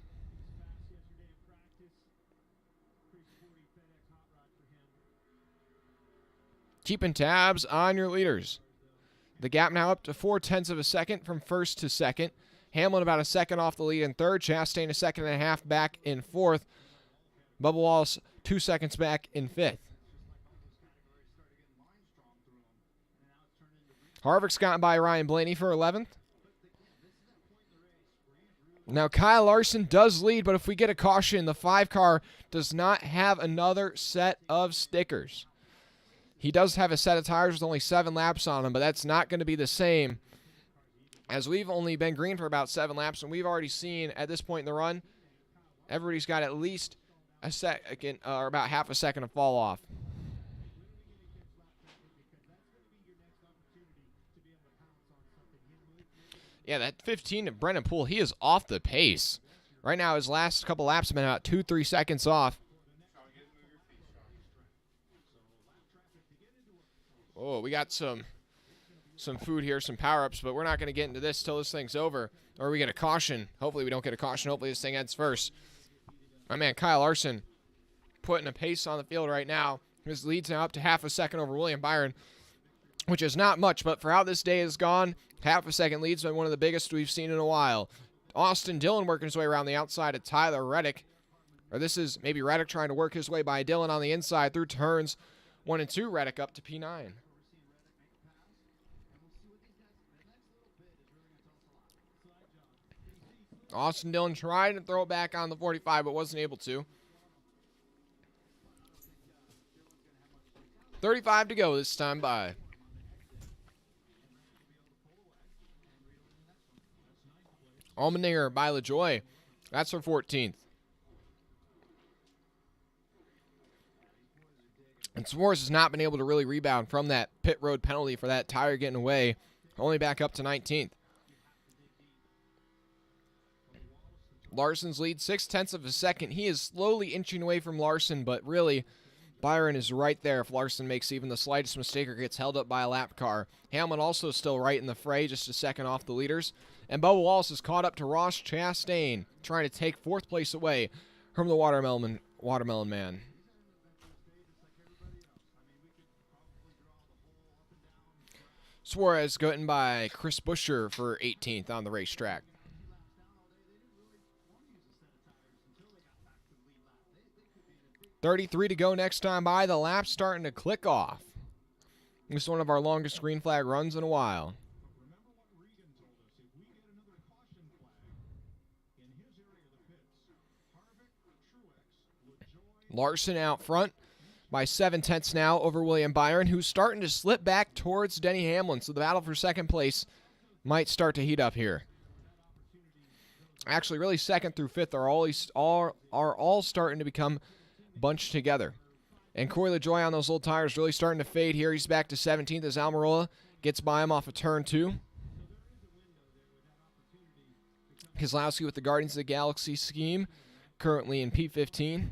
Keeping tabs on your leaders. The gap now up to 0.4 of a second from first to second. Hamlin about a second off the lead in third. Chastain a second and a half back in fourth. Bubba Wallace 2 seconds back in fifth. Harvick's gotten by Ryan Blaney for 11th. Now Kyle Larson does lead, but if we get a caution, the 5 car does not have another set of stickers. He does have a set of tires with only 7 laps on them, but that's not going to be the same, as we've only been green for about 7 laps, and we've already seen at this point in the run, everybody's got at least a second, or about half a second of fall off. Yeah, that 15 of Brennan Poole, he is off the pace. Right now, his last couple laps have been about 2-3 seconds off. Oh, we got some food here, some power-ups, but we're not going to get into this till this thing's over. Or we get a caution. Hopefully we don't get a caution. Hopefully this thing ends first. My man Kyle Larson putting a pace on the field right now. His lead's now up to half a second over William Byron, which is not much, but for how this day has gone, half a second lead's been one of the biggest we've seen in a while. Austin Dillon working his way around the outside of Tyler Reddick. Or this is maybe Reddick trying to work his way by Dillon on the inside through turns 1 and 2. Reddick up to P9. Austin Dillon tried to throw it back on the 45, but wasn't able to. 35 to go this time by. Allmendinger by LaJoy. That's for 14th. And Swartz has not been able to really rebound from that pit road penalty for that tire getting away. Only back up to 19th. Larson's lead, 0.6 of a second. He is slowly inching away from Larson, but really, Byron is right there if Larson makes even the slightest mistake or gets held up by a lap car. Hamlin also still right in the fray, just a second off the leaders. And Bubba Wallace is caught up to Ross Chastain, trying to take 4th place away from the Watermelon Man. Suarez gotten by Chris Buescher for 18th on the racetrack. 33 to go next time by. The lap's starting to click off. This is one of our longest green flag runs in a while. Larson out front by 7/10 now over William Byron, who's starting to slip back towards Denny Hamlin. So the battle for second place might start to heat up here. Actually, really, 2nd through 5th are all starting to become bunched together. And Corey LaJoy on those old tires really starting to fade here. He's back to 17th as Almirola gets by him off of turn 2. Keselowski with the Guardians of the Galaxy scheme, currently in P15.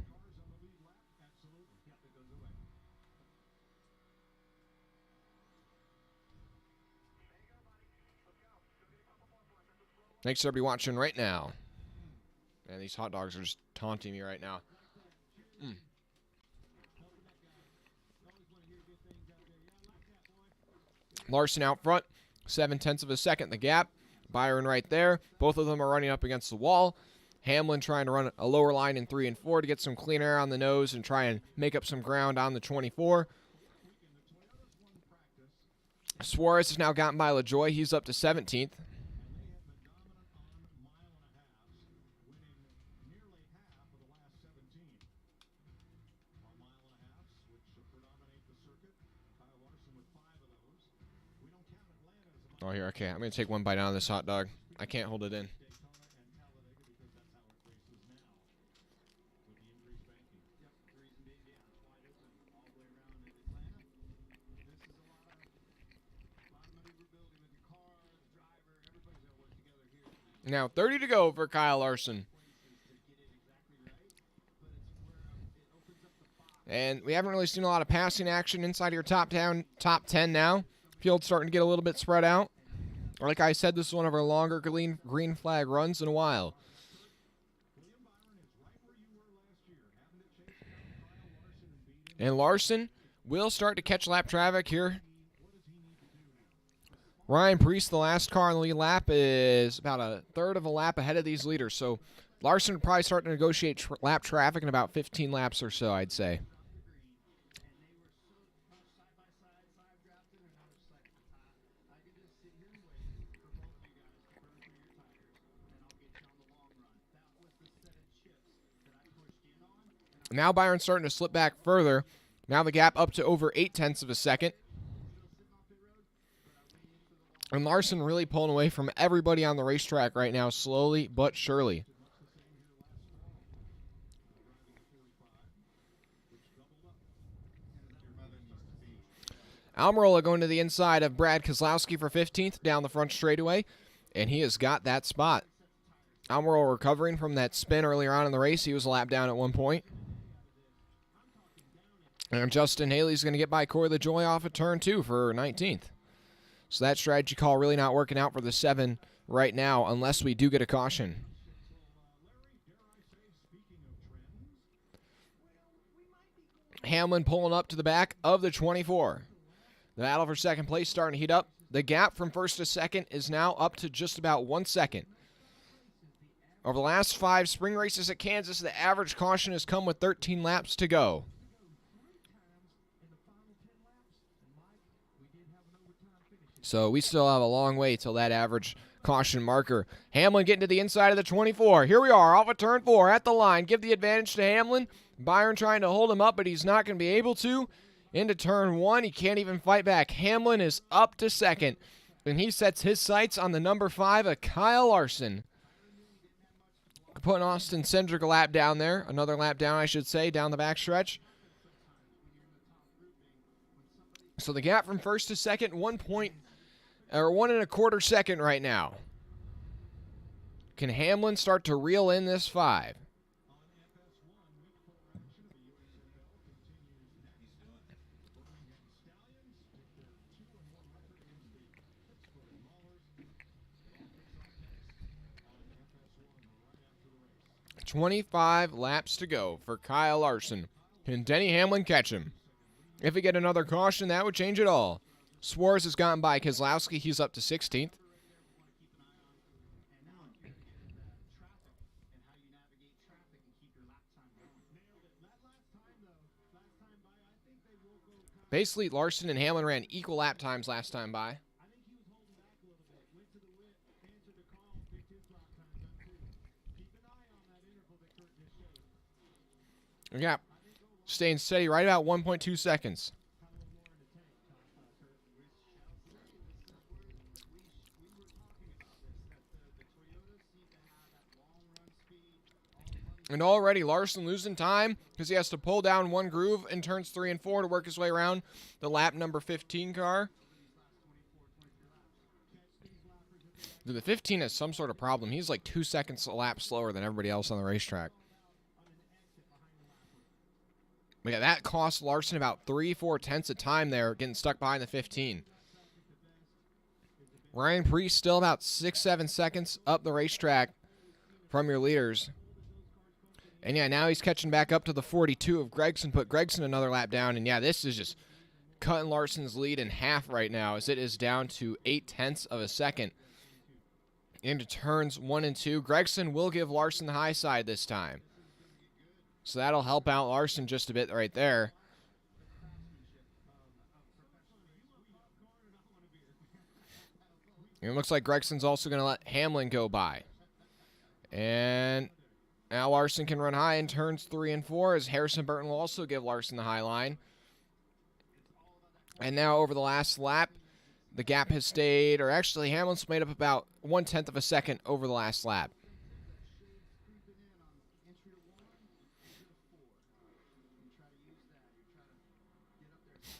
Thanks to everybody watching right now. Man, these hot dogs are just taunting me right now. Larson out front, 7/10 of a second the gap. Byron right there. Both of them are running up against the wall. Hamlin trying to run a lower line in 3 and 4 to get some clean air on the nose and try and make up some ground on the 24. Suarez has now gotten by LaJoy. He's up to 17th. Oh, here, okay. I'm going to take one bite out of this hot dog. I can't hold it in. Now, 30 to go for Kyle Larson. And we haven't really seen a lot of passing action inside of your top 10 now. Field's starting to get a little bit spread out. Like I said, this is one of our longer green flag runs in a while. And Larson will start to catch lap traffic here. Ryan Preece, the last car on the lead lap, is about a third of a lap ahead of these leaders. So Larson will probably start to negotiate lap traffic in about 15 laps or so, I'd say. Now Byron's starting to slip back further. Now the gap up to over 0.8 of a second. And Larson really pulling away from everybody on the racetrack right now, slowly but surely. Almirola going to the inside of Brad Keselowski for 15th down the front straightaway, and he has got that spot. Almirola recovering from that spin earlier on in the race. He was a lap down at one point. And Justin Haley's going to get by Corey LaJoie off of turn 2 for 19th. So that strategy call really not working out for the 7 right now unless we do get a caution. Hamlin pulling up to the back of the 24. The battle for second place starting to heat up. The gap from first to second is now up to just about 1 second. Over the last 5 spring races at Kansas, the average caution has come with 13 laps to go. So we still have a long way till that average caution marker. Hamlin getting to the inside of the 24. Here we are off of turn 4 at the line. Give the advantage to Hamlin. Byron trying to hold him up, but he's not going to be able to. Into turn 1. He can't even fight back. Hamlin is up to second. And he sets his sights on the number 5 of Kyle Larson. Putting Austin Cindric a lap down there. Another lap down, I should say, down the backstretch. So the gap from first to second, 1 1.25 second right now. Can Hamlin start to reel in this 5? .25 laps to go for Kyle Larson. Can Denny Hamlin catch him? If we get another caution, that would change it all. Suarez has gotten by Keselowski. He's up to 16th. Basically, Larson and Hamlin ran equal lap times last time by. Yeah, staying steady right about 1.2 seconds. And already Larson losing time because he has to pull down one groove in turns 3 and 4 to work his way around the lap number 15 car. The 15 has some sort of problem. He's like 2 seconds a lap slower than everybody else on the racetrack. But yeah, that cost Larson about 3-4 tenths of time there, getting stuck behind the 15. Ryan Preece still about 6-7 seconds up the racetrack from your leaders. And yeah, now he's catching back up to the 42 of Gragson. Put Gragson another lap down. And yeah, this is just cutting Larson's lead in half right now as it is down to 8 tenths of a second into turns 1 and 2. Gragson will give Larson the high side this time. So that'll help out Larson just a bit right there. And it looks like Gregson's also going to let Hamlin go by. And now Larson can run high in turns 3 and 4 as Harrison Burton will also give Larson the high line. And now over the last lap, the gap has stayed, or actually Hamlin's made up about 1/10 of a second over the last lap.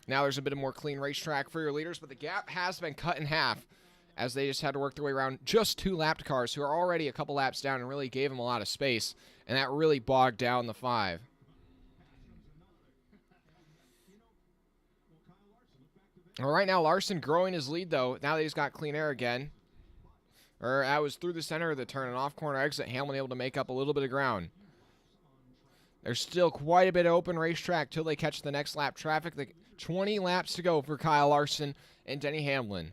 Now there's a bit of more clean racetrack for your leaders, but the gap has been cut in half as they just had to work their way around just 2 lapped cars who are already a couple laps down and really gave them a lot of space, and that really bogged down the 5. Well, right now, Larson growing his lead, though, now that he's got clean air again. That was through the center of the turn, an off-corner exit. Hamlin able to make up a little bit of ground. There's still quite a bit of open racetrack till they catch the next lap traffic. 20 laps to go for Kyle Larson and Denny Hamlin.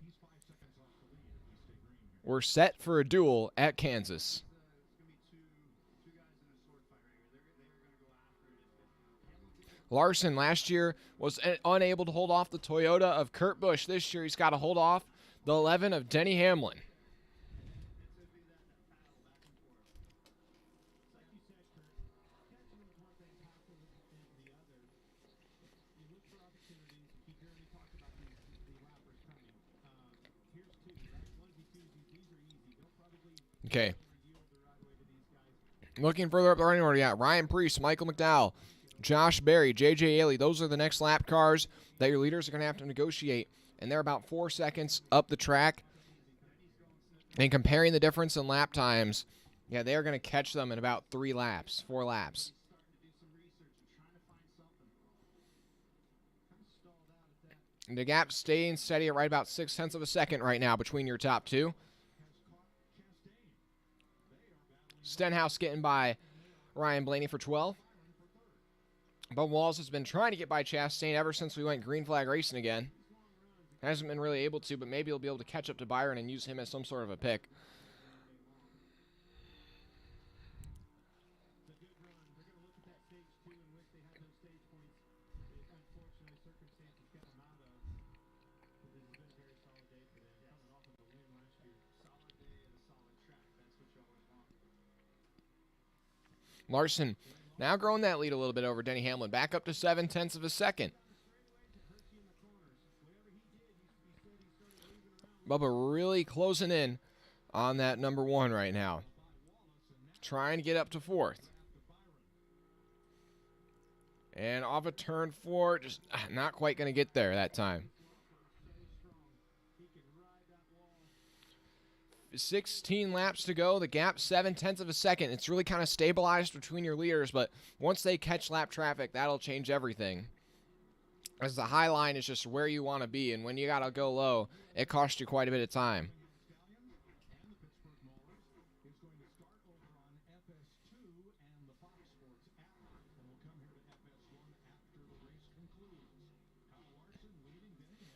We're set for a duel at Kansas. Larson last year was unable to hold off the Toyota of Kurt Busch. This year he's got to hold off the 11 of Denny Hamlin. Okay. Looking further up the running order, yeah, Ryan Preece, Michael McDowell, Josh Berry, J.J. Ailey. Those are the next lap cars that your leaders are going to have to negotiate. And they're about 4 seconds up the track. And comparing the difference in lap times, yeah, they're going to catch them in about 4 laps. And the gap staying steady at right about 0.6 of a second right now between your top two. Stenhouse getting by Ryan Blaney for 12. Bubba Wallace has been trying to get by Chastain ever since we went green flag racing again. Hasn't been really able to, but maybe he'll be able to catch up to Byron and use him as some sort of a pick. Larson now growing that lead a little bit over Denny Hamlin, back up to 0.7 of a second. Bubba really closing in on that number 1 right now. Trying to get up to 4th. And off of turn 4, just not quite going to get there that time. 16 laps to go. The gap 0.7 of a second. It's really kind of stabilized between your leaders, but once they catch lap traffic, that'll change everything. As the high line is just where you want to be, and when you got to go low, it costs you quite a bit of time.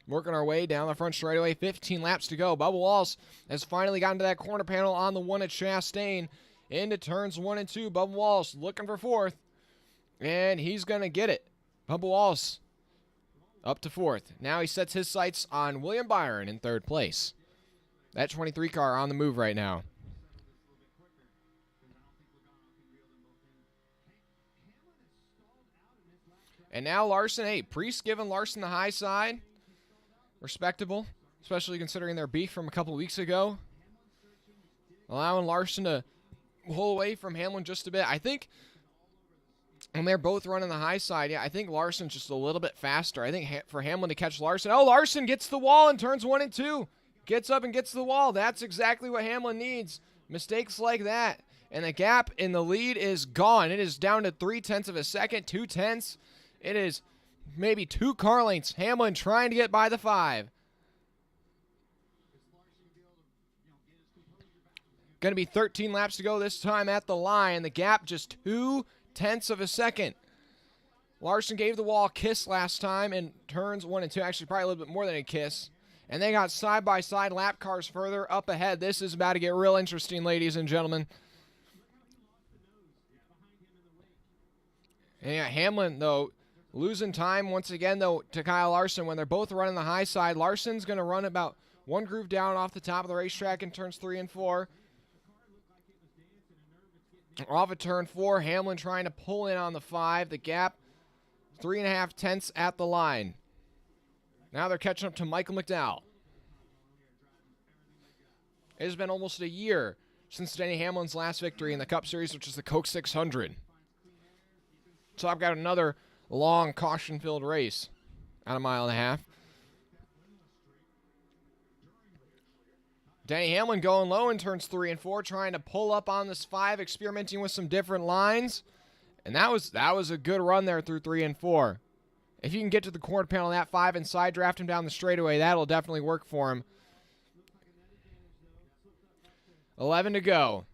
Working our way down the front straightaway, 15 laps to go. Bubba Wallace has finally gotten to that corner panel on the 1 at Chastain. Into turns 1 and 2. Bubba Wallace looking for 4th. And he's going to get it. Bubba Wallace up to 4th. Now he sets his sights on William Byron in 3rd place. That 23 car on the move right now. And now Larson, hey, Preece giving Larson the high side. Respectable, especially considering their beef from a couple weeks ago. Allowing Larson to pull away from Hamlin just a bit. I think when they're both running the high side, yeah, I think Larson's just a little bit faster. I think for Hamlin to catch Larson. Oh, Larson gets the wall in turns 1 and 2. Gets up and gets the wall. That's exactly what Hamlin needs. Mistakes like that. And the gap in the lead is gone. It is down to 0.3 of a second, 0.2. It is maybe 2 car lengths. Hamlin trying to get by the 5. Going to be 13 laps to go this time at the line. The gap just 0.2 of a second. Larson gave the wall a kiss last time in turns 1 and 2. Actually, probably a little bit more than a kiss. And they got side-by-side lap cars further up ahead. This is about to get real interesting, ladies and gentlemen. And yeah, Hamlin, though, losing time once again, though, to Kyle Larson when they're both running the high side. Larson's going to run about 1 groove down off the top of the racetrack in turns 3 and 4. Off of turn 4, Hamlin trying to pull in on the 5. The gap, 3.5 at the line. Now they're catching up to Michael McDowell. It has been almost a year since Denny Hamlin's last victory in the Cup Series, which is the Coke 600. So I've got another long caution-filled race at 1.5 miles. Denny Hamlin going low in turns 3 and 4, trying to pull up on this 5, experimenting with some different lines. And that was a good run there through 3 and 4. If you can get to the corner panel on that 5 and side draft him down the straightaway, that'll definitely work for him. 11 to go.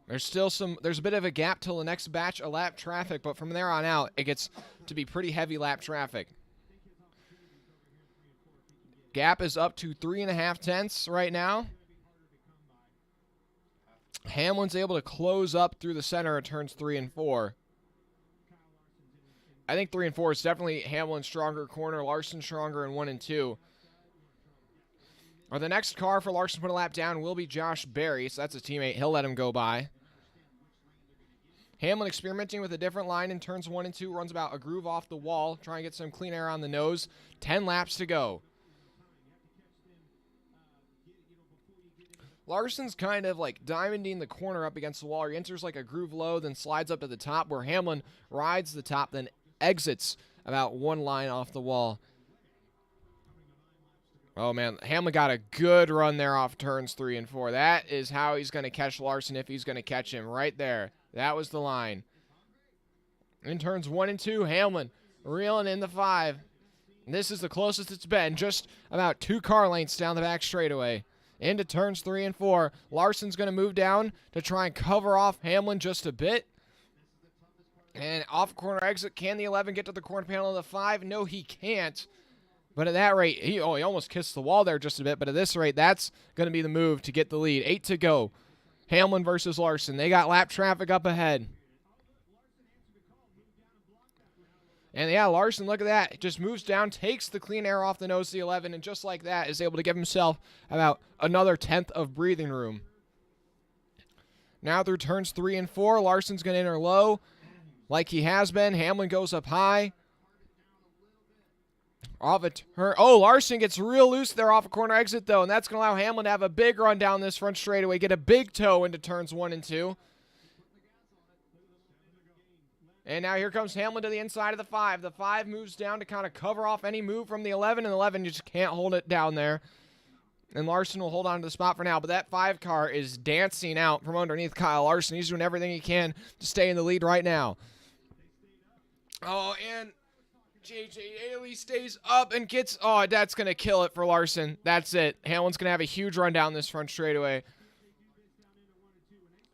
There's a bit of a gap till the next batch of lap traffic, but from there on out, it gets to be pretty heavy lap traffic. Gap is up to 3.5 tenths right now. Hamlin's able to close up through the center of turns 3 and 4. I think 3 and 4 is definitely Hamlin's stronger corner, Larson stronger in 1 and 2. Or the next car for Larson to put a lap down will be Josh Berry, so that's a teammate. He'll let him go by. Hamlin experimenting with a different line in turns 1 and 2, runs about a groove off the wall, trying to get some clean air on the nose. 10 laps to go. Larson's kind of like diamonding the corner up against the wall. He enters like a groove low, then slides up to the top, where Hamlin rides the top, then exits about 1 line off the wall. Oh, man, Hamlin got a good run there off turns 3 and 4. That is how he's going to catch Larson if he's going to catch him right there. That was the line. In turns 1 and 2, Hamlin reeling in the 5. This is the closest it's been, just about 2 car lengths down the back straightaway. Into turns 3 and 4. Larson's going to move down to try and cover off Hamlin just a bit. And off corner exit, can the 11 get to the corner panel of the 5? No, he can't. But at that rate, he almost kissed the wall there just a bit. But at this rate, that's going to be the move to get the lead. 8 to go. Hamlin versus Larson. They got lap traffic up ahead. And yeah, Larson, look at that. Just moves down, takes the clean air off the nose of the 11, and just like that is able to give himself about another 10th of breathing room. Now through turns 3 and 4, Larson's going to enter low like he has been. Hamlin goes up high. Off a turn. Oh, Larson gets real loose there off a corner exit, though, and that's going to allow Hamlin to have a big run down this front straightaway, get a big toe into turns 1 and 2. And now here comes Hamlin to the inside of the 5. The 5 moves down to kind of cover off any move from the 11, and the 11 you just can't hold it down there. And Larson will hold on to the spot for now, but that 5 car is dancing out from underneath Kyle Larson. He's doing everything he can to stay in the lead right now. Oh, and J.J. Ailey stays up and gets... Oh, that's going to kill it for Larson. That's it. Hamlin's going to have a huge run down this front straightaway.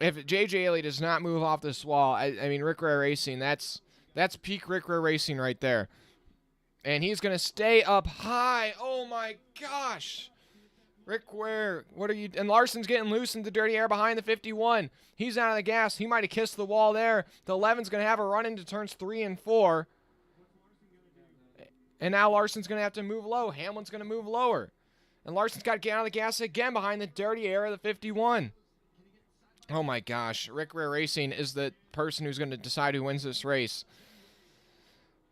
If J.J. Ailey does not move off this wall, I mean, Rick Rare Racing, that's peak Rick Rare Racing right there. And he's going to stay up high. Oh, my gosh. Rick Ware, what are you... And Larson's getting loose in the dirty air behind the 51. He's out of the gas. He might have kissed the wall there. The 11's going to have a run into turns 3 and 4. And now Larson's going to have to move low. Hamlin's going to move lower. And Larson's got to get out of the gas again behind the dirty air of the 51. Oh, my gosh. Rick Rare Racing is the person who's going to decide who wins this race.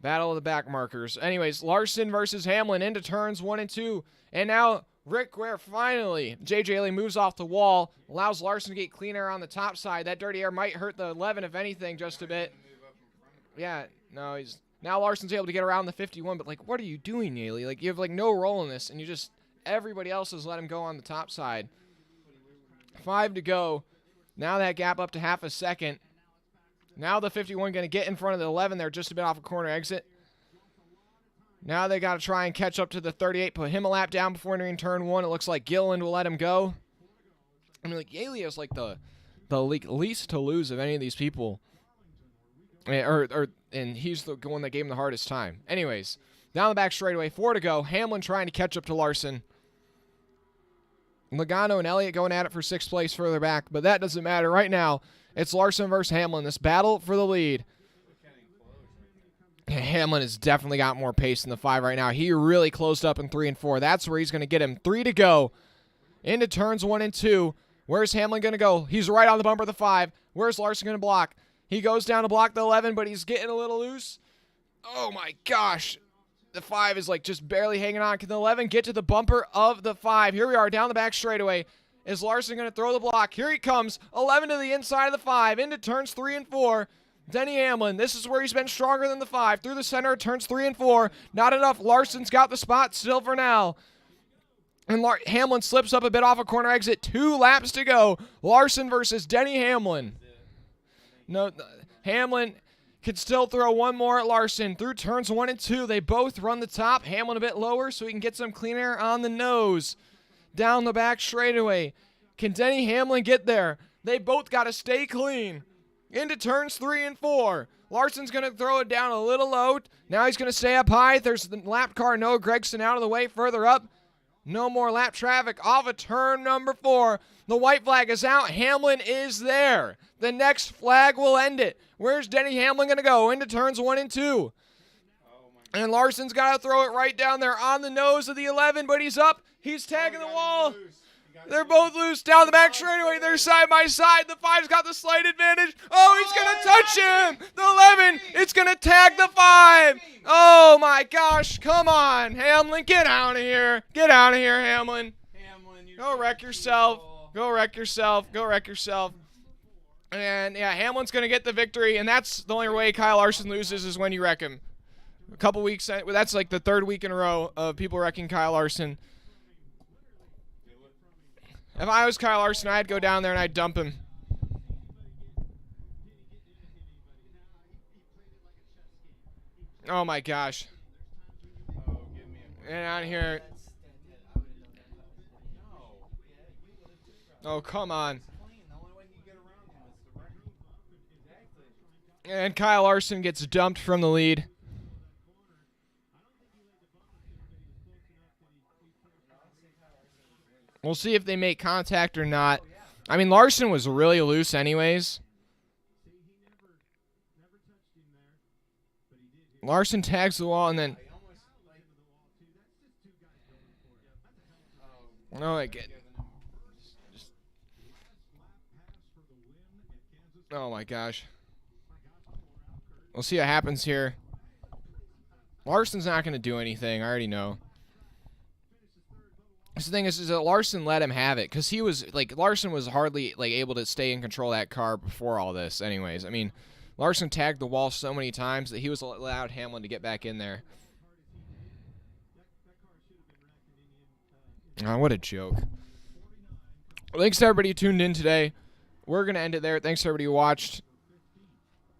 Battle of the back markers. Anyways, Larson versus Hamlin into turns 1 and 2. And now Rick Ware finally, J.J. Ailey moves off the wall, allows Larson to get clean air on the top side. That dirty air might hurt the 11, if anything, just a bit. Yeah, no, he's... Now Larson's able to get around the 51, but, like, what are you doing, Ailey? Like, you have, like, no role in this, and you just... Everybody else has let him go on the top side. 5 to go. Now that gap up to half a second. Now the 51 going to get in front of the 11 there, just a bit off a corner exit. Now they got to try and catch up to the 38, put him a lap down before entering turn 1. It looks like Gilliland will let him go. I mean, like, Ailey is like the least to lose of any of these people. And he's the one that gave him the hardest time. Anyways, down the back straightaway, 4 to go. Hamlin trying to catch up to Larson. Logano and Elliott going at it for 6th place further back, but that doesn't matter. Right now, it's Larson versus Hamlin, this battle for the lead. Hamlin has definitely got more pace in the 5 right now. He really closed up in 3 and 4. That's where he's going to get him. 3 to go into turns 1 and 2. Where's Hamlin going to go? He's right on the bumper of the 5. Where's Larson going to block? He goes down to block the 11, but he's getting a little loose. Oh, my gosh. The 5 is, like, just barely hanging on. Can the 11 get to the bumper of the 5? Here we are down the back straightaway. Is Larson going to throw the block? Here he comes. 11 to the inside of the 5 into turns 3 and 4. Denny Hamlin, this is where he's been stronger than the 5. Through the center, turns 3 and 4. Not enough. Larson's got the spot still for now. And Hamlin slips up a bit off a corner exit. 2 laps to go. Larson versus Denny Hamlin. No, Hamlin can still throw one more at Larson through turns 1 and 2. They both run the top. Hamlin a bit lower so he can get some clean air on the nose. Down the back straightaway. Can Denny Hamlin get there? They both got to stay clean. Into turns 3 and 4. Larson's going to throw it down a little low. Now he's going to stay up high. There's the lap car. Noah Gragson out of the way further up. No more lap traffic off of turn number 4. The white flag is out. Hamlin is there. The next flag will end it. Where's Denny Hamlin going to go? Into turns 1 and 2. And Larson's got to throw it right down there on the nose of the 11, but he's up. He's tagging the wall. They're both loose down the back straightaway. They're side by side. The 5's got the slight advantage. Oh, he's going to touch him. The 11, it's going to tag the 5. Oh, my gosh. Come on, Hamlin. Get out of here. Get out of here, Hamlin. Go wreck yourself. Go wreck yourself. Go wreck yourself. And, yeah, Hamlin's going to get the victory, and that's the only way Kyle Larson loses is when you wreck him. A couple weeks, that's like the 3rd week in a row of people wrecking Kyle Larson. If I was Kyle Larson, I'd go down there and I'd dump him. Oh, my gosh. Get out of here. Oh, come on. And Kyle Larson gets dumped from the lead. We'll see if they make contact or not. I mean, Larson was really loose anyways. Larson tags the wall and then... No, I get... Oh, my gosh. We'll see what happens here. Larson's not going to do anything. I already know. The thing is that Larson let him have it because he was like Larson was hardly like able to stay in control of that car before all this. Anyways, I mean, Larson tagged the wall so many times that he was allowed Hamlin to get back in there. Oh, what a joke! Thanks to everybody who tuned in today. We're gonna end it there. Thanks to everybody who watched.